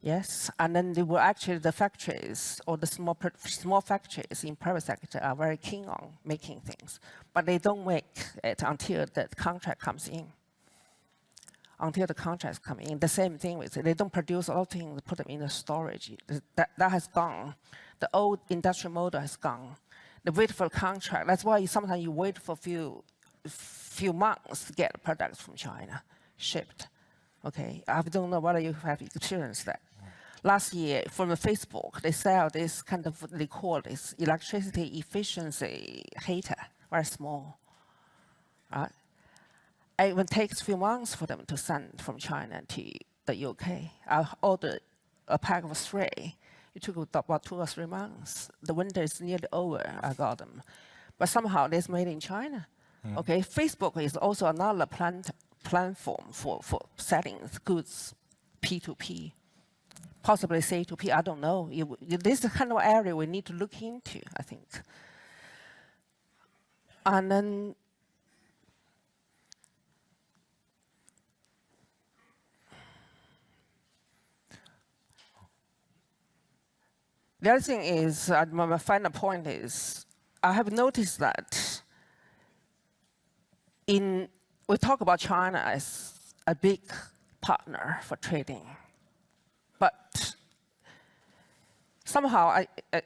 Yes, and then they will actually, the factories or the small factories in private sector are very keen on making things, but they don't make it until the contract comes in. Until the contracts come in, the same thing with it. They don't produce a lot of things, put them in the storage. That has gone. The old industrial model has gone. The wait for the contract. That's why sometimes you wait for few months to get products from China shipped. Okay, I don't know whether you have experienced that. Last year, from the Facebook, they sell this kind of, they call this electricity efficiency heater, very small. Right? It takes a few months for them to send from China to the UK. I ordered a pack of 3. It took about 2 or 3 months. The winter is nearly over, I got them. But somehow it's made in China. Okay, Facebook is also another platform for selling goods P2P. Possibly C2P, I don't know. This is the kind of area we need to look into, I think. And then the other thing is, my final point is, I have noticed that we talk about China as a big partner for trading. But somehow,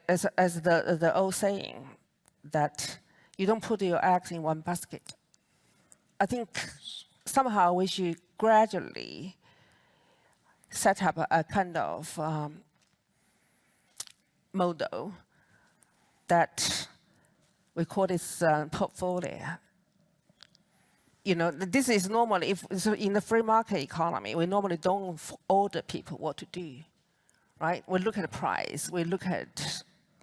as the old saying, that you don't put your eggs in one basket. I think somehow we should gradually set up a kind of model that we call this portfolio. You know, this is normally, so in the free market economy, we normally don't order people what to do, right? We look at the price, we look at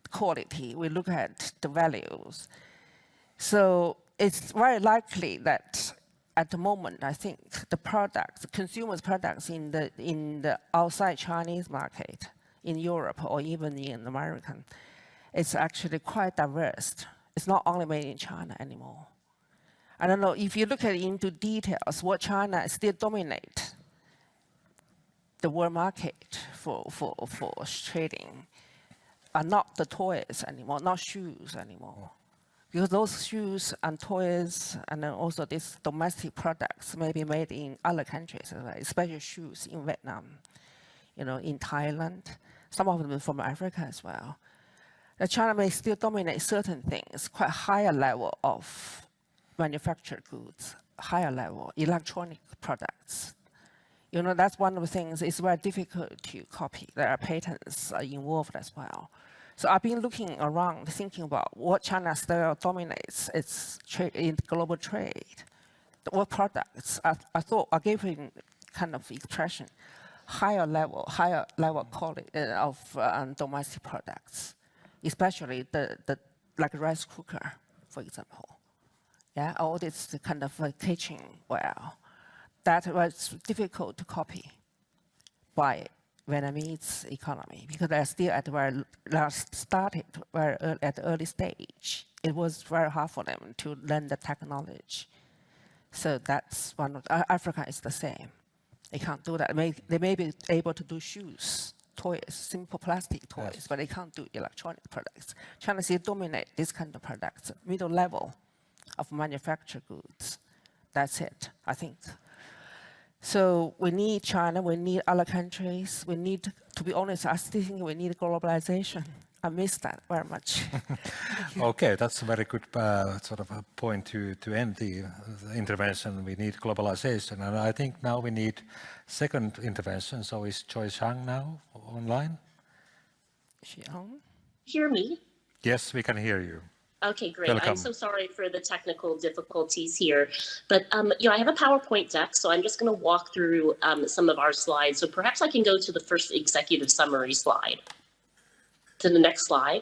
quality, we look at the values. So it's very likely that at the moment, I think the products, consumers' products in the outside Chinese market, in Europe or even in American, it's actually quite diverse. It's not only made in China anymore. I don't know, if you look at it into details, what China still dominates the world market for trading are not the toys anymore, not shoes anymore. Because those shoes and toys and then also these domestic products may be made in other countries, especially shoes in Vietnam, you know, in Thailand, some of them from Africa as well. China may still dominate certain things, quite higher level of manufactured goods, higher level, electronic products. You know, that's one of the things, it's very difficult to copy. There are patents involved as well. So I've been looking around, thinking about what China still dominates its in global trade. What products? I thought I gave him kind of expression, higher level quality of domestic products, especially like rice cooker, for example. Yeah, all this kind of kitchenware that was difficult to copy by Vietnamese economy because they're still at started at the early stage. It was very hard for them to learn the technology. So that's one of Africa is the same. They can't do that. They may be able to do shoes, toys, simple plastic toys, yes, but they can't do electronic products. China still dominate this kind of products, middle level of manufactured goods. That's it, I think. So we need China, we need other countries, we need, to be honest, I still think we need globalization. I miss that very much. Okay, that's a very good sort of a point to end the intervention. We need globalization, and I think now we need second intervention. So is Choi Shang now online? She on? Hear me? Yes, we can hear you. Okay, great. Welcome. I'm so sorry for the technical difficulties here, but I have a PowerPoint deck, so I'm just going to walk through some of our slides. So perhaps I can go to the first executive summary slide. To the next slide.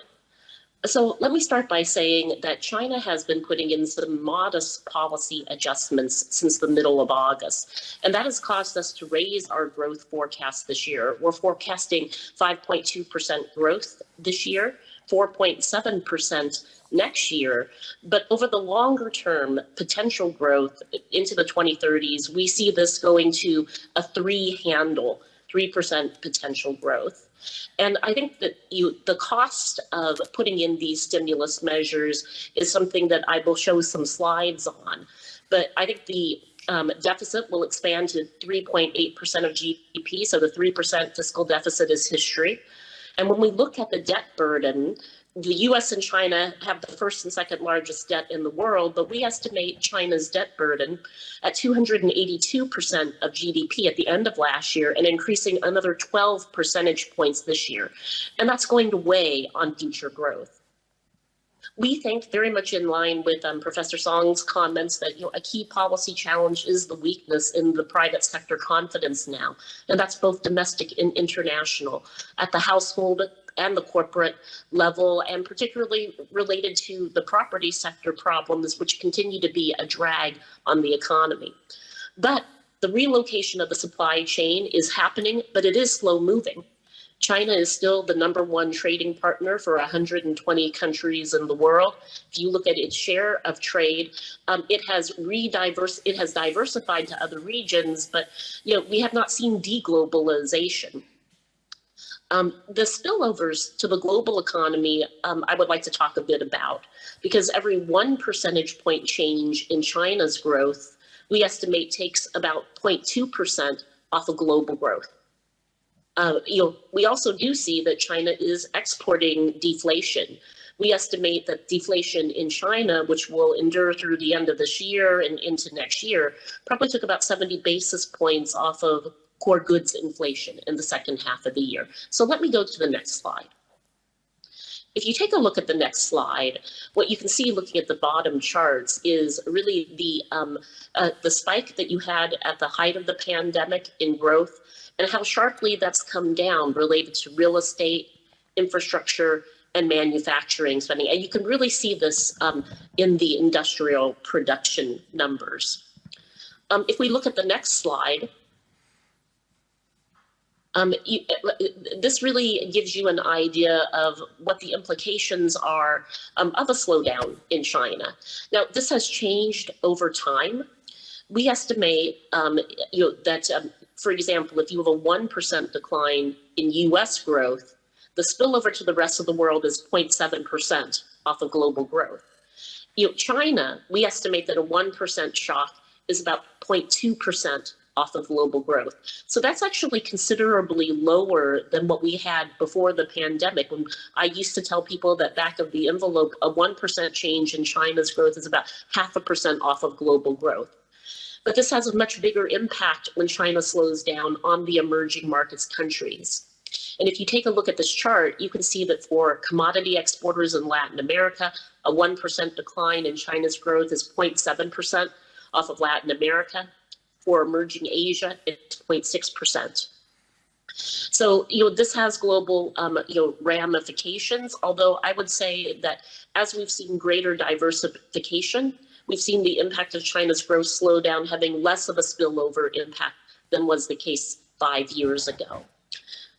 So let me start by saying that China has been putting in some modest policy adjustments since the middle of August, and that has caused us to raise our growth forecast this year. We're forecasting 5.2% growth this year, 4.7% next year, but over the longer term potential growth into the 2030s, we see this going to a 3% potential growth. And I think that the cost of putting in these stimulus measures is something that I will show some slides on. But I think the deficit will expand to 3.8% of GDP, so the 3% fiscal deficit is history. And when we look at the debt burden, the US and China have the first and second largest debt in the world, but we estimate China's debt burden at 282% of GDP at the end of last year and increasing another 12 percentage points this year. And that's going to weigh on future growth. We think, very much in line with Professor Song's comments, that a key policy challenge is the weakness in the private sector confidence now, and that's both domestic and international, at the household and the corporate level, and particularly related to the property sector problems, which continue to be a drag on the economy. But the relocation of the supply chain is happening, but it is slow moving. China is still the #1 trading partner for 120 countries in the world. If you look at its share of trade, it has diversified to other regions, but we have not seen deglobalization. The spillovers to the global economy, I would like to talk a bit about, because every 1 percentage point change in China's growth, we estimate takes about 0.2% off of global growth. We also do see that China is exporting deflation. We estimate that deflation in China, which will endure through the end of this year and into next year, probably took about 70 basis points off of core goods inflation in the second half of the year. So let me go to the next slide. If you take a look at the next slide, what you can see looking at the bottom charts is really the spike that you had at the height of the pandemic in growth and how sharply that's come down related to real estate, infrastructure, and manufacturing spending. And you can really see this in the industrial production numbers. If we look at the next slide, this really gives you an idea of what the implications are of a slowdown in China. Now, this has changed over time. We estimate that, for example, if you have a 1% decline in US growth, the spillover to the rest of the world is 0.7% off of global growth. China, we estimate that a 1% shock is about 0.2% off of global growth. So that's actually considerably lower than what we had before the pandemic, when I used to tell people that back of the envelope, a 1% change in China's growth is about 0.5% off of global growth. But this has a much bigger impact when China slows down on the emerging markets countries. And if you take a look at this chart, you can see that for commodity exporters in Latin America, a 1% decline in China's growth is 0.7% off of Latin America. For emerging Asia, it's 0.6%. So, this has global, ramifications, although I would say that as we've seen greater diversification, we've seen the impact of China's growth slow down, having less of a spillover impact than was the case 5 years ago.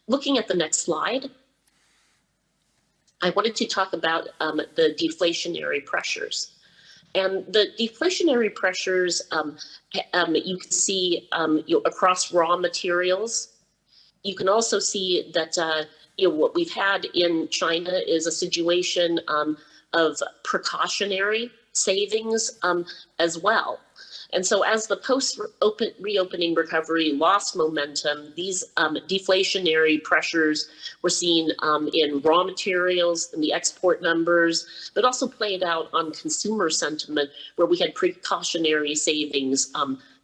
Looking at the next slide, I wanted to talk about the deflationary pressures. And the deflationary pressures you can see across raw materials. You can also see that what we've had in China is a situation of precautionary savings as well. And so as the post-reopening recovery lost momentum, these deflationary pressures were seen in raw materials, in the export numbers, but also played out on consumer sentiment, where we had precautionary savings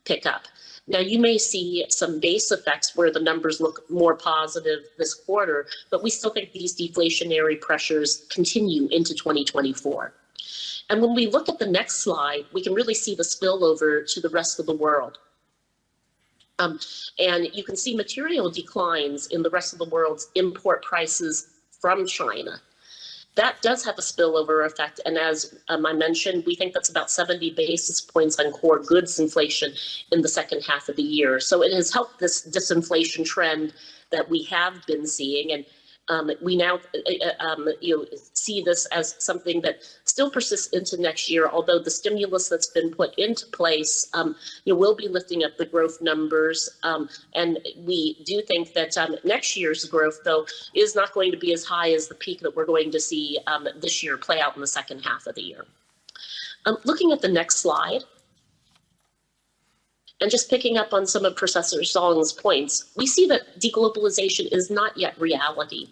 pick up. Now, you may see some base effects where the numbers look more positive this quarter, but we still think these deflationary pressures continue into 2024. And when we look at the next slide, we can really see the spillover to the rest of the world. And you can see material declines in the rest of the world's import prices from China. That does have a spillover effect. And as I mentioned, we think that's about 70 basis points on core goods inflation in the second half of the year. So it has helped this disinflation trend that we have been seeing. And we now see this as something that still persists into next year, although the stimulus that's been put into place will be lifting up the growth numbers. And we do think that next year's growth, though, is not going to be as high as the peak that we're going to see this year play out in the second half of the year. Looking at the next slide, and just picking up on some of Professor Song's points, we see that deglobalization is not yet reality.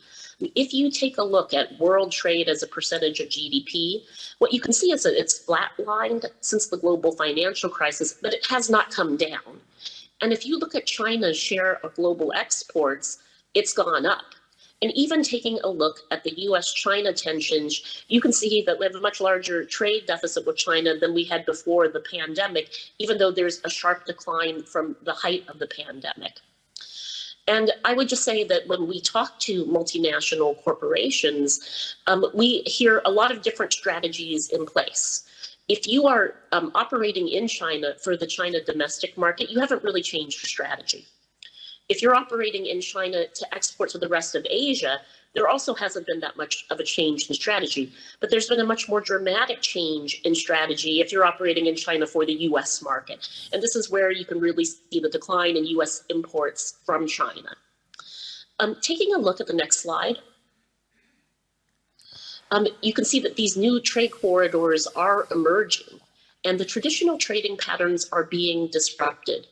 If you take a look at world trade as a percentage of GDP, what you can see is that it's flatlined since the global financial crisis, but it has not come down. And if you look at China's share of global exports, it's gone up. And even taking a look at the US-China tensions, you can see that we have a much larger trade deficit with China than we had before the pandemic, even though there's a sharp decline from the height of the pandemic. And I would just say that when we talk to multinational corporations, we hear a lot of different strategies in place. If you are operating in China for the China domestic market, you haven't really changed your strategy. If you're operating in China to export to the rest of Asia, there also hasn't been that much of a change in strategy, but there's been a much more dramatic change in strategy if you're operating in China for the US market. And this is where you can really see the decline in US imports from China. Taking a look at the next slide, you can see that these new trade corridors are emerging and the traditional trading patterns are being disrupted.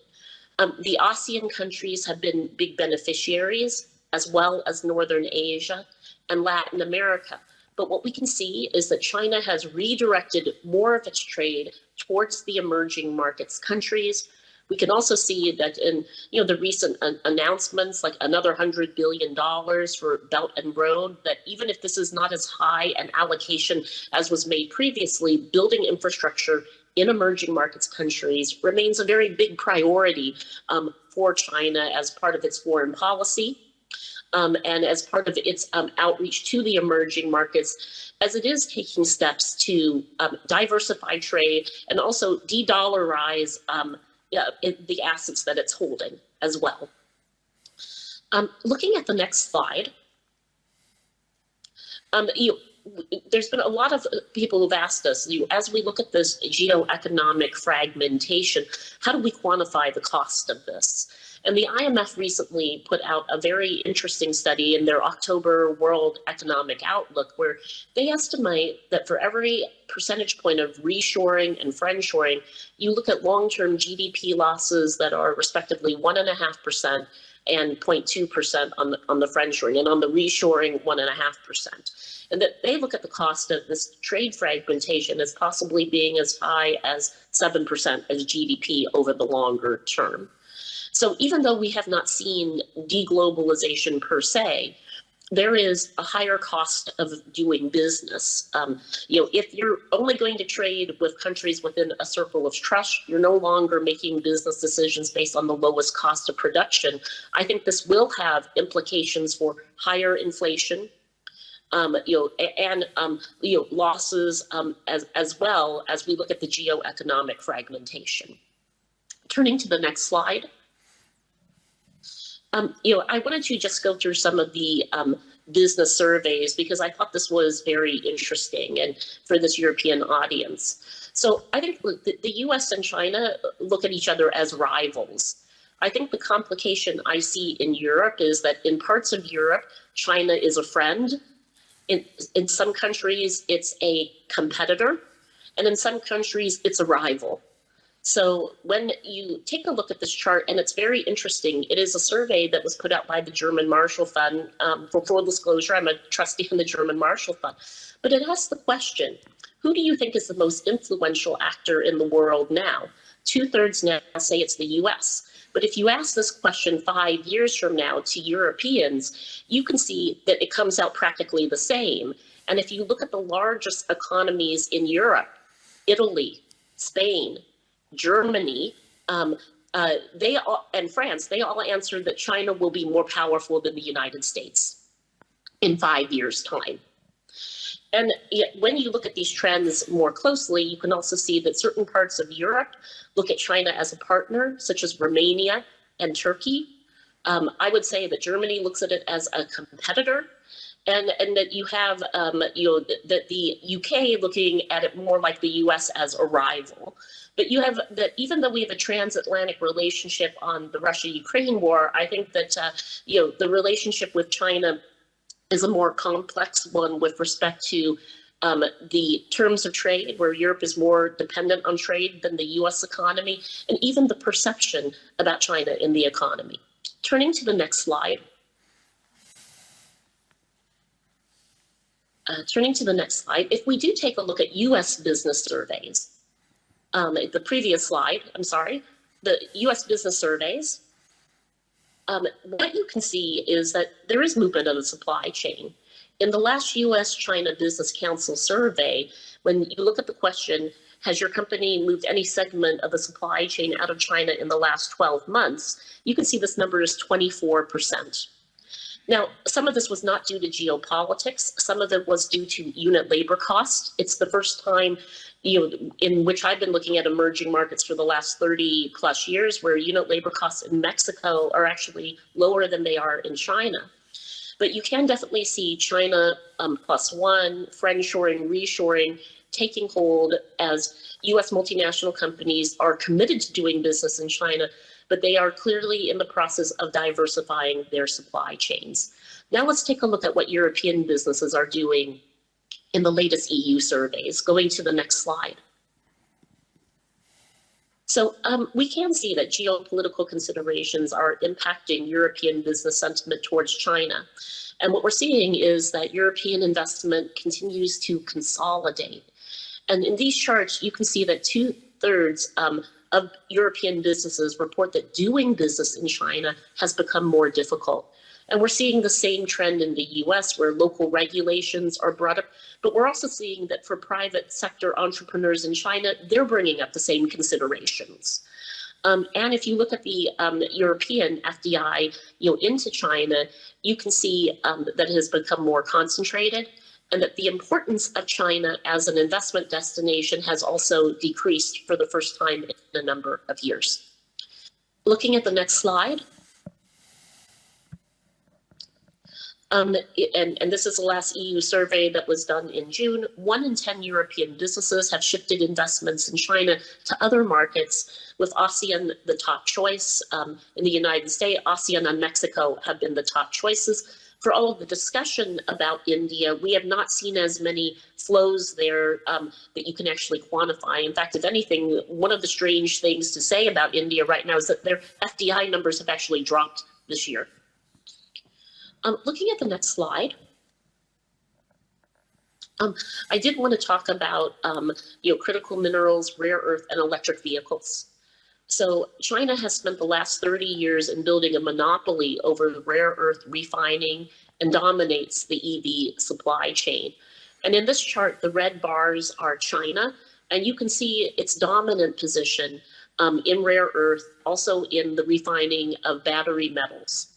The ASEAN countries have been big beneficiaries, as well as Northern Asia and Latin America. But what we can see is that China has redirected more of its trade towards the emerging markets countries. We can also see that in the recent announcements, like another $100 billion for Belt and Road, that even if this is not as high an allocation as was made previously, building infrastructure in emerging markets countries remains a very big priority for China as part of its foreign policy and as part of its outreach to the emerging markets, as it is taking steps to diversify trade and also de-dollarize the assets that it's holding as well. Looking at the next slide, there's been a lot of people who've asked us, as we look at this geoeconomic fragmentation, how do we quantify the cost of this? And the IMF recently put out a very interesting study in their October World Economic Outlook, where they estimate that for every percentage point of reshoring and friendshoring, you look at long-term GDP losses that are respectively 1.5% and 0.2% on the friendshoring, and on the reshoring, 1.5%. And that they look at the cost of this trade fragmentation as possibly being as high as 7% as GDP over the longer term. So even though we have not seen deglobalization per se, there is a higher cost of doing business. If you're only going to trade with countries within a circle of trust, you're no longer making business decisions based on the lowest cost of production. I think this will have implications for higher inflation, losses as well as we look at the geoeconomic fragmentation. Turning to the next slide. I wanted to just go through some of the business surveys because I thought this was very interesting and for this European audience. So I think the US and China look at each other as rivals. I think the complication I see in Europe is that in parts of Europe, China is a friend. In some countries, it's a competitor. And in some countries, it's a rival. So when you take a look at this chart, and it's very interesting, it is a survey that was put out by the German Marshall Fund. For full disclosure, I'm a trustee in the German Marshall Fund. But it asks the question, who do you think is the most influential actor in the world now? 2/3 now say it's the US. But if you ask this question 5 years from now to Europeans, you can see that it comes out practically the same. And if you look at the largest economies in Europe, Italy, Spain, Germany, they all, and France, they all answered that China will be more powerful than the United States in 5 years' time. And yet, when you look at these trends more closely, you can also see that certain parts of Europe look at China as a partner, such as Romania and Turkey. I would say that Germany looks at it as a competitor, and that you have that the UK looking at it more like the US as a rival. But you have that even though we have a transatlantic relationship on the Russia-Ukraine war, I think that the relationship with China is a more complex one with respect to the terms of trade, where Europe is more dependent on trade than the US economy, and even the perception about China in the economy. Turning to the next slide. If we do take a look at US business surveys, the previous slide, I'm sorry, the US business surveys, what you can see is that there is movement of the supply chain. In the last US-China Business Council survey, when you look at the question, has your company moved any segment of the supply chain out of China in the last 12 months, you can see this number is 24%. Now, some of this was not due to geopolitics. Some of it was due to unit labor costs. It's the first time, in which I've been looking at emerging markets for the last 30 plus years, where unit labor costs in Mexico are actually lower than they are in China. But you can definitely see China +1, friendshoring, reshoring, taking hold as US multinational companies are committed to doing business in China, but they are clearly in the process of diversifying their supply chains. Now let's take a look at what European businesses are doing in the latest EU surveys. Going to the next slide. So we can see that geopolitical considerations are impacting European business sentiment towards China. And what we're seeing is that European investment continues to consolidate. And in these charts, you can see that 2/3 of European businesses report that doing business in China has become more difficult. And we're seeing the same trend in the US, where local regulations are brought up, but we're also seeing that for private sector entrepreneurs in China, they're bringing up the same considerations. And if you look at the European FDI into China, you can see that it has become more concentrated, and that the importance of China as an investment destination has also decreased for the first time in a number of years. Looking at the next slide. And this is the last EU survey that was done in June. 1 in 10 European businesses have shifted investments in China to other markets, with ASEAN the top choice. In the United States, ASEAN and Mexico have been the top choices. For all of the discussion about India, we have not seen as many flows there that you can actually quantify. In fact, if anything, one of the strange things to say about India right now is that their FDI numbers have actually dropped this year. Looking at the next slide, I did want to talk about critical minerals, rare earth, and electric vehicles. So China has spent the last 30 years in building a monopoly over the rare earth refining and dominates the EV supply chain. And in this chart, the red bars are China, and you can see its dominant position in rare earth, also in the refining of battery metals.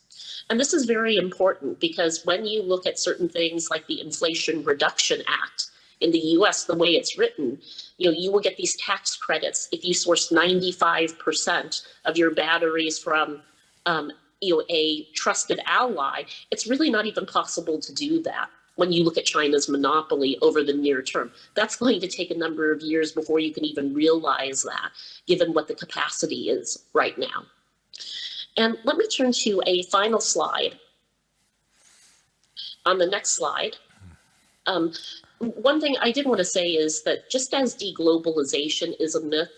And this is very important because when you look at certain things like the Inflation Reduction Act in the US, the way it's written, you will get these tax credits if you source 95% of your batteries from a trusted ally. It's really not even possible to do that when you look at China's monopoly over the near term. That's going to take a number of years before you can even realize that, given what the capacity is right now. And let me turn to a final slide. On the next slide, one thing I did want to say is that just as deglobalization is a myth,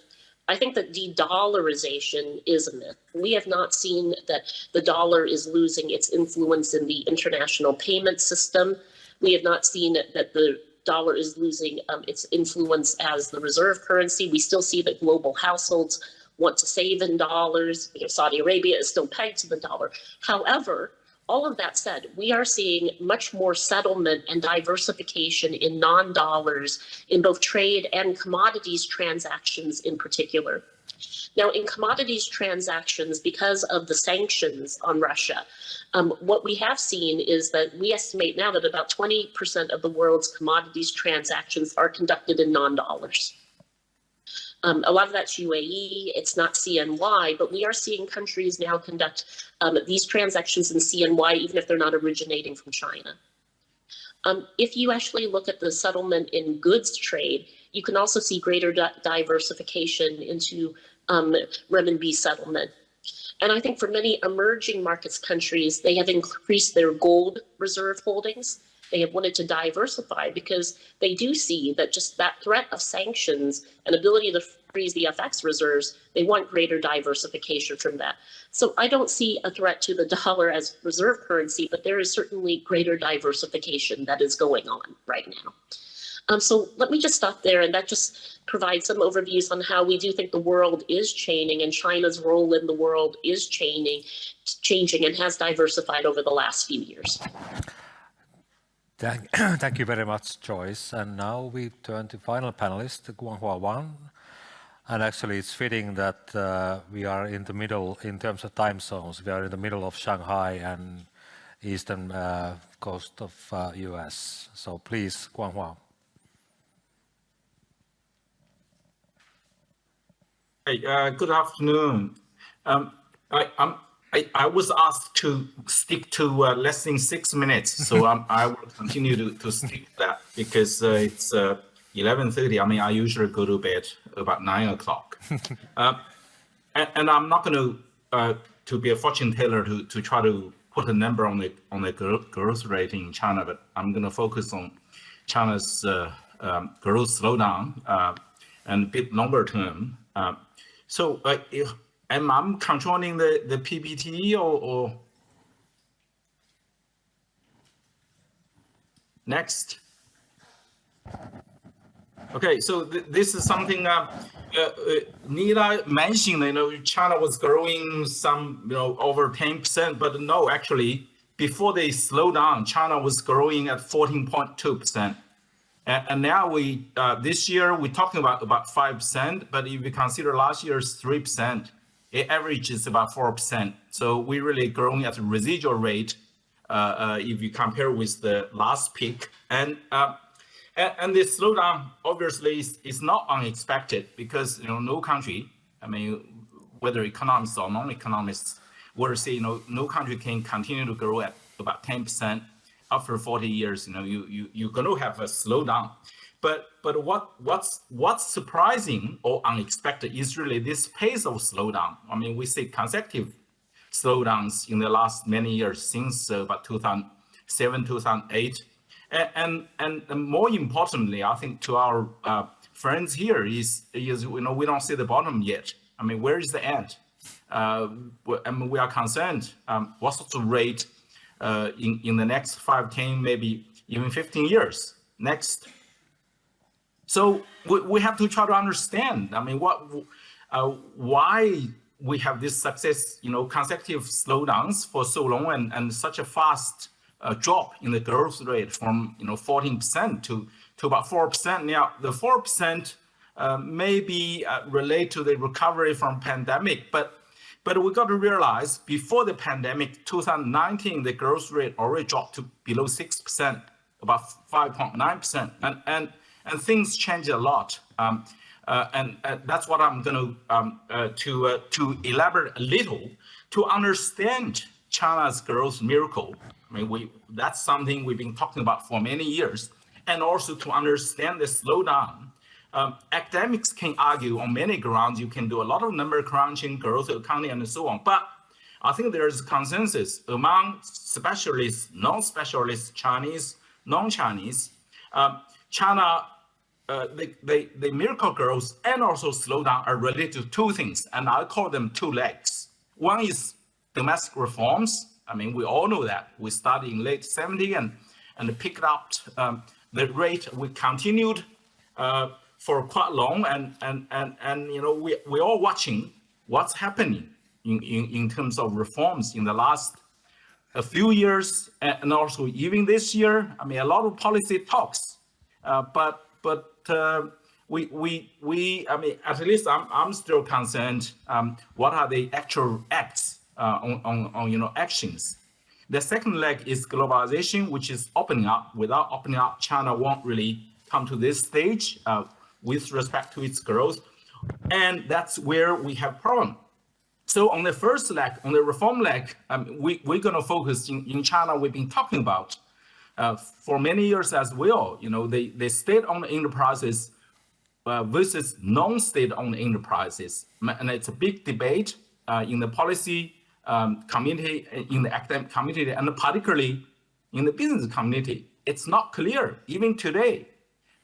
I think that de-dollarization is a myth. We have not seen that the dollar is losing its influence in the international payment system. We have not seen that the dollar is losing its influence as the reserve currency. We still see that global households want to save in dollars. Saudi Arabia is still pegged to the dollar. However, all of that said, we are seeing much more settlement and diversification in non-dollars in both trade and commodities transactions in particular. Now, in commodities transactions, because of the sanctions on Russia, what we have seen is that we estimate now that about 20% of the world's commodities transactions are conducted in non-dollars. A lot of that's UAE, it's not CNY, but we are seeing countries now conduct these transactions in CNY, even if they're not originating from China. If you actually look at the settlement in goods trade, you can also see greater diversification into renminbi settlement. And I think for many emerging markets countries, they have increased their gold reserve holdings. They have wanted to diversify because they do see that just that threat of sanctions and ability to freeze the FX reserves, they want greater diversification from that. So I don't see a threat to the dollar as reserve currency, but there is certainly greater diversification that is going on right now. So let me just stop there, and that just provides some overviews on how we do think the world is changing and China's role in the world is changing and has diversified over the last few years. Thank you very much, Joyce. And now we turn to final panelist, Guanghua Wang. And actually, it's fitting that we are in the middle, in terms of time zones, we are in the middle of Shanghai and eastern coast of US. So please, Guanghua. Hey, good afternoon. I was asked to stick to less than 6 minutes, so I will continue to stick to that because it's 11:30. I mean, I usually go to bed about 9 o'clock. And I'm not going to be a fortune teller to try to put a number on the growth rate in China, but I'm going to focus on China's growth slowdown and a bit longer term. So am I controlling the PPT or next? Okay, so this is something Nila mentioned. China was growing some, over 10%, but no, actually, before they slowed down, China was growing at 14.2%. And now this year we're talking about 5%, but if you consider last year's 3%, it averages about 4%. So we're really growing at a residual rate if you compare with the last peak. And this slowdown obviously is not unexpected because no country, I mean, whether economists or non-economists, will say no country can continue to grow at about 10%. After 40 years, you're going to have a slowdown. But what's surprising or unexpected is really this pace of slowdown. I mean, we see consecutive slowdowns in the last many years since about 2007, 2008. And more importantly, I think to our friends here is we don't see the bottom yet. I mean, where is the end? I mean, we are concerned. What sort of rate in the next 5, 10, maybe even 15 years next? So we have to try to understand. I mean, why we have this success, consecutive slowdowns for so long and such a fast drop in the growth rate from 14% to about 4%. Now the 4% may be related to the recovery from pandemic, but we got to realize before the pandemic, 2019, the growth rate already dropped to below 6%, about 5.9%, and things change a lot. And that's what I'm going to elaborate a little to understand China's growth miracle. I mean, that's something we've been talking about for many years, and also to understand the slowdown. Academics can argue on many grounds. You can do a lot of number crunching, growth accounting, and so on. But I think there is consensus among specialists, non-specialists, Chinese, non-Chinese. China, the miracle growth and also slowdown are related to two things, and I call them two legs. One is domestic reforms. I mean, we all know that. We started in late 70s and picked up the rate. We continued for quite long, and we're all watching what's happening in terms of reforms in the last a few years, and also even this year, I mean, a lot of policy talks, but we, I mean, at least I'm still concerned. What are the actual acts on actions? The second leg is globalization, which is opening up. Without opening up, China won't really come to this stage with respect to its growth, and that's where we have problem. So on the first leg, on the reform leg, we're going to focus in China. We've been talking about for many years as well. The state-owned enterprises versus non-state-owned enterprises, and it's a big debate in the policy community, in the academic community, and particularly in the business community. It's not clear even today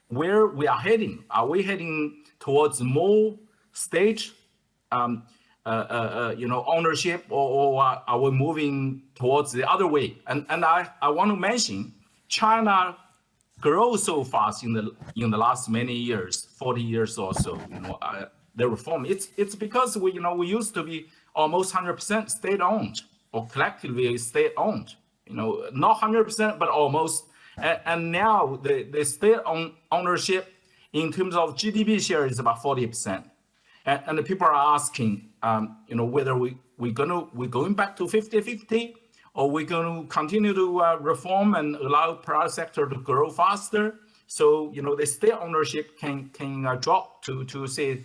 where we are heading. Are we heading towards more state? Ownership, or are we moving towards the other way? And I want to mention, China grows so fast in the last many years, 40 years or so. The reform. It's because we used to be almost 100% state-owned or collectively state-owned. Not 100%, but almost. And now the state ownership in terms of GDP share is about 40%. And the people are asking, whether we're going back to 50-50, or we're going to continue to reform and allow private sector to grow faster. So the state ownership can drop to say,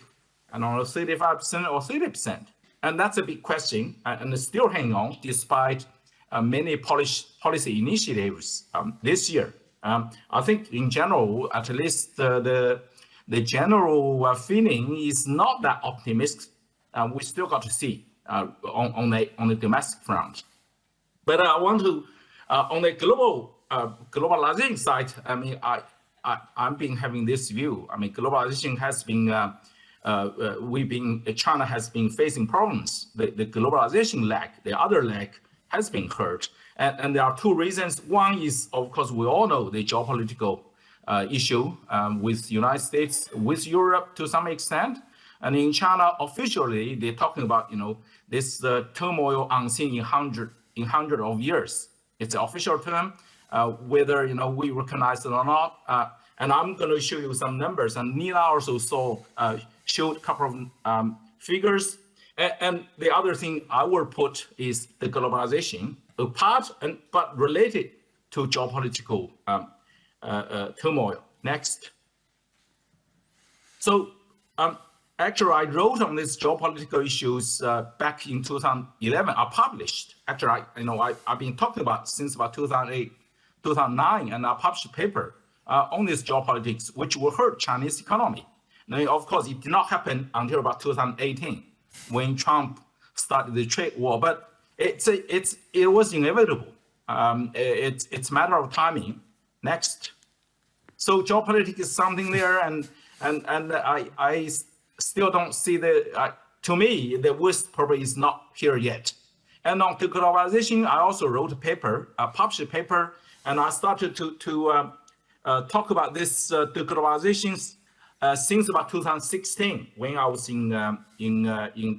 I don't know, 35% or 30%, and that's a big question, and it's still hanging on despite many policy initiatives this year. I think in general, at least the general feeling is not that optimistic. We still got to see on the domestic front. But I want to, on the globalization side, I mean, I've been having this view. I mean, globalization has been, China has been facing problems. The globalization leg, the other leg, has been hurt. And there are two reasons. One is, of course, we all know the geopolitical issue with the United States, with Europe to some extent. And in China, officially, they're talking about, this turmoil unseen in hundred of years. It's an official term, whether, we recognize it or not. And I'm going to show you some numbers. And Nina also showed a couple of figures. And the other thing I will put is the globalization, but related to geopolitical turmoil. Next. So actually, I wrote on these geopolitical issues back in 2011. I published. Actually, I've been talking about since about 2008, 2009, and I published a paper on this geopolitics, which will hurt Chinese economy. Now, of course, it did not happen until about 2018, when Trump started the trade war. But it was inevitable. It's a matter of timing. Next. So geopolitics is something there, and I still don't see to me, the worst probably is not here yet. And on the globalization, I also wrote a paper, published a paper, and I started to talk about this the globalization since about 2016, when I was in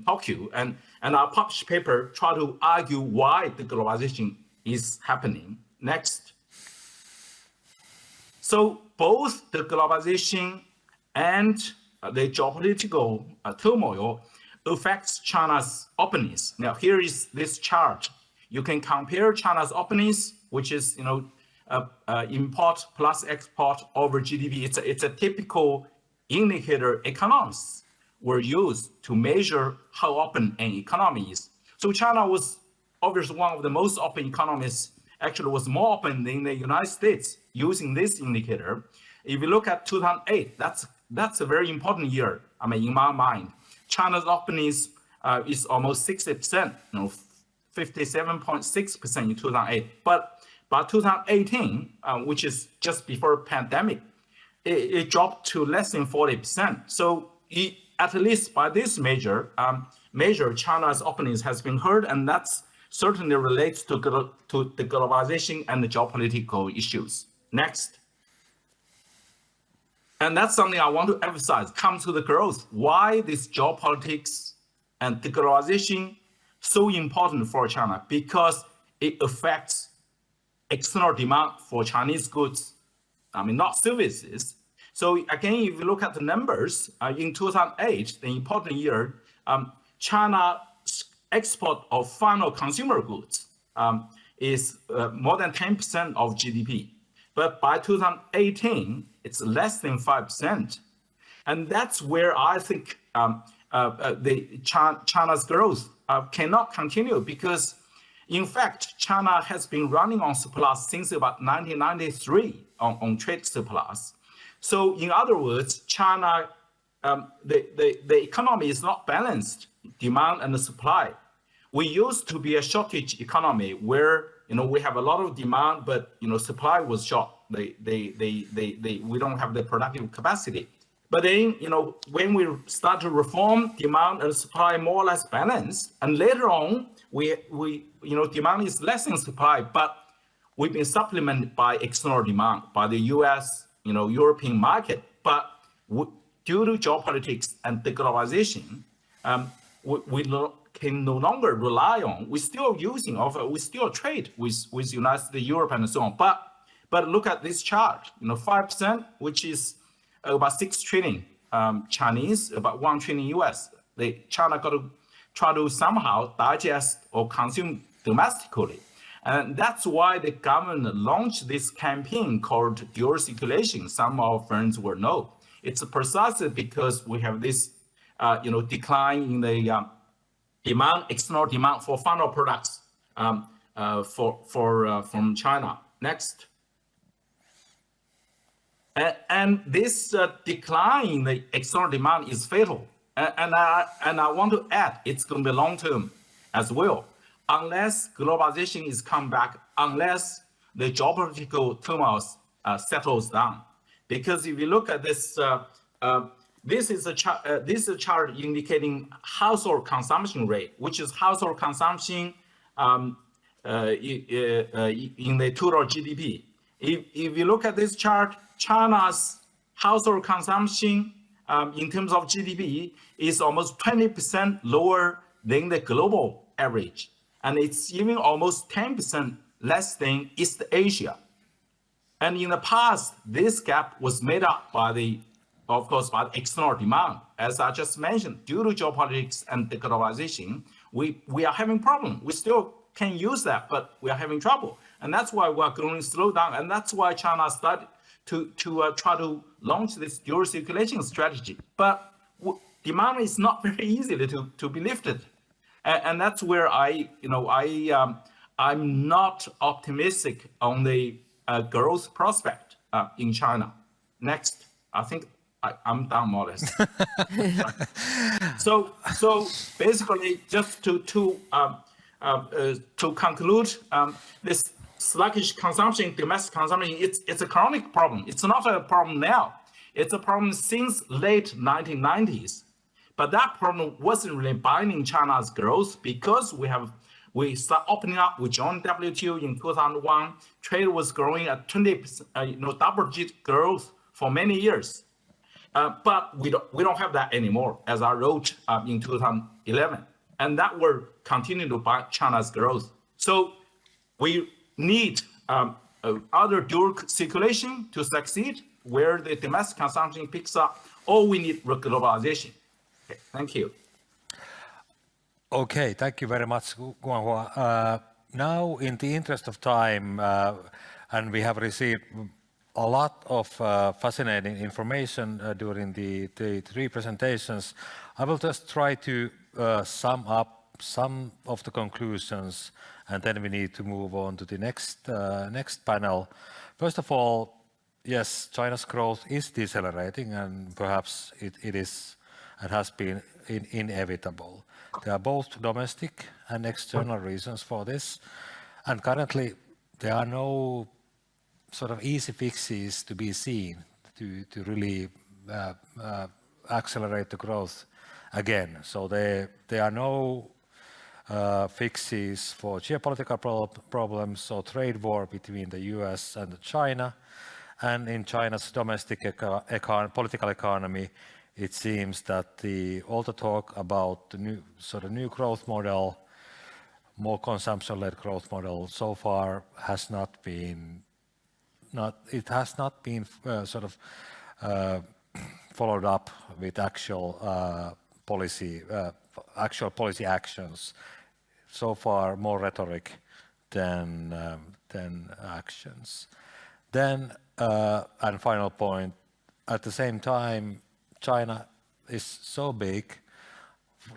Tokyo, and I published a paper try to argue why the globalization is happening. Next. So both the globalization and the geopolitical turmoil affects China's openness. Now, here is this chart. You can compare China's openness, which is import plus export over GDP. It's a typical indicator economists were used to measure how open an economy is. So China was obviously one of the most open economies. Actually, was more open than the United States using this indicator. If you look at 2008, that's a very important year. I mean, in my mind, China's openness is almost 60%, 57.6% in 2008. But by 2018, which is just before pandemic, it dropped to less than 40%. So at least by this measure, China's openness has been hurt, and that's certainly relates to the globalization and the geopolitical issues. Next. And that's something I want to emphasize, come to the growth. Why this geopolitics and the globalization so important for China? Because it affects external demand for Chinese goods, I mean, not services. So again, if you look at the numbers, in 2008, the important year, China's export of final consumer goods is more than 10% of GDP. But by 2018, it's less than 5%. And that's where I think China's growth cannot continue, because in fact, China has been running on surplus since about 1993 on trade surplus. So in other words, China, the economy is not balanced, demand and supply. We used to be a shortage economy where we have a lot of demand, but supply was short. We don't have the productive capacity. But then when we start to reform, demand and supply more or less balanced, and later on we demand is less than supply, but we've been supplemented by external demand by the U.S. European market. But due to geopolitics and deglobalization, we can no longer rely on. We're still using, we still trade with United States, Europe, and so on. But look at this chart. 5%, which is about 6 trillion Chinese, about 1 trillion US. China got to try to somehow digest or consume domestically. And that's why the government launched this campaign called dual circulation. Some of our friends will know. It's precisely because we have this decline in the demand, external demand for final products from China. Next. And this decline in the external demand is fatal. And I want to add, it's going to be long term as well, unless globalization is come back, unless the geopolitical turmoil settles down. Because if you look at this, this is a chart indicating household consumption rate, which is household consumption in the total GDP. If you look at this chart, China's household consumption in terms of GDP is almost 20% lower than the global average. And it's even almost 10% less than East Asia. And in the past, this gap was made up by of course, by external demand. As I just mentioned, due to geopolitics and deglobalization, we are having problems. We still can use that, but we are having trouble. And that's why we're going to slow down. And that's why China started to try to launch this dual circulation strategy. But demand is not very easily to be lifted. And that's where I'm not optimistic on the growth prospect in China. Next, I think I'm done more or less. So basically, just to conclude, this sluggish consumption, domestic consumption, it's a chronic problem. It's not a problem now. It's a problem since late 1990s. But that problem wasn't really binding China's growth because we start opening up. We joined WTO in 2001. Trade was growing at 20%, double-digit growth for many years. But we don't have that anymore, as I wrote in 2011. And that will continue to bind China's growth. So we need other dual circulation to succeed, where the domestic consumption picks up, or we need globalization. Okay, thank you. Okay, thank you very much, Guanghua. Now, in the interest of time, and we have received a lot of fascinating information during the 3 presentations, I will just try to sum up some of the conclusions, and then we need to move on to the next panel. First of all, yes, China's growth is decelerating, and perhaps it is and has been inevitable. There are both domestic and external reasons for this, and currently there are no sort of easy fixes to be seen to really accelerate the growth again. So there are no fixes for geopolitical problems or trade war between the US and China. And in China's domestic political economy, it seems that all the talk about the new growth model more consumption-led growth model so far has not been sort of followed up with actual policy actions. So far, more rhetoric than actions. Then, and final point, at the same time, China is so big,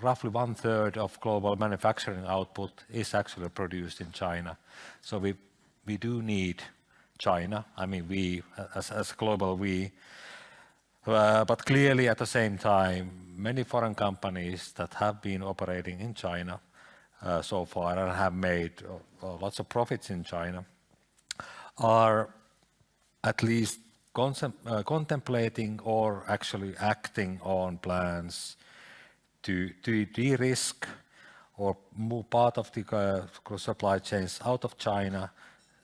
roughly 1/3 of global manufacturing output is actually produced in China. So we do need China. I mean, we as global we. But clearly, at the same time, many foreign companies that have been operating in China so far and have made lots of profits in China are at least contemplating or actually acting on plans to de-risk or move part of the supply chains out of China.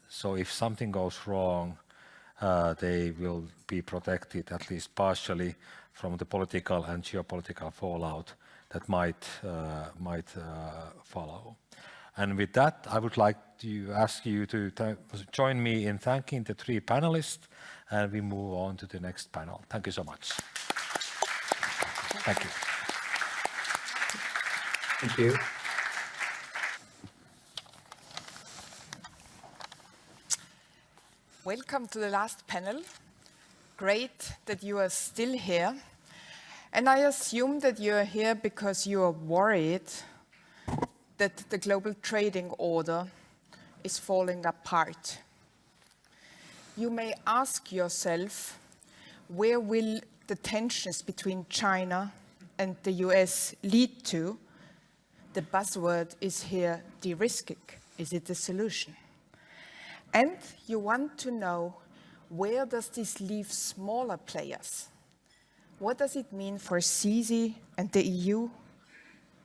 So if something goes wrong, they will be protected at least partially from the political and geopolitical fallout that might follow. And with that, I would like to ask you to join me in thanking the three panelists, and we move on to the next panel. Thank you so much. Thank you. Thank you. Welcome to the last panel. Great that you are still here. And I assume that you are here because you are worried that the global trading order is falling apart. You may ask yourself, where will the tensions between China and the US lead to? The buzzword is here, de-risking. Is it the solution? And you want to know, where does this leave smaller players? What does it mean for CESEE and the EU?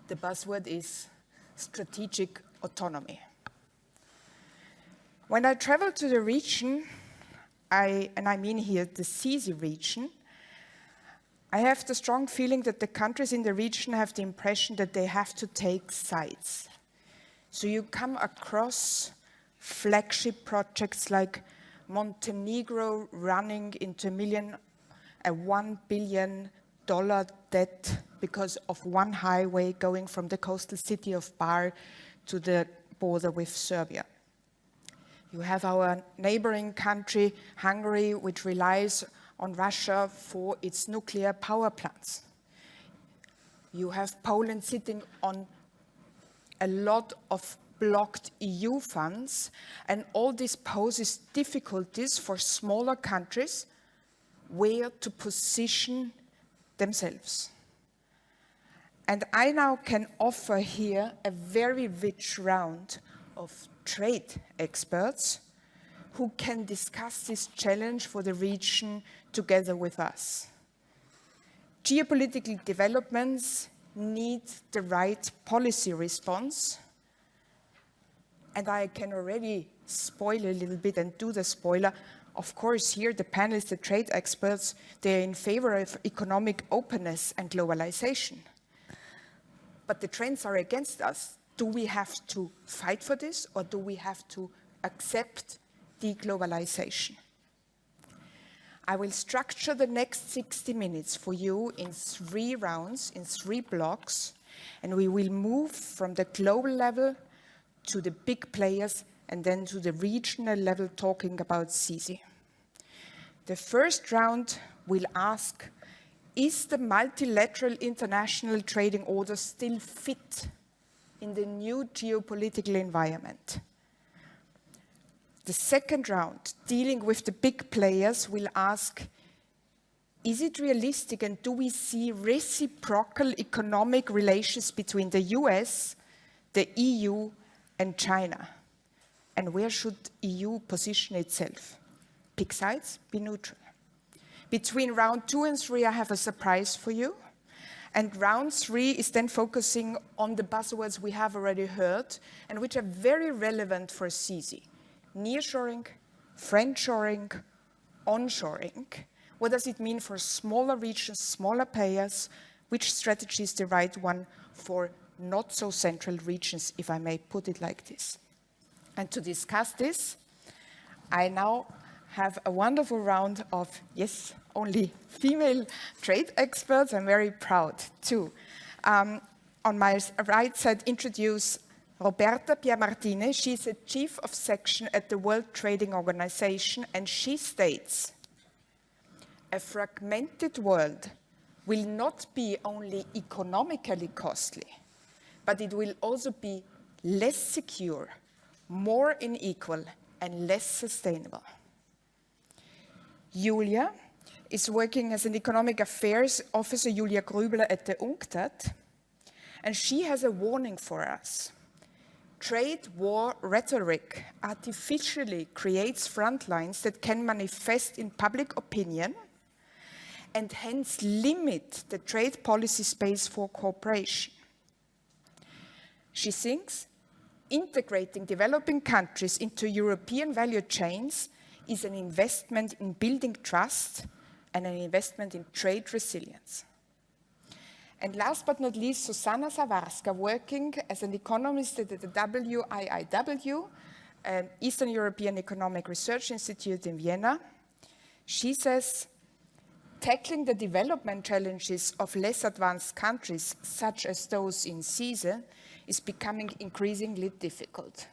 The buzzword is strategic autonomy. When I travel to the region, and I mean here the CESEE region, I have the strong feeling that the countries in the region have the impression that they have to take sides. So you come across flagship projects like Montenegro running into a $1 billion debt because of one highway going from the coastal city of Bar to the border with Serbia. You have our neighboring country, Hungary, which relies on Russia for its nuclear power plants. You have Poland sitting on a lot of blocked EU funds, and all this poses difficulties for smaller countries where to position themselves. And I now can offer here a very rich round of trade experts who can discuss this challenge for the region together with us. Geopolitical developments need the right policy response. And I can already spoil a little bit and do the spoiler. Of course, here the panelists, the trade experts, they're in favor of economic openness and globalization. But the trends are against us. Do we have to fight for this, or do we have to accept deglobalization? I will structure the next 60 minutes for you in 3 rounds, in 3 blocks, and we will move from the global level to the big players and then to the regional level, talking about CESEE. The first round will ask, is the multilateral international trading order still fit in the new geopolitical environment? The second round, dealing with the big players, will ask, is it realistic and do we see reciprocal economic relations between the US, the EU, and China? And where should EU position itself? Pick sides, be neutral. Between round 2 and 3, I have a surprise for you. And round 3 is then focusing on the buzzwords we have already heard and which are very relevant for CESEE. Nearshoring, friendshoring, onshoring. What does it mean for smaller regions, smaller players? Which strategy is the right one for not so central regions, if I may put it like this. And to discuss this, I now have a wonderful round of, yes, only female trade experts. I'm very proud to, on my right side, introduce Roberta Piamartine. She's a chief of section at the World Trading Organization, and she states, a fragmented world will not be only economically costly, but it will also be less secure, more unequal, and less sustainable. Julia is working as an economic affairs officer, Julia Grübler, at the UNCTAD, and she has a warning for us. Trade war rhetoric artificially creates front lines that can manifest in public opinion and hence limit the trade policy space for cooperation. She thinks integrating developing countries into European value chains is an investment in building trust and an investment in trade resilience. And last but not least, Susanna Zawarska, working as an economist at the WIIW, an Eastern European Economic Research Institute in Vienna. She says, tackling the development challenges of less advanced countries, such as those in CESEE, is becoming increasingly difficult.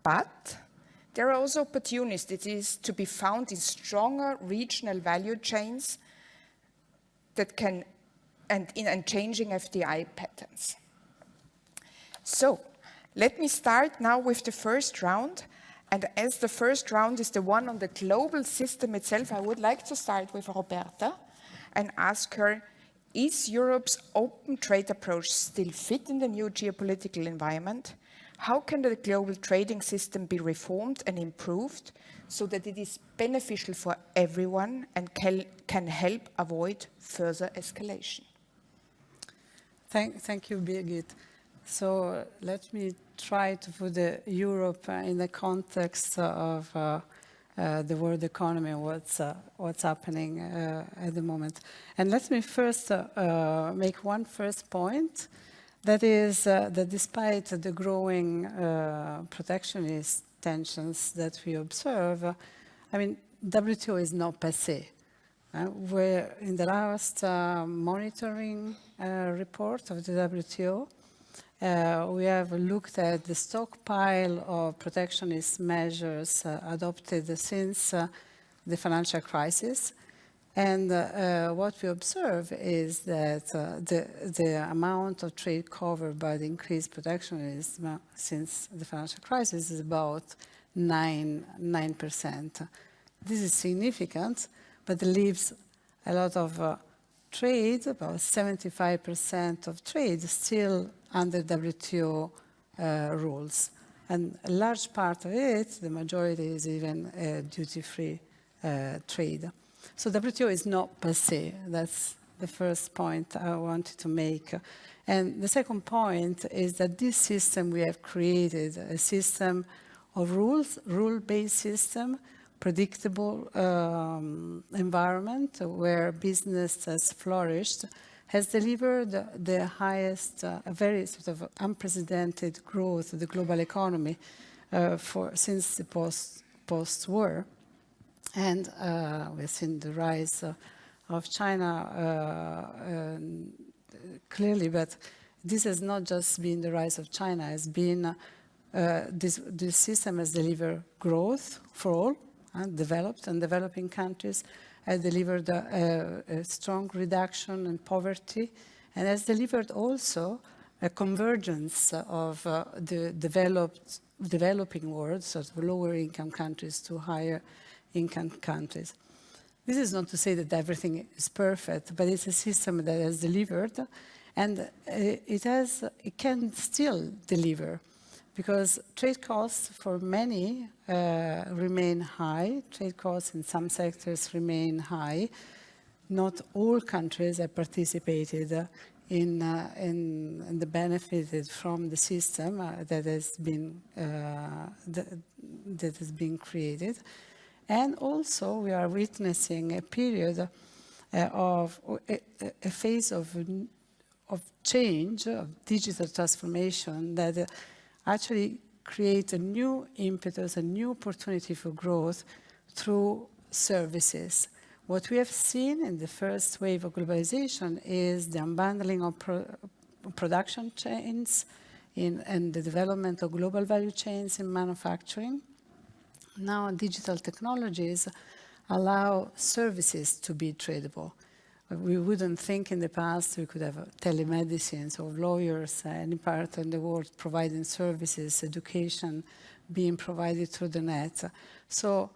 But there are also opportunities to be found in stronger regional value chains that can, and changing FDI patterns. So let me start now with the first round. And as the first round is the one on the global system itself, I would like to start with Roberta and ask her, is Europe's open trade approach still fit in the new geopolitical environment? How can the global trading system be reformed and improved so that it is beneficial for everyone and can help avoid further escalation? Thank you, Birgit. So let me try to put Europe in the context of the world economy, what's happening at the moment. And let me first make one first point. That is that despite the growing protectionist tensions that we observe, I mean, WTO is not passé. We're in the last monitoring report of the WTO, we have looked at the stockpile of protectionist measures adopted since the financial crisis. And what we observe is that the amount of trade covered by the increased protectionism since the financial crisis is about 9%. This is significant, but it leaves a lot of trade, about 75% of trade, still under WTO rules. And a large part of it, the majority, is even duty-free trade. So WTO is not passé. That's the first point I wanted to make. And the second point is that this system we have created, a system of rules, rule-based system, predictable environment where business has flourished, has delivered the highest, very sort of unprecedented growth of the global economy since the post-war. And we've seen the rise of China clearly, but this has not just been the rise of China, has been this system has delivered growth for all, developed and developing countries, has delivered a strong reduction in poverty, and has delivered also a convergence of the developing world, so lower income countries to higher income countries. This is not to say that everything is perfect, but it's a system that has delivered, and it can still deliver, because trade costs for many remain high. Trade costs in some sectors remain high. Not all countries have participated in the benefited from the system that has been created. And also we are witnessing a period of a phase of change, of digital transformation that actually create a new impetus, a new opportunity for growth through services. What we have seen in the first wave of globalization is the unbundling of production chains and the development of global value chains in manufacturing. Now digital technologies allow services to be tradable. We wouldn't think in the past we could have telemedicine, or lawyers any part of the world providing services, education being provided through the net. So,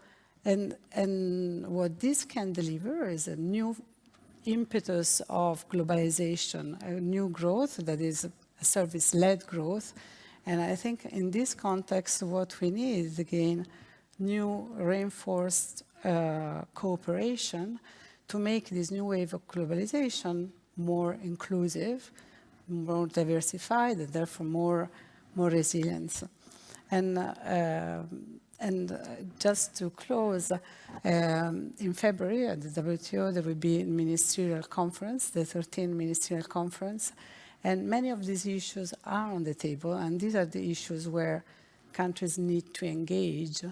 and what this can deliver is a new impetus of globalization, a new growth that is a service-led growth. And I think in this context, what we need is again new reinforced cooperation to make this new wave of globalization more inclusive, more diversified, and therefore more resilient. And just to close, in February at the WTO there will be a ministerial conference, the 13th ministerial conference, and many of these issues are on the table, and these are the issues where countries need to engage.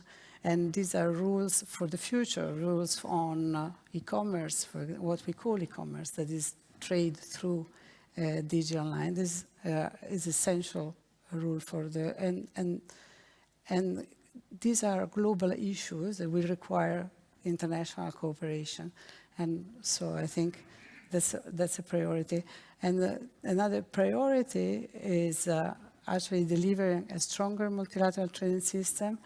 And these are rules for the future, rules on e-commerce, for what we call e-commerce, that is trade through digital line. This is essential rule for the, and these are global issues that will require international cooperation. And so I think that's a priority. And another priority is actually delivering a stronger multilateral trading system.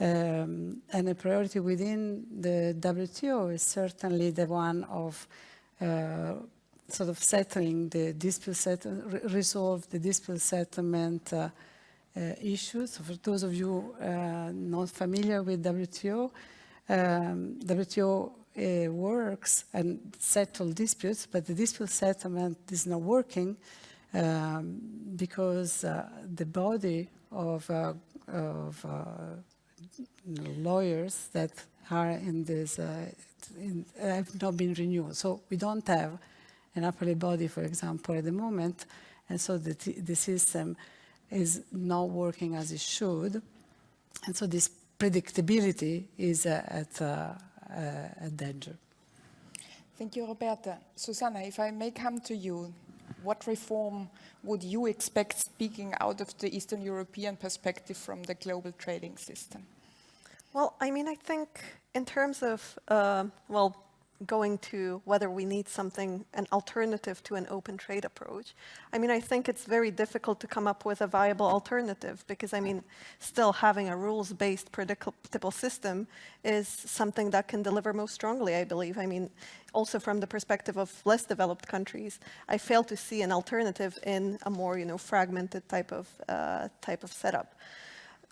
And a priority within the WTO is certainly the one of sort of settling the dispute resolve the dispute settlement issues. For those of you not familiar with WTO, WTO works and settles disputes, but the dispute settlement is not working because the body of lawyers that are in this have not been renewed. So we don't have an appellate body, for example, at the moment, and so the system is not working as it should. And so this predictability is at danger. Thank you, Roberta. Susanna, if I may come to you, what reform would you expect, speaking out of the Eastern European perspective, from the global trading system? Well, I mean, I think in terms of, going to whether we need something, an alternative to an open trade approach, I mean, I think it's very difficult to come up with a viable alternative because, I mean, still having a rules-based predictable system is something that can deliver most strongly, I believe. I mean, also from the perspective of less developed countries, I fail to see an alternative in a more, fragmented type of setup.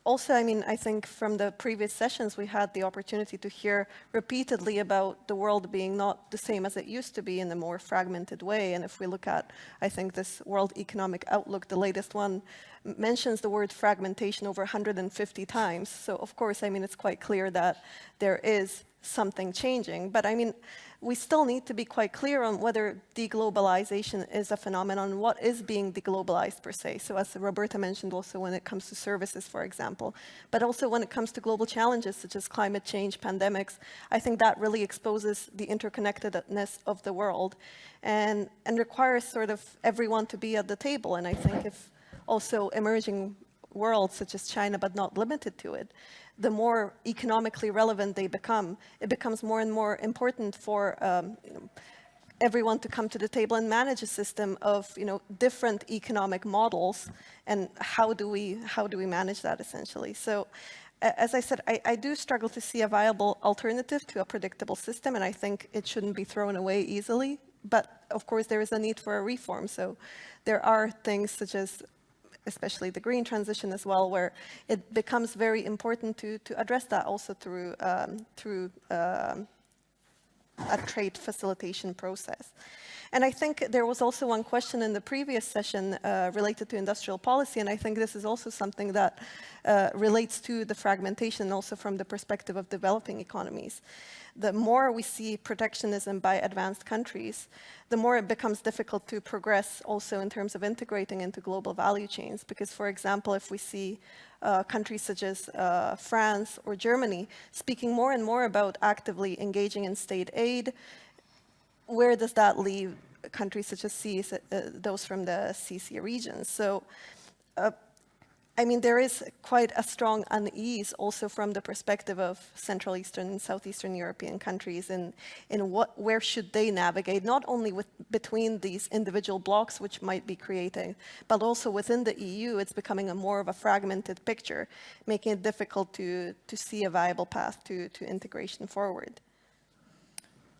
Also, I mean, I think from the previous sessions, we had the opportunity to hear repeatedly about the world being not the same as it used to be in a more fragmented way. And if we look at, I think, this World Economic Outlook, the latest one, mentions the word fragmentation over 150 times. So, of course, I mean, it's quite clear that there is something changing. But, I mean, we still need to be quite clear on whether deglobalization is a phenomenon, what is being deglobalized per se. So as Roberta mentioned also when it comes to services, for example, but also when it comes to global challenges such as climate change, pandemics, I think that really exposes the interconnectedness of the world and requires sort of everyone to be at the table. And I think if also emerging worlds such as China, but not limited to it, the more economically relevant they become, it becomes more and more important for everyone to come to the table and manage a system of different economic models, and how do we manage that essentially. So as I said, I do struggle to see a viable alternative to a predictable system, and I think it shouldn't be thrown away easily. But of course there is a need for a reform. So there are things such as especially the green transition as well, where it becomes very important to address that also through a trade facilitation process. And I think there was also one question in the previous session related to industrial policy, and I think this is also something that relates to the fragmentation also from the perspective of developing economies. The more we see protectionism by advanced countries, the more it becomes difficult to progress also in terms of integrating into global value chains. Because, for example, if we see countries such as France or Germany speaking more and more about actively engaging in state aid, where does that leave countries such as those from the CESEE regions? So, I mean, there is quite a strong unease also from the perspective of Central Eastern and Southeastern European countries in where should they navigate, not only between these individual blocks which might be created, but also within the EU. It's becoming more of a fragmented picture, making it difficult to see a viable path to integration forward.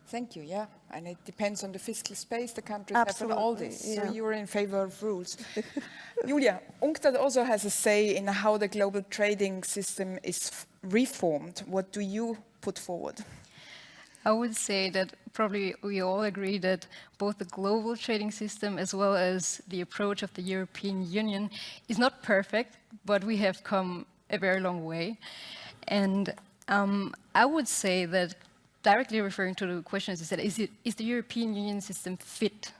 Thank you, yeah. And it depends on the fiscal space the countries have and all this. Yeah. So you're in favor of rules. Julia, UNCTAD also has a say in how the global trading system is reformed. What do you put forward? I would say that probably we all agree that both the global trading system as well as the approach of the European Union is not perfect, but we have come a very long way. And I would say that, directly referring to the question, as you said, is the European Union system fit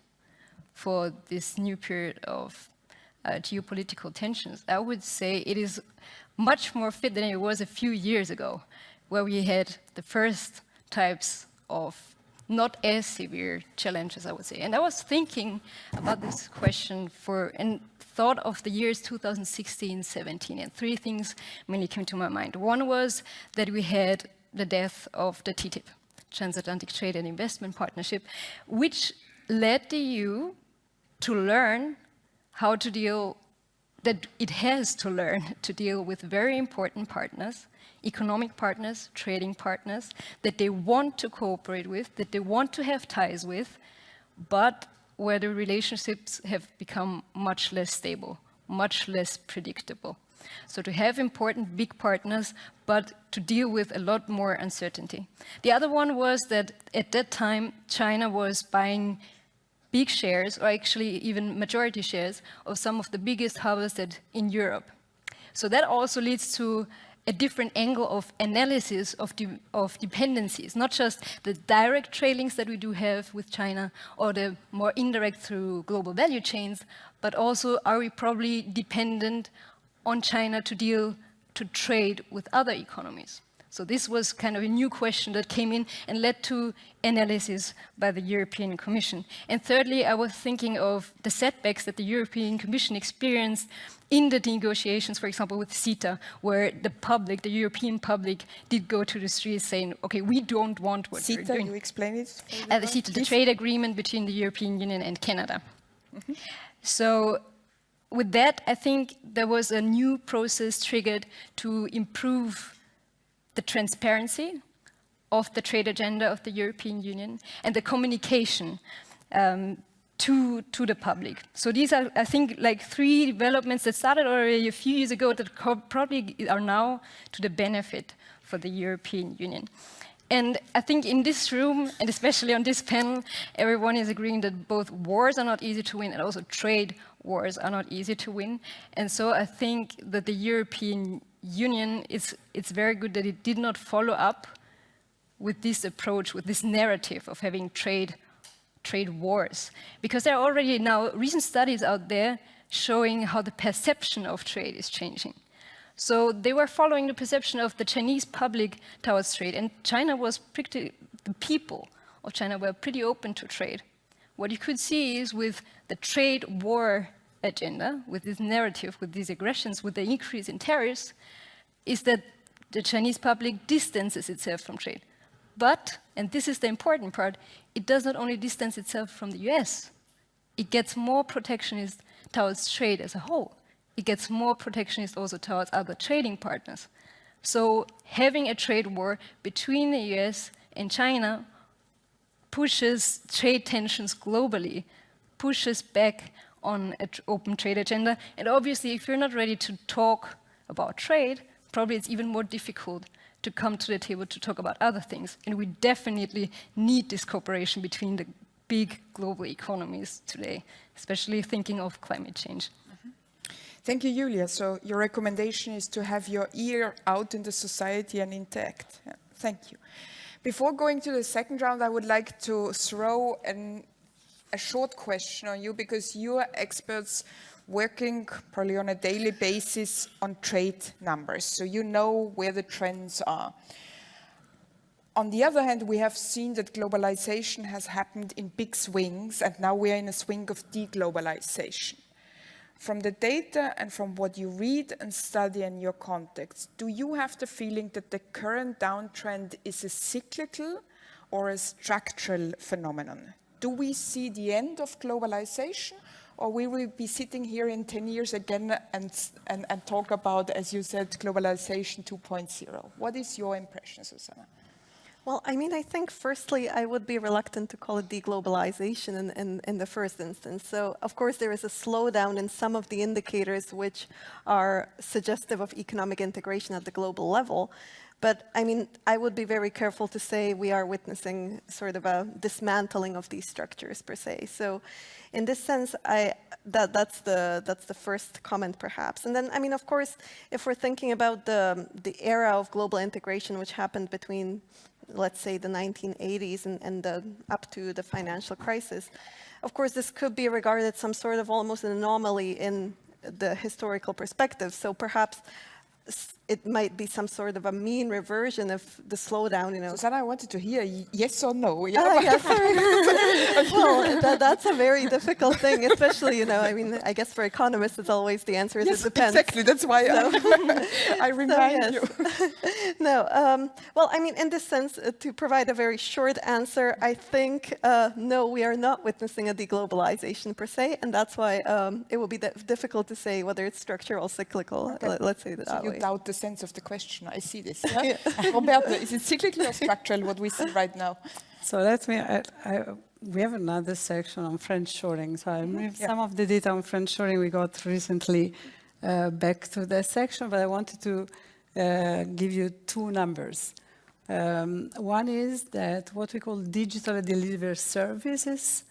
for this new period of geopolitical tensions? I would say it is much more fit than it was a few years ago, where we had the first types of not as severe challenges, I would say. And I was thinking about this question and thought of the years 2016, 17, and three things mainly came to my mind. One was that we had the death of the TTIP, Transatlantic Trade and Investment Partnership, which led the EU to learn how to deal, that it has to learn to deal with very important partners, economic partners, trading partners, that they want to cooperate with, that they want to have ties with, but where the relationships have become much less stable, much less predictable. So to have important big partners, but to deal with a lot more uncertainty. The other one was that at that time, China was buying big shares, or actually even majority shares, of some of the biggest harvested in Europe. So that also leads to a different angle of analysis of dependencies, not just the direct trade links that we do have with China, or the more indirect through global value chains, but also are we probably dependent on China to trade with other economies. So this was kind of a new question that came in and led to analysis by the European Commission. And thirdly, I was thinking of the setbacks that the European Commission experienced in the negotiations, for example, with CETA, where the public, the European public, did go to the streets saying, okay, we don't want what you're doing. CETA, you explain it? The CETA, the trade agreement between the European Union and Canada. Mm-hmm. So with that, I think there was a new process triggered to improve the transparency of the trade agenda of the European Union and the communication to the public. So these are, I think, like three developments that started already a few years ago that probably are now to the benefit for the European Union. And I think in this room, and especially on this panel, everyone is agreeing that both wars are not easy to win and also trade wars are not easy to win. And so I think that the European Union, it's very good that it did not follow up with this approach, with this narrative of having trade wars. Because there are already now recent studies out there showing how the perception of trade is changing. So they were following the perception of the Chinese public towards trade, and the people of China were pretty open to trade. What you could see is with the trade war agenda, with this narrative, with these aggressions, with the increase in tariffs, is that the Chinese public distances itself from trade. But, and this is the important part, it does not only distance itself from the US, it gets more protectionist towards trade as a whole. It gets more protectionist also towards other trading partners. So having a trade war between the US and China pushes trade tensions globally, pushes back on an open trade agenda. And obviously, if you're not ready to talk about trade, probably it's even more difficult to come to the table to talk about other things. And we definitely need this cooperation between the big global economies today, especially thinking of climate change. Thank you, Julia. So your recommendation is to have your ear out in the society and intact. Yeah, thank you. Before going to the second round, I would like to throw a short question on you, because you are experts working probably on a daily basis on trade numbers. So you know where the trends are. On the other hand, we have seen that globalization has happened in big swings, and now we are in a swing of deglobalization. From the data and from what you read and study in your context, do you have the feeling that the current downtrend is a cyclical or a structural phenomenon? Do we see the end of globalization, or will we be sitting here in 10 years again and talk about, as you said, globalization 2.0? What is your impression, Susanna? Well, I mean, I think firstly, I would be reluctant to call it deglobalization in the first instance. So, of course, there is a slowdown in some of the indicators which are suggestive of economic integration at the global level. But, I mean, I would be very careful to say we are witnessing sort of a dismantling of these structures per se. So, in this sense, that's the first comment, perhaps. And then, I mean, of course, if we're thinking about the era of global integration which happened between, let's say, the 1980s and up to the financial crisis, of course, this could be regarded some sort of almost an anomaly in the historical perspective. So perhaps it might be some sort of a mean reversion of the slowdown, you know. Susanna, I wanted to hear yes or no. Yeah, sorry. Well, that's a very difficult thing, especially, you know, I mean, I guess for economists, it's always the answer is yes, it depends. Exactly, that's why I remind you. No, well, I mean, in this sense, to provide a very short answer, I think, no, we are not witnessing a deglobalization per se, and that's why it will be difficult to say whether it's structural or cyclical, okay. Let's say that way. You doubt the sense of the question. I see this. Yeah? Roberto, is it cyclical or structural what we see right now? So let me, we have another section on friendshoring. So I moved some of the data on friendshoring we got recently back to that section, but I wanted to give you two numbers. One is that what we call digitally delivered services.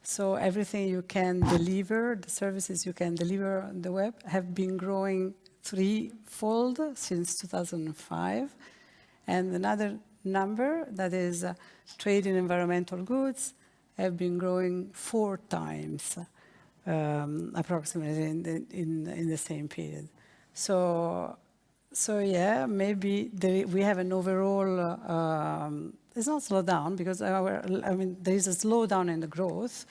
So everything you can deliver, the services you can deliver on the web have been growing threefold since 2005. And another number, that is trade in environmental goods, have been growing 4 times approximately in the same period. So yeah, maybe we have an overall, it's not slowdown because there is a slowdown in the growth,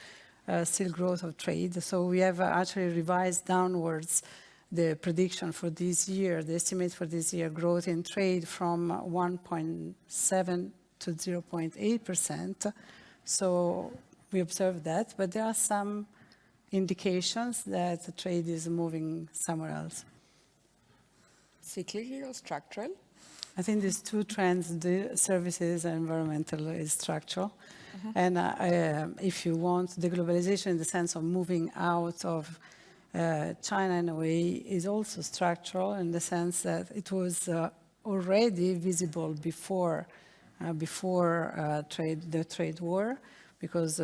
still growth of trade. So we have actually revised downwards the prediction for this year, the estimate for this year, growth in trade from 1.7 to 0.8%. So we observed that, but there are some indications that the trade is moving somewhere else. Cyclical or structural? I think these two trends, the services and environmental, is structural. And if you want, the globalization in the sense of moving out of China in a way is also structural in the sense that it was already visible before the trade war, because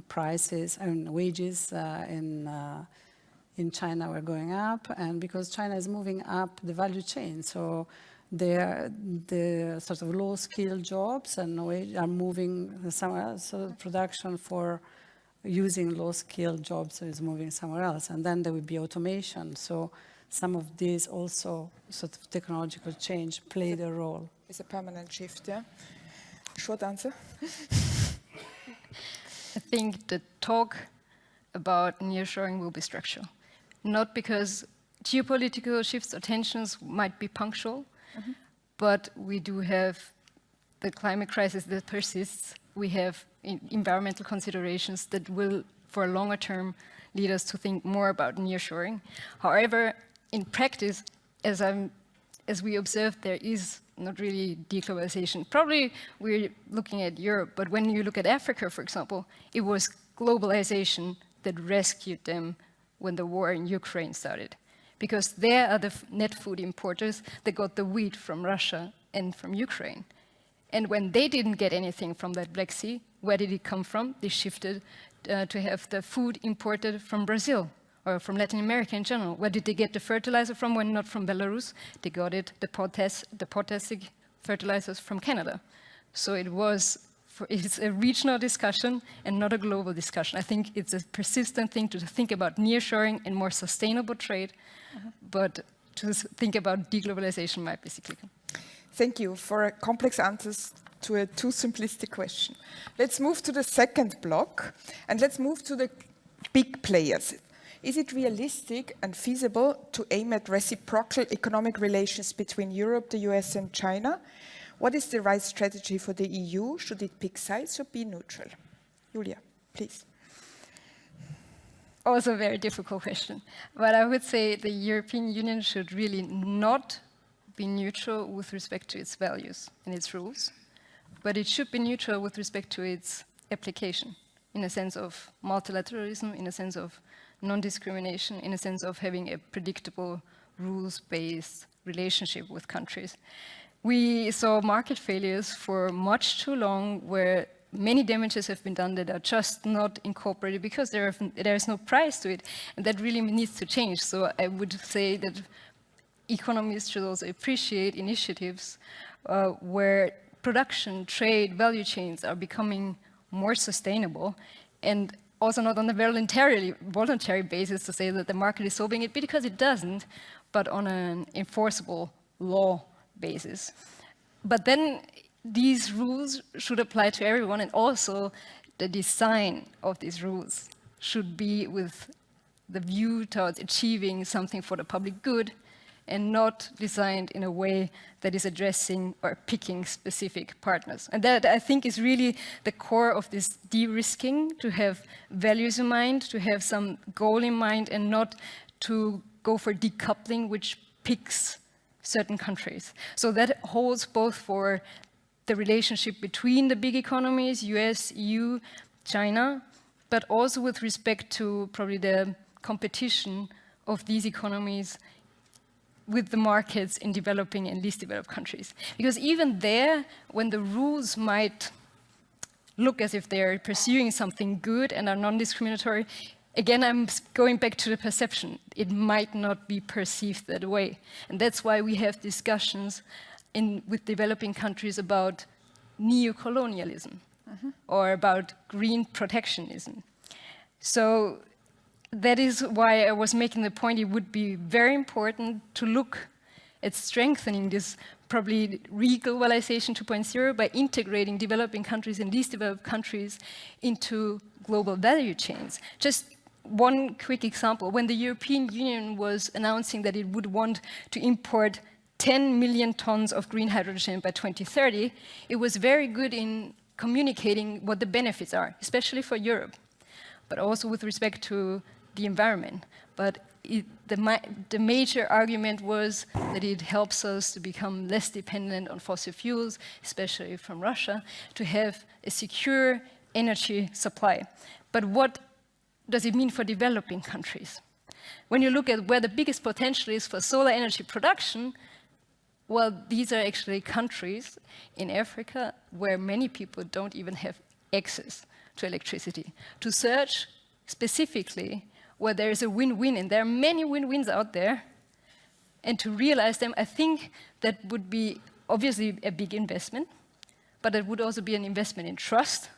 prices and wages in China were going up, and because China is moving up the value chain. So the sort of low-skilled jobs and wage are moving somewhere else. So production for using low-skilled jobs is moving somewhere else. And then there will be automation. So some of these also sort of technological change played a role. It's a permanent shift, yeah? Short answer? I think the talk about nearshoring will be structural. Not because geopolitical shifts or tensions might be punctual, but we do have the climate crisis that persists. We have environmental considerations that will, for a longer term, lead us to think more about nearshoring. However, in practice, as we observed, there is not really deglobalization. Probably we're looking at Europe, but when you look at Africa, for example, it was globalization that rescued them when the war in Ukraine started. Because they are the net food importers that got the wheat from Russia and from Ukraine. And when they didn't get anything from that Black Sea, where did it come from? They shifted to have the food imported from Brazil or from Latin America in general. Where did they get the fertilizer from when not from Belarus? They got it, the potassic fertilizers from Canada. So it's a regional discussion and not a global discussion. I think it's a persistent thing to think about nearshoring and more sustainable trade, but to think about deglobalization might be cyclical. Thank you for complex answers to a too simplistic question. Let's move to the second block, and let's move to the big players. Is it realistic and feasible to aim at reciprocal economic relations between Europe, the US, and China? What is the right strategy for the EU? Should it pick sides or be neutral? Julia, please. Also a very difficult question. But I would say the European Union should really not be neutral with respect to its values and its rules, but it should be neutral with respect to its application, in a sense of multilateralism, in a sense of non-discrimination, in a sense of having a predictable rules-based relationship with countries. We saw market failures for much too long where many damages have been done that are just not incorporated because there is no price to it, and that really needs to change. So I would say that economists should also appreciate initiatives where production, trade, value chains are becoming more sustainable, and also not on a voluntary basis to say that the market is solving it, because it doesn't, but on an enforceable law basis. But then these rules should apply to everyone, and also the design of these rules should be with the view towards achieving something for the public good, and not designed in a way that is addressing or picking specific partners. And that, I think, is really the core of this de-risking, to have values in mind, to have some goal in mind, and not to go for decoupling, which picks certain countries. So that holds both for the relationship between the big economies, US, EU, China, but also with respect to probably the competition of these economies with the markets in developing and least developed countries. Because even there, when the rules might look as if they're pursuing something good and are non-discriminatory, again, I'm going back to the perception. It might not be perceived that way. And that's why we have discussions with developing countries about neo-colonialism or about green protectionism. So that is why I was making the point it would be very important to look at strengthening this probably re-globalization 2.0 by integrating developing countries and least developed countries into global value chains. Just one quick example, when the European Union was announcing that it would want to import 10 million tons of green hydrogen by 2030, it was very good in communicating what the benefits are, especially for Europe, but also with respect to the environment. But the major argument was that it helps us to become less dependent on fossil fuels, especially from Russia, to have a secure energy supply. But what does it mean for developing countries? When you look at where the biggest potential is for solar energy production, well, these are actually countries in Africa where many people don't even have access to electricity. To search specifically where there is a win-win, and there are many win-wins out there, and to realize them, I think that would be obviously a big investment, but it would also be an investment in trust.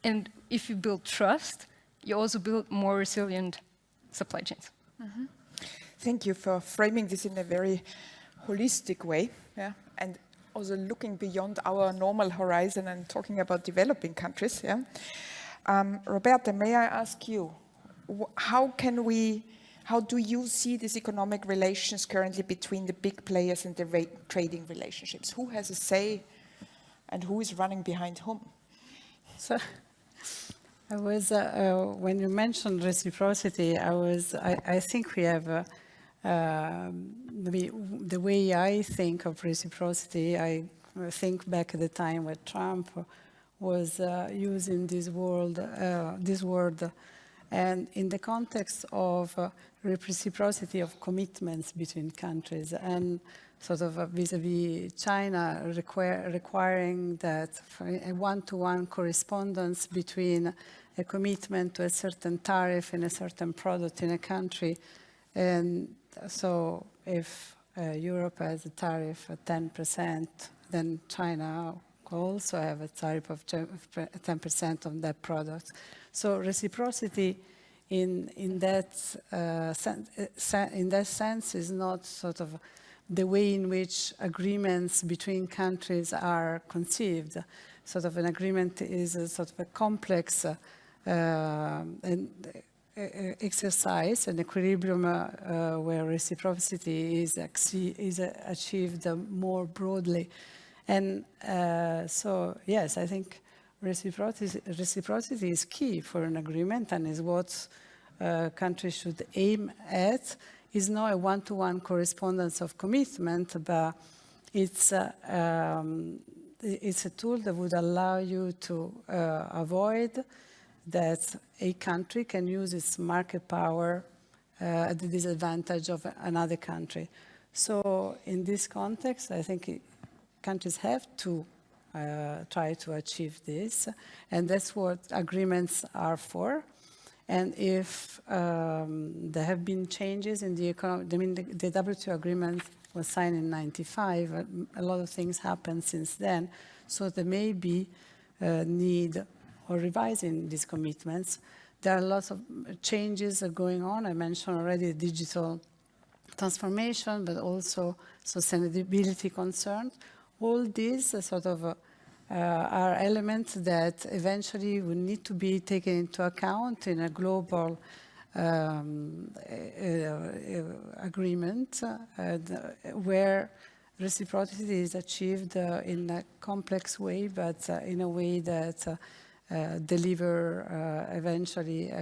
And if you build trust, you also build more resilient supply chains. Thank you for framing this in a very holistic way, and also looking beyond our normal horizon and talking about developing countries. Roberta, may I ask you, how do you see these economic relations currently between the big players and the trading relationships? Who has a say and who is running behind whom? So I was, when you mentioned reciprocity, I think we have, the way I think of reciprocity, I think back at the time when Trump was using this word And in the context of reciprocity of commitments between countries and sort of vis-a-vis China requiring that for a one-to-one correspondence between a commitment to a certain tariff in a certain product in a country. And so if Europe has a tariff of 10%, then China will also have a tariff of 10% on that product. So reciprocity in that sense is not sort of the way in which agreements between countries are conceived. Sort of an agreement is a sort of a complex exercise, an equilibrium where reciprocity is achieved more broadly. And so, yes, I think reciprocity is key for an agreement and is what countries should aim at. It's not a one-to-one correspondence of commitment, but it's a tool that would allow you to avoid that a country can use its market power at the disadvantage of another country. So in this context, I think countries have to try to achieve this, and that's what agreements are for. And if there have been changes in the economy, I mean, the WTO agreement was signed in '95. A lot of things happened since then. So there may be need or revising these commitments. There are lots of changes going on. I mentioned already digital transformation, but also sustainability concerns. All these sort of are elements that eventually will need to be taken into account in a global agreement where reciprocity is achieved in a complex way, but in a way that deliver eventually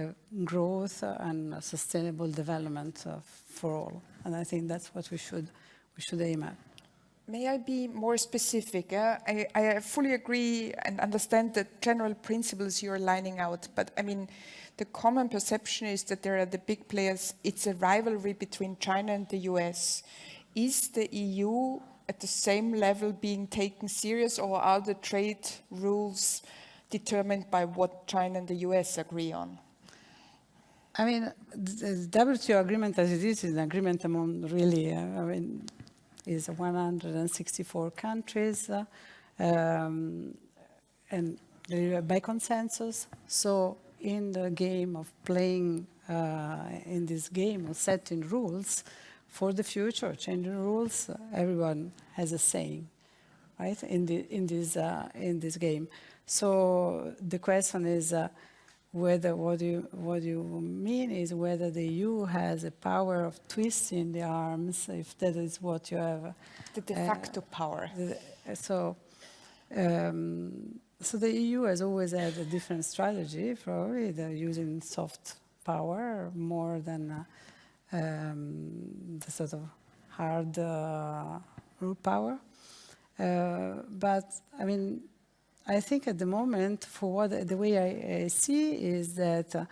growth and sustainable development for all. And I think that's what we should aim at. May I be more specific? I fully agree and understand the general principles you're lining out, but I mean, the common perception is that there are the big players. It's a rivalry between China and the US. Is the EU at the same level being taken serious, or are the trade rules determined by what China and the US agree on? I mean, the WTO agreement as it is an agreement among really, is 164 countries and by consensus. So in the game of playing, in this game of setting rules for the future, changing rules, everyone has a saying, right? In this game. So the question is whether what you mean is whether the EU has a power of twisting the arms, if that is what you have. The de facto power. So the EU has always had a different strategy. Probably they're using soft power more than the sort of hard rule power. But I mean, I think at the moment, for the way I see is that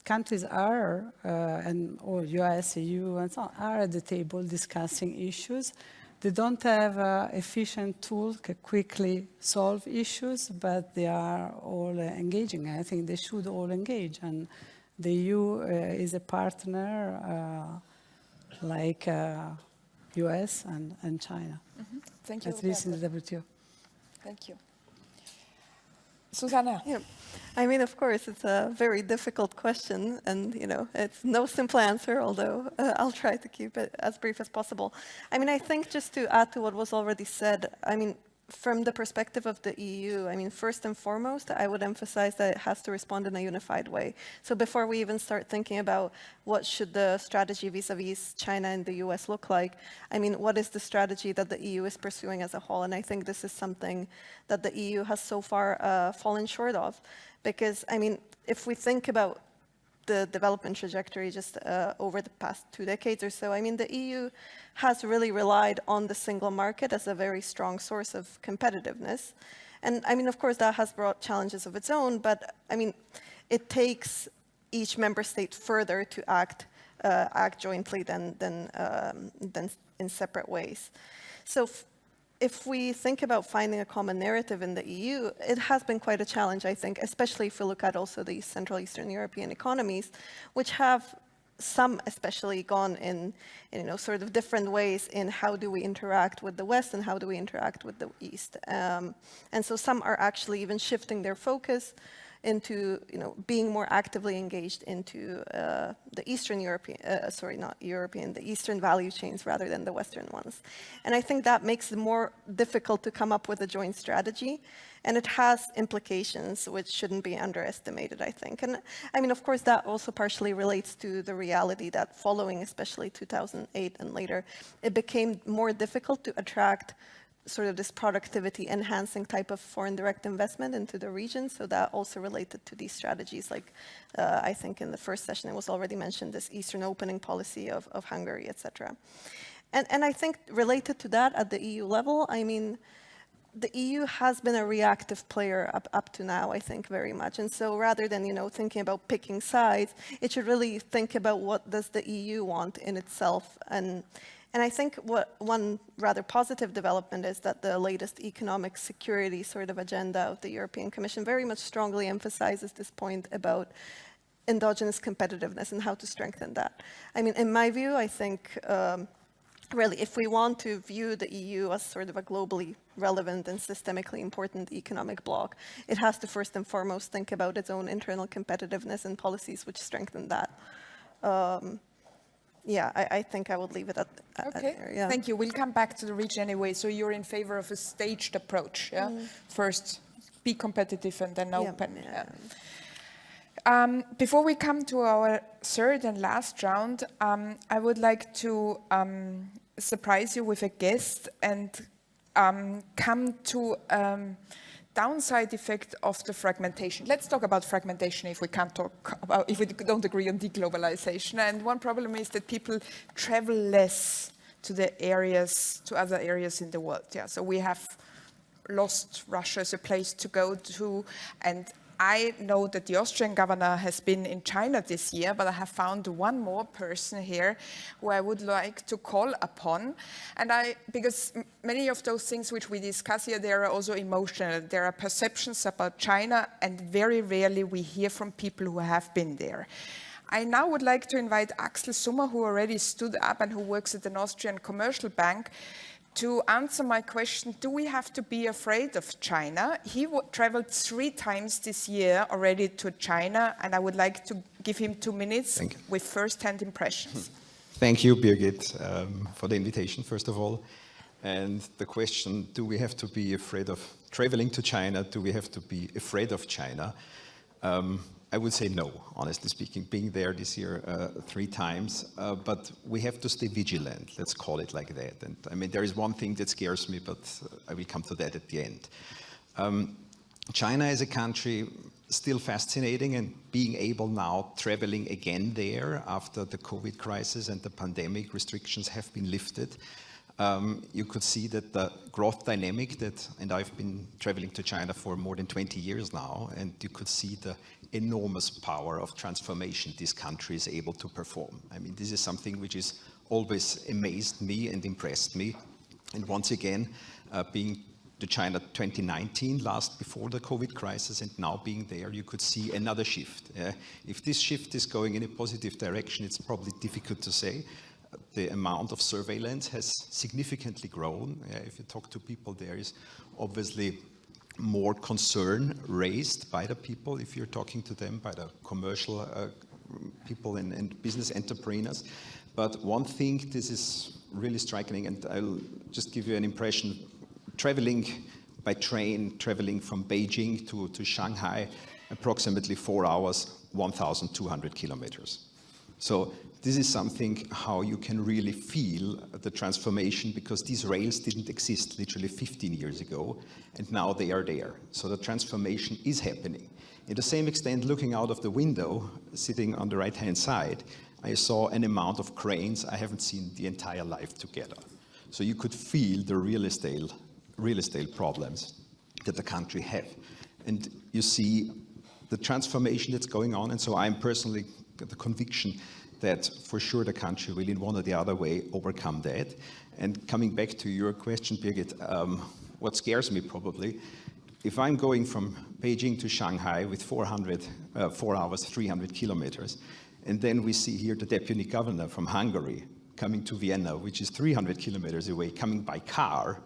countries are, and or US, EU, and so on, are at the table discussing issues. They don't have efficient tools to quickly solve issues, but they are all engaging. I think they should all engage, and the EU is a partner like US and China. Mm-hmm. Thank you. At least in the WTO. Thank you. Susanna. Yeah. I mean, of course, it's a very difficult question, and it's no simple answer, although I'll try to keep it as brief as possible. I mean, I think just to add to what was already said, I mean, from the perspective of the EU, I mean, first and foremost, I would emphasize that it has to respond in a unified way. So before we even start thinking about what should the strategy vis-a-vis China and the US look like, I mean, what is the strategy that the EU is pursuing as a whole? And I think this is something that the EU has so far fallen short of. Because, I mean, if we think about the development trajectory just over the past 2 decades or so, I mean, the EU has really relied on the single market as a very strong source of competitiveness. And I mean, of course, that has brought challenges of its own, but I mean, it takes each member state further to act jointly than in separate ways. So if we think about finding a common narrative in the EU, it has been quite a challenge, I think, especially if we look at also the Central Eastern European economies, which have some especially gone in sort of different ways in how do we interact with the West and how do we interact with the East. And so some are actually even shifting their focus into being more actively engaged into the Eastern European, the Eastern value chains rather than the Western ones. And I think that makes it more difficult to come up with a joint strategy. And it has implications which shouldn't be underestimated, I think. And I mean, of course, that also partially relates to the reality that following, especially 2008 and later, it became more difficult to attract sort of this productivity enhancing type of foreign direct investment into the region. So that also related to these strategies, like I think in the first session it was already mentioned, this Eastern opening policy of Hungary, etc. And I think related to that at the EU level, I mean, the EU has been a reactive player up to now, I think, very much. And so rather than, thinking about picking sides, it should really think about what does the EU want in itself. And I think one rather positive development is that the latest economic security sort of agenda of the European Commission very much strongly emphasizes this point about endogenous competitiveness and how to strengthen that. I mean, in my view, I think really if we want to view the EU as sort of a globally relevant and systemically important economic bloc, it has to first and foremost think about its own internal competitiveness and policies which strengthen that. Yeah, I think I would leave it at there. Yeah. Thank you. We'll come back to the region anyway. So you're in favor of a staged approach, yeah? First, be competitive and then open. Yeah. Before we come to our third and last round, I would like to surprise you with a guest and come to downside effect of the fragmentation. Let's talk about fragmentation if we can't talk about, if we don't agree on deglobalization. And one problem is that people travel less to other areas in the world. Yeah, so we have lost Russia as a place to go to, and I know that the Austrian governor has been in China this year, but I have found one more person here who I would like to call upon. And because many of those things which we discuss here, they are also emotional. There are perceptions about China, and very rarely we hear from people who have been there. I now would like to invite Axel Summer, who already stood up and who works at an Austrian commercial bank, to answer my question, do we have to be afraid of China? He traveled 3 times this year already to China, and I would like to give him 2 minutes with first-hand impressions. Thank you, Birgit, for the invitation, first of all. And the question, do we have to be afraid of traveling to China? Do we have to be afraid of China? I would say no, honestly speaking, being there this year 3 times, but we have to stay vigilant, let's call it like that. And I mean, there is one thing that scares me, but I will come to that at the end. China is a country still fascinating, and being able now traveling again there after the COVID crisis and the pandemic restrictions have been lifted. You could see that the growth dynamic and I've been traveling to China for more than 20 years now, and you could see the enormous power of transformation this country is able to perform. I mean, this is something which has always amazed me and impressed me. And once again, being to China 2019, last before the COVID crisis, and now being there, you could see another shift. If this shift is going in a positive direction, it's probably difficult to say. The amount of surveillance has significantly grown. If you talk to people, there is obviously more concern raised by the people, if you're talking to them, by the commercial people and business entrepreneurs. But one thing, this is really striking, and I'll just give you an impression. Traveling by train, traveling from Beijing to Shanghai, approximately 4 hours, 1,200 kilometers. So this is something how you can really feel the transformation, because these rails didn't exist literally 15 years ago, and now they are there. So the transformation is happening. In the same extent, looking out of the window, sitting on the right-hand side, I saw an amount of cranes I haven't seen the entire life together. So you could feel the real estate problems. that the country have. And you see the transformation that's going on. And so I'm personally got the conviction that for sure the country will in one or the other way overcome that. And coming back to your question, Birgit, what scares me probably, if I'm going from Beijing to Shanghai with 4 hours, 300 kilometers, and then we see here the deputy governor from Hungary coming to Vienna, which is 300 kilometers away, coming by car,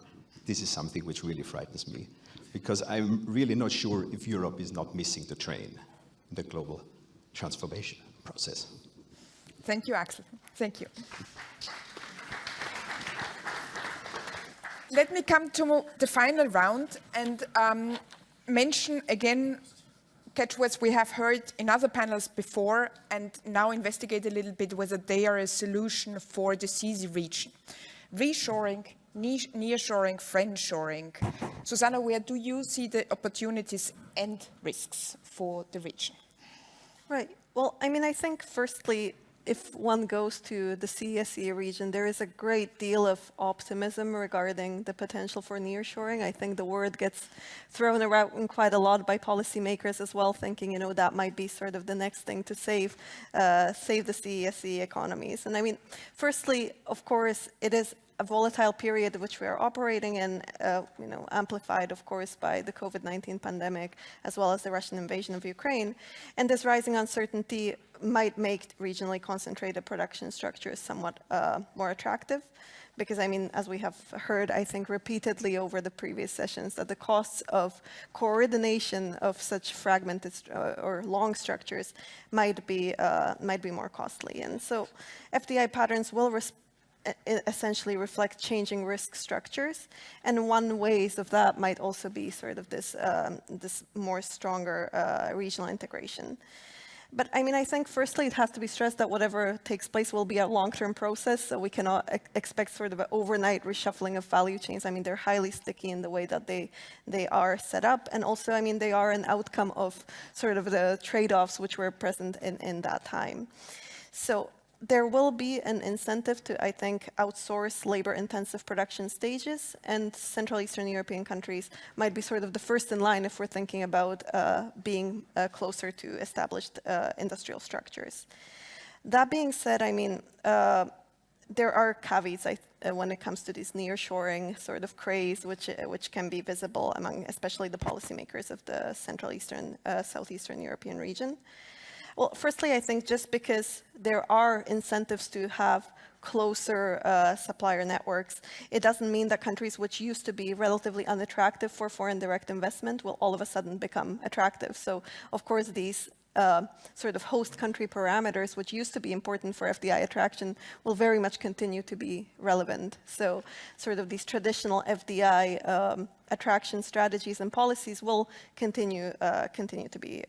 this is something which really frightens me, because I'm really not sure if Europe is not missing the train in the global transformation process. Thank you, Axel. Thank you. Let me come to the final round and mention again catchwords we have heard in other panels before, and now investigate a little bit whether they are a solution for the CESEE region. Reshoring, nearshoring, friendshoring. Susanna, where do you see the opportunities and risks for the region? Right. Well, I mean, I think firstly, if one goes to the CESEE region, there is a great deal of optimism regarding the potential for nearshoring. I think the word gets thrown around quite a lot by policymakers as well, thinking, you know, that might be sort of the next thing to save the CESEE economies. And I mean, firstly, of course, it is a volatile period which we are operating in, you know, amplified, of course, by the COVID-19 pandemic, as well as the Russian invasion of Ukraine. And this rising uncertainty might make regionally concentrated production structures somewhat more attractive. Because, I mean, as we have heard, I think, repeatedly over the previous sessions, that the costs of coordination of such fragmented or long structures might be more costly. And so FDI patterns will essentially reflect changing risk structures, and one ways of that might also be sort of this this more stronger regional integration. But I mean, I think firstly it has to be stressed that whatever takes place will be a long-term process, so we cannot expect sort of an overnight reshuffling of value chains. I mean, they're highly sticky in the way that they are set up, and also, I mean, they are an outcome of sort of the trade-offs which were present in that time. So there will be an incentive to, I think, outsource labor-intensive production stages, and Central Eastern European countries might be sort of the first in line if we're thinking about being closer to established industrial structures. That being said, I mean, there are caveats when it comes to this nearshoring sort of craze, which can be visible among especially the policymakers of the Central Eastern, Southeastern European region. Well, firstly, I think just because there are incentives to have closer supplier networks, it doesn't mean that countries which used to be relatively unattractive for foreign direct investment will all of a sudden become attractive. So, of course, these sort of host country parameters, which used to be important for FDI attraction, will very much continue to be relevant. So sort of these traditional FDI attraction strategies and policies will continue to be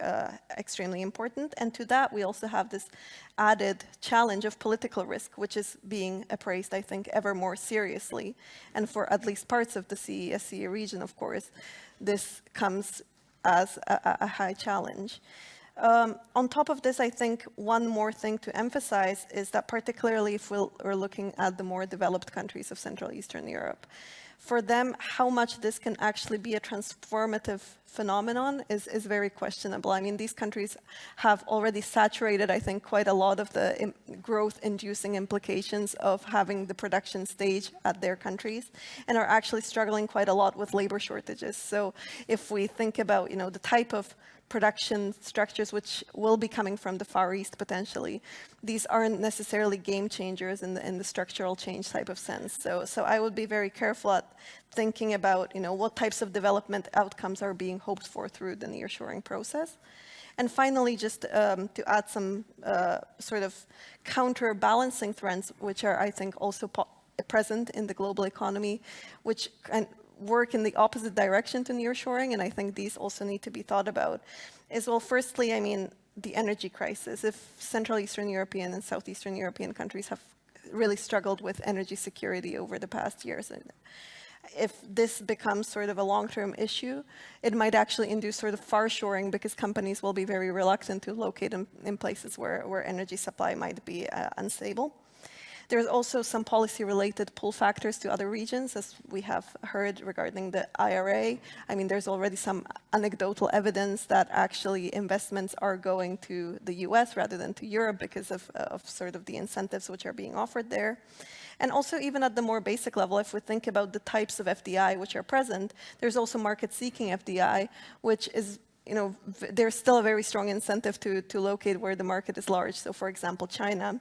extremely important. And to that, we also have this added challenge of political risk, which is being appraised, I think, ever more seriously. And for at least parts of the CESEE region, of course, this comes as a high challenge. On top of this, I think one more thing to emphasize is that particularly if we're looking at the more developed countries of Central Eastern Europe, for them, how much this can actually be a transformative phenomenon is very questionable. I mean, these countries have already saturated, I think, quite a lot of the growth-inducing implications of having the production stage at their countries, and are actually struggling quite a lot with labor shortages. So if we think about, you know, the type of production structures which will be coming from the Far East potentially, these aren't necessarily game changers in the structural change type of sense. So I would be very careful at thinking about, you know, what types of development outcomes are being hoped for through the nearshoring process. And finally, just to add some sort of counterbalancing trends, which are, I think, also present in the global economy, which can work in the opposite direction to nearshoring, and I think these also need to be thought about, is, well, firstly, I mean, the energy crisis. If Central Eastern European and Southeastern European countries have really struggled with energy security over the past years, and if this becomes sort of a long-term issue, it might actually induce sort of far-shoring, because companies will be very reluctant to locate in places where energy supply might be unstable. There's also some policy-related pull factors to other regions, as we have heard regarding the IRA. I mean, there's already some anecdotal evidence that actually investments are going to the US rather than to Europe because of sort of the incentives which are being offered there. And also, even at the more basic level, if we think about the types of FDI which are present, there's also market-seeking FDI, which is, you know, there's still a very strong incentive to locate where the market is large. So, for example, China.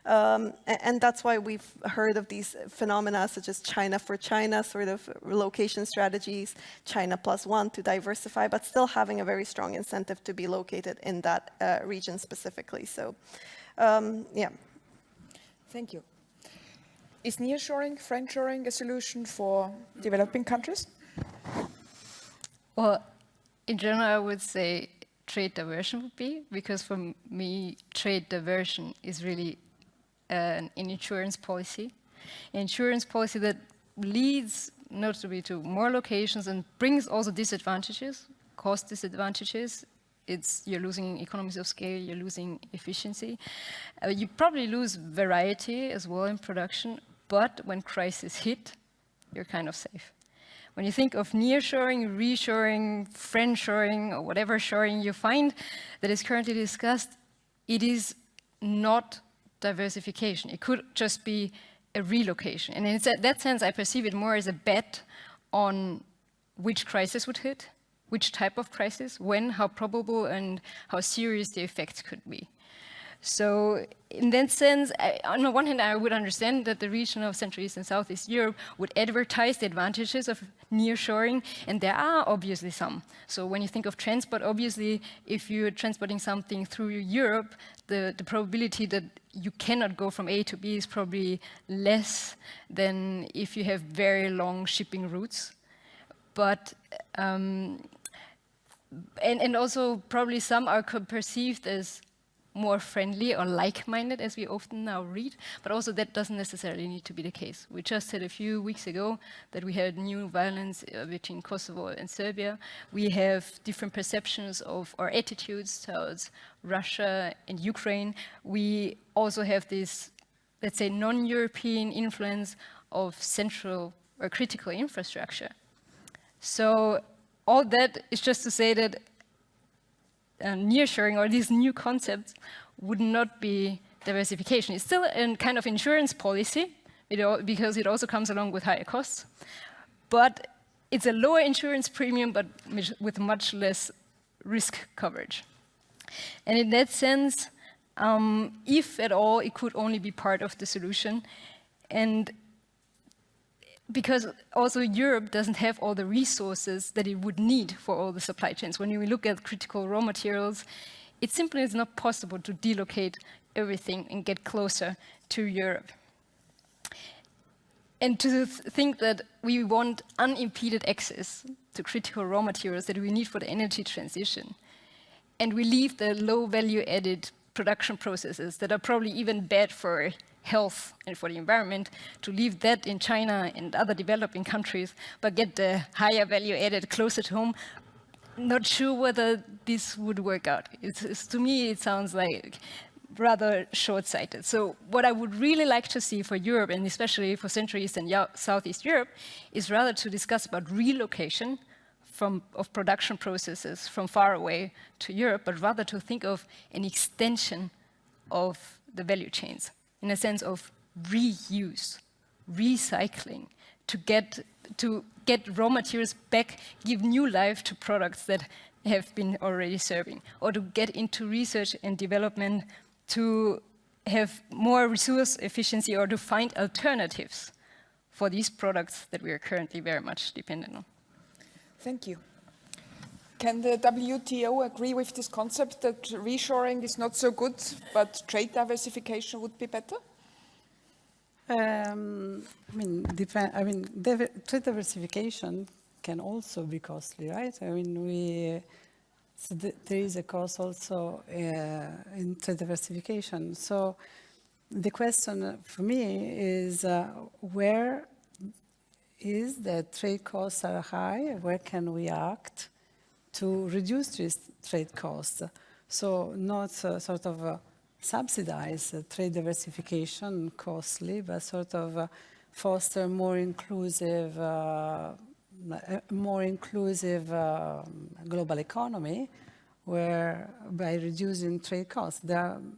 And that's why we've heard of these phenomena such as China for China, sort of relocation strategies, China +1 to diversify, but still having a very strong incentive to be located in that region specifically. So, yeah. Thank you. Is nearshoring, friendshoring a solution for developing countries? Well, in general, I would say trade diversion would be, because for me, trade diversion is really an insurance policy. An insurance policy that leads notably to more locations and brings also disadvantages, cost disadvantages. You're losing economies of scale, you're losing efficiency. You probably lose variety as well in production, but when crises hit, you're kind of safe. When you think of nearshoring, reshoring, friendshoring, or whatever shoring you find that is currently discussed, it is not diversification. It could just be a relocation. And in that sense, I perceive it more as a bet on which crisis would hit, which type of crisis, when, how probable, and how serious the effects could be. So in that sense, on the one hand, I would understand that the region of Central East and Southeast Europe would advertise the advantages of nearshoring, and there are obviously some. So when you think of transport, obviously, if you're transporting something through Europe, the probability that you cannot go from A to B is probably less than if you have very long shipping routes. But and also probably some are perceived as more friendly or like-minded, as we often now read, but also that doesn't necessarily need to be the case. We just said a few weeks ago that we had new violence between Kosovo and Serbia. We have different perceptions of our attitudes towards Russia and Ukraine. We also have this, let's say, non-European influence of central or critical infrastructure. So all that is just to say that nearshoring or these new concepts would not be diversification. It's still a kind of insurance policy because it also comes along with higher costs. But it's a lower insurance premium, but with much less risk coverage. And in that sense, if at all, it could only be part of the solution. And because also Europe doesn't have all the resources that it would need for all the supply chains. When we look at critical raw materials, it simply is not possible to delocate everything and get closer to Europe. And to think that we want unimpeded access to critical raw materials that we need for the energy transition, and we leave the low value added production processes that are probably even bad for health and for the environment, to leave that in China and other developing countries, but get the higher value added closer to home, not sure whether this would work out. To me, it sounds like rather short-sighted. So what I would really like to see for Europe, and especially for Central East and Southeast Europe, is rather to discuss about relocation of production processes from far away to Europe, but rather to think of an extension of the value chains, in a sense of reuse, recycling, to get raw materials back, give new life to products that have been already serving, or to get into research and development to have more resource efficiency or to find alternatives for these products that we are currently very much dependent on. Thank you. Can the WTO agree with this concept that reshoring is not so good, but trade diversification would be better? Trade diversification can also be costly, right? There is a cost also in trade diversification. So the question for me is where is the trade costs are high? Where can we act to reduce trade costs? So not sort of subsidize trade diversification, costly, but sort of foster more inclusive global economy, where by reducing trade costs,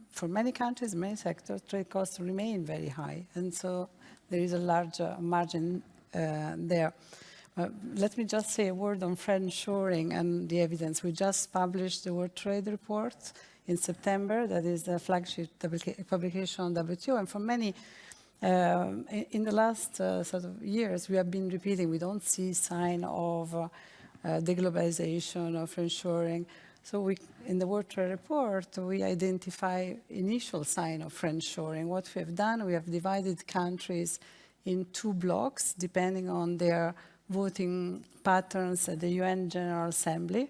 for many countries, many sectors, trade costs remain very high, and so there is a large margin there. Let me just say a word on friendshoring and the evidence. We just published the World Trade Report in September. That is the flagship publication on WTO. And for many, in the last sort of years, we have been repeating, we don't see sign of deglobalization or friendshoring. So in the World Trade Report, we identify initial sign of friendshoring. What we have done, we have divided countries in 2 blocks, depending on their voting patterns at the UN General Assembly.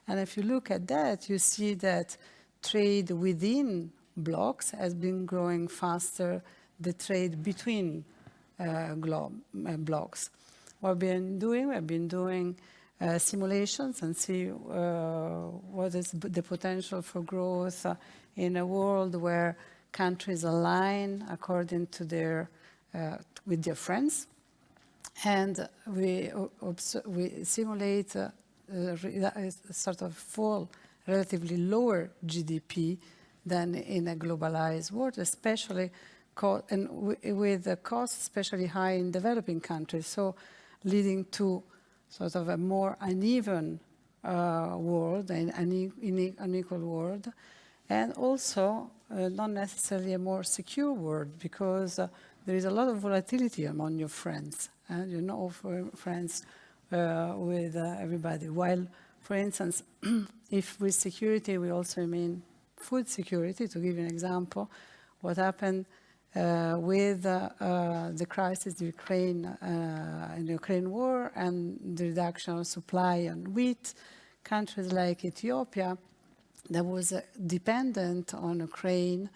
And if you look at that, you see that trade within blocks has been growing faster than trade between blocks. What we've been doing simulations and see what is the potential for growth in a world where countries align according to with their friends. And we simulate a sort of relatively lower GDP than in a globalized world, especially with the costs especially high in developing countries, so leading to sort of a more uneven world, an unequal world, and also not necessarily a more secure world, because there is a lot of volatility among your friends, and you're not friends with everybody. While, for instance, if with security we also mean food security, to give you an example, what happened with the crisis in the Ukraine war and the reduction of supply on wheat, countries like Ethiopia, that was dependent on Ukraine,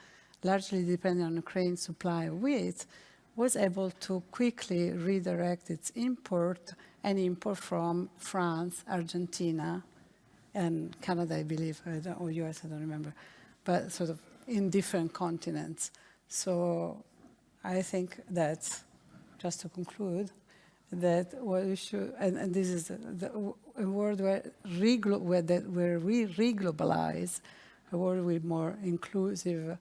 largely dependent on Ukraine's supply of wheat, was able to quickly redirect its import from France, Argentina, and Canada, I believe, or US, I don't remember, but sort of in different continents. So I think that, just to conclude, that what we should, and this is a world where we reglobalize, a world with more inclusive,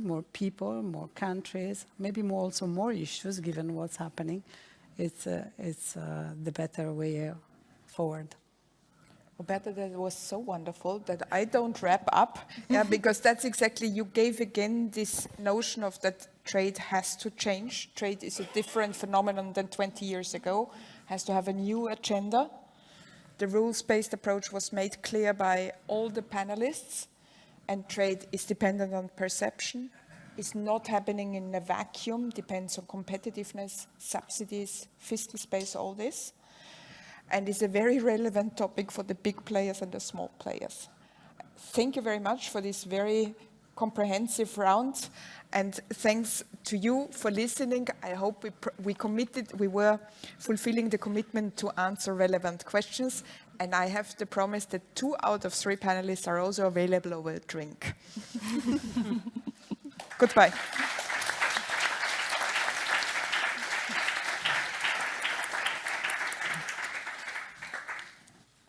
more people, more countries, maybe also more issues, given what's happening. It's the better way forward. Roberta, that was so wonderful that I don't wrap up, because that's exactly, you gave again this notion of that trade has to change. Trade is a different phenomenon than 20 years ago, has to have a new agenda. The rules-based approach was made clear by all the panelists, and trade is dependent on perception. It's not happening in a vacuum, depends on competitiveness, subsidies, fiscal space, all this. And it's a very relevant topic for the big players and the small players. Thank you very much for this very comprehensive round, and thanks to you for listening. I hope we were fulfilling the commitment to answer relevant questions, and I have the promise that 2 out of 3 panelists are also available over a drink. Goodbye.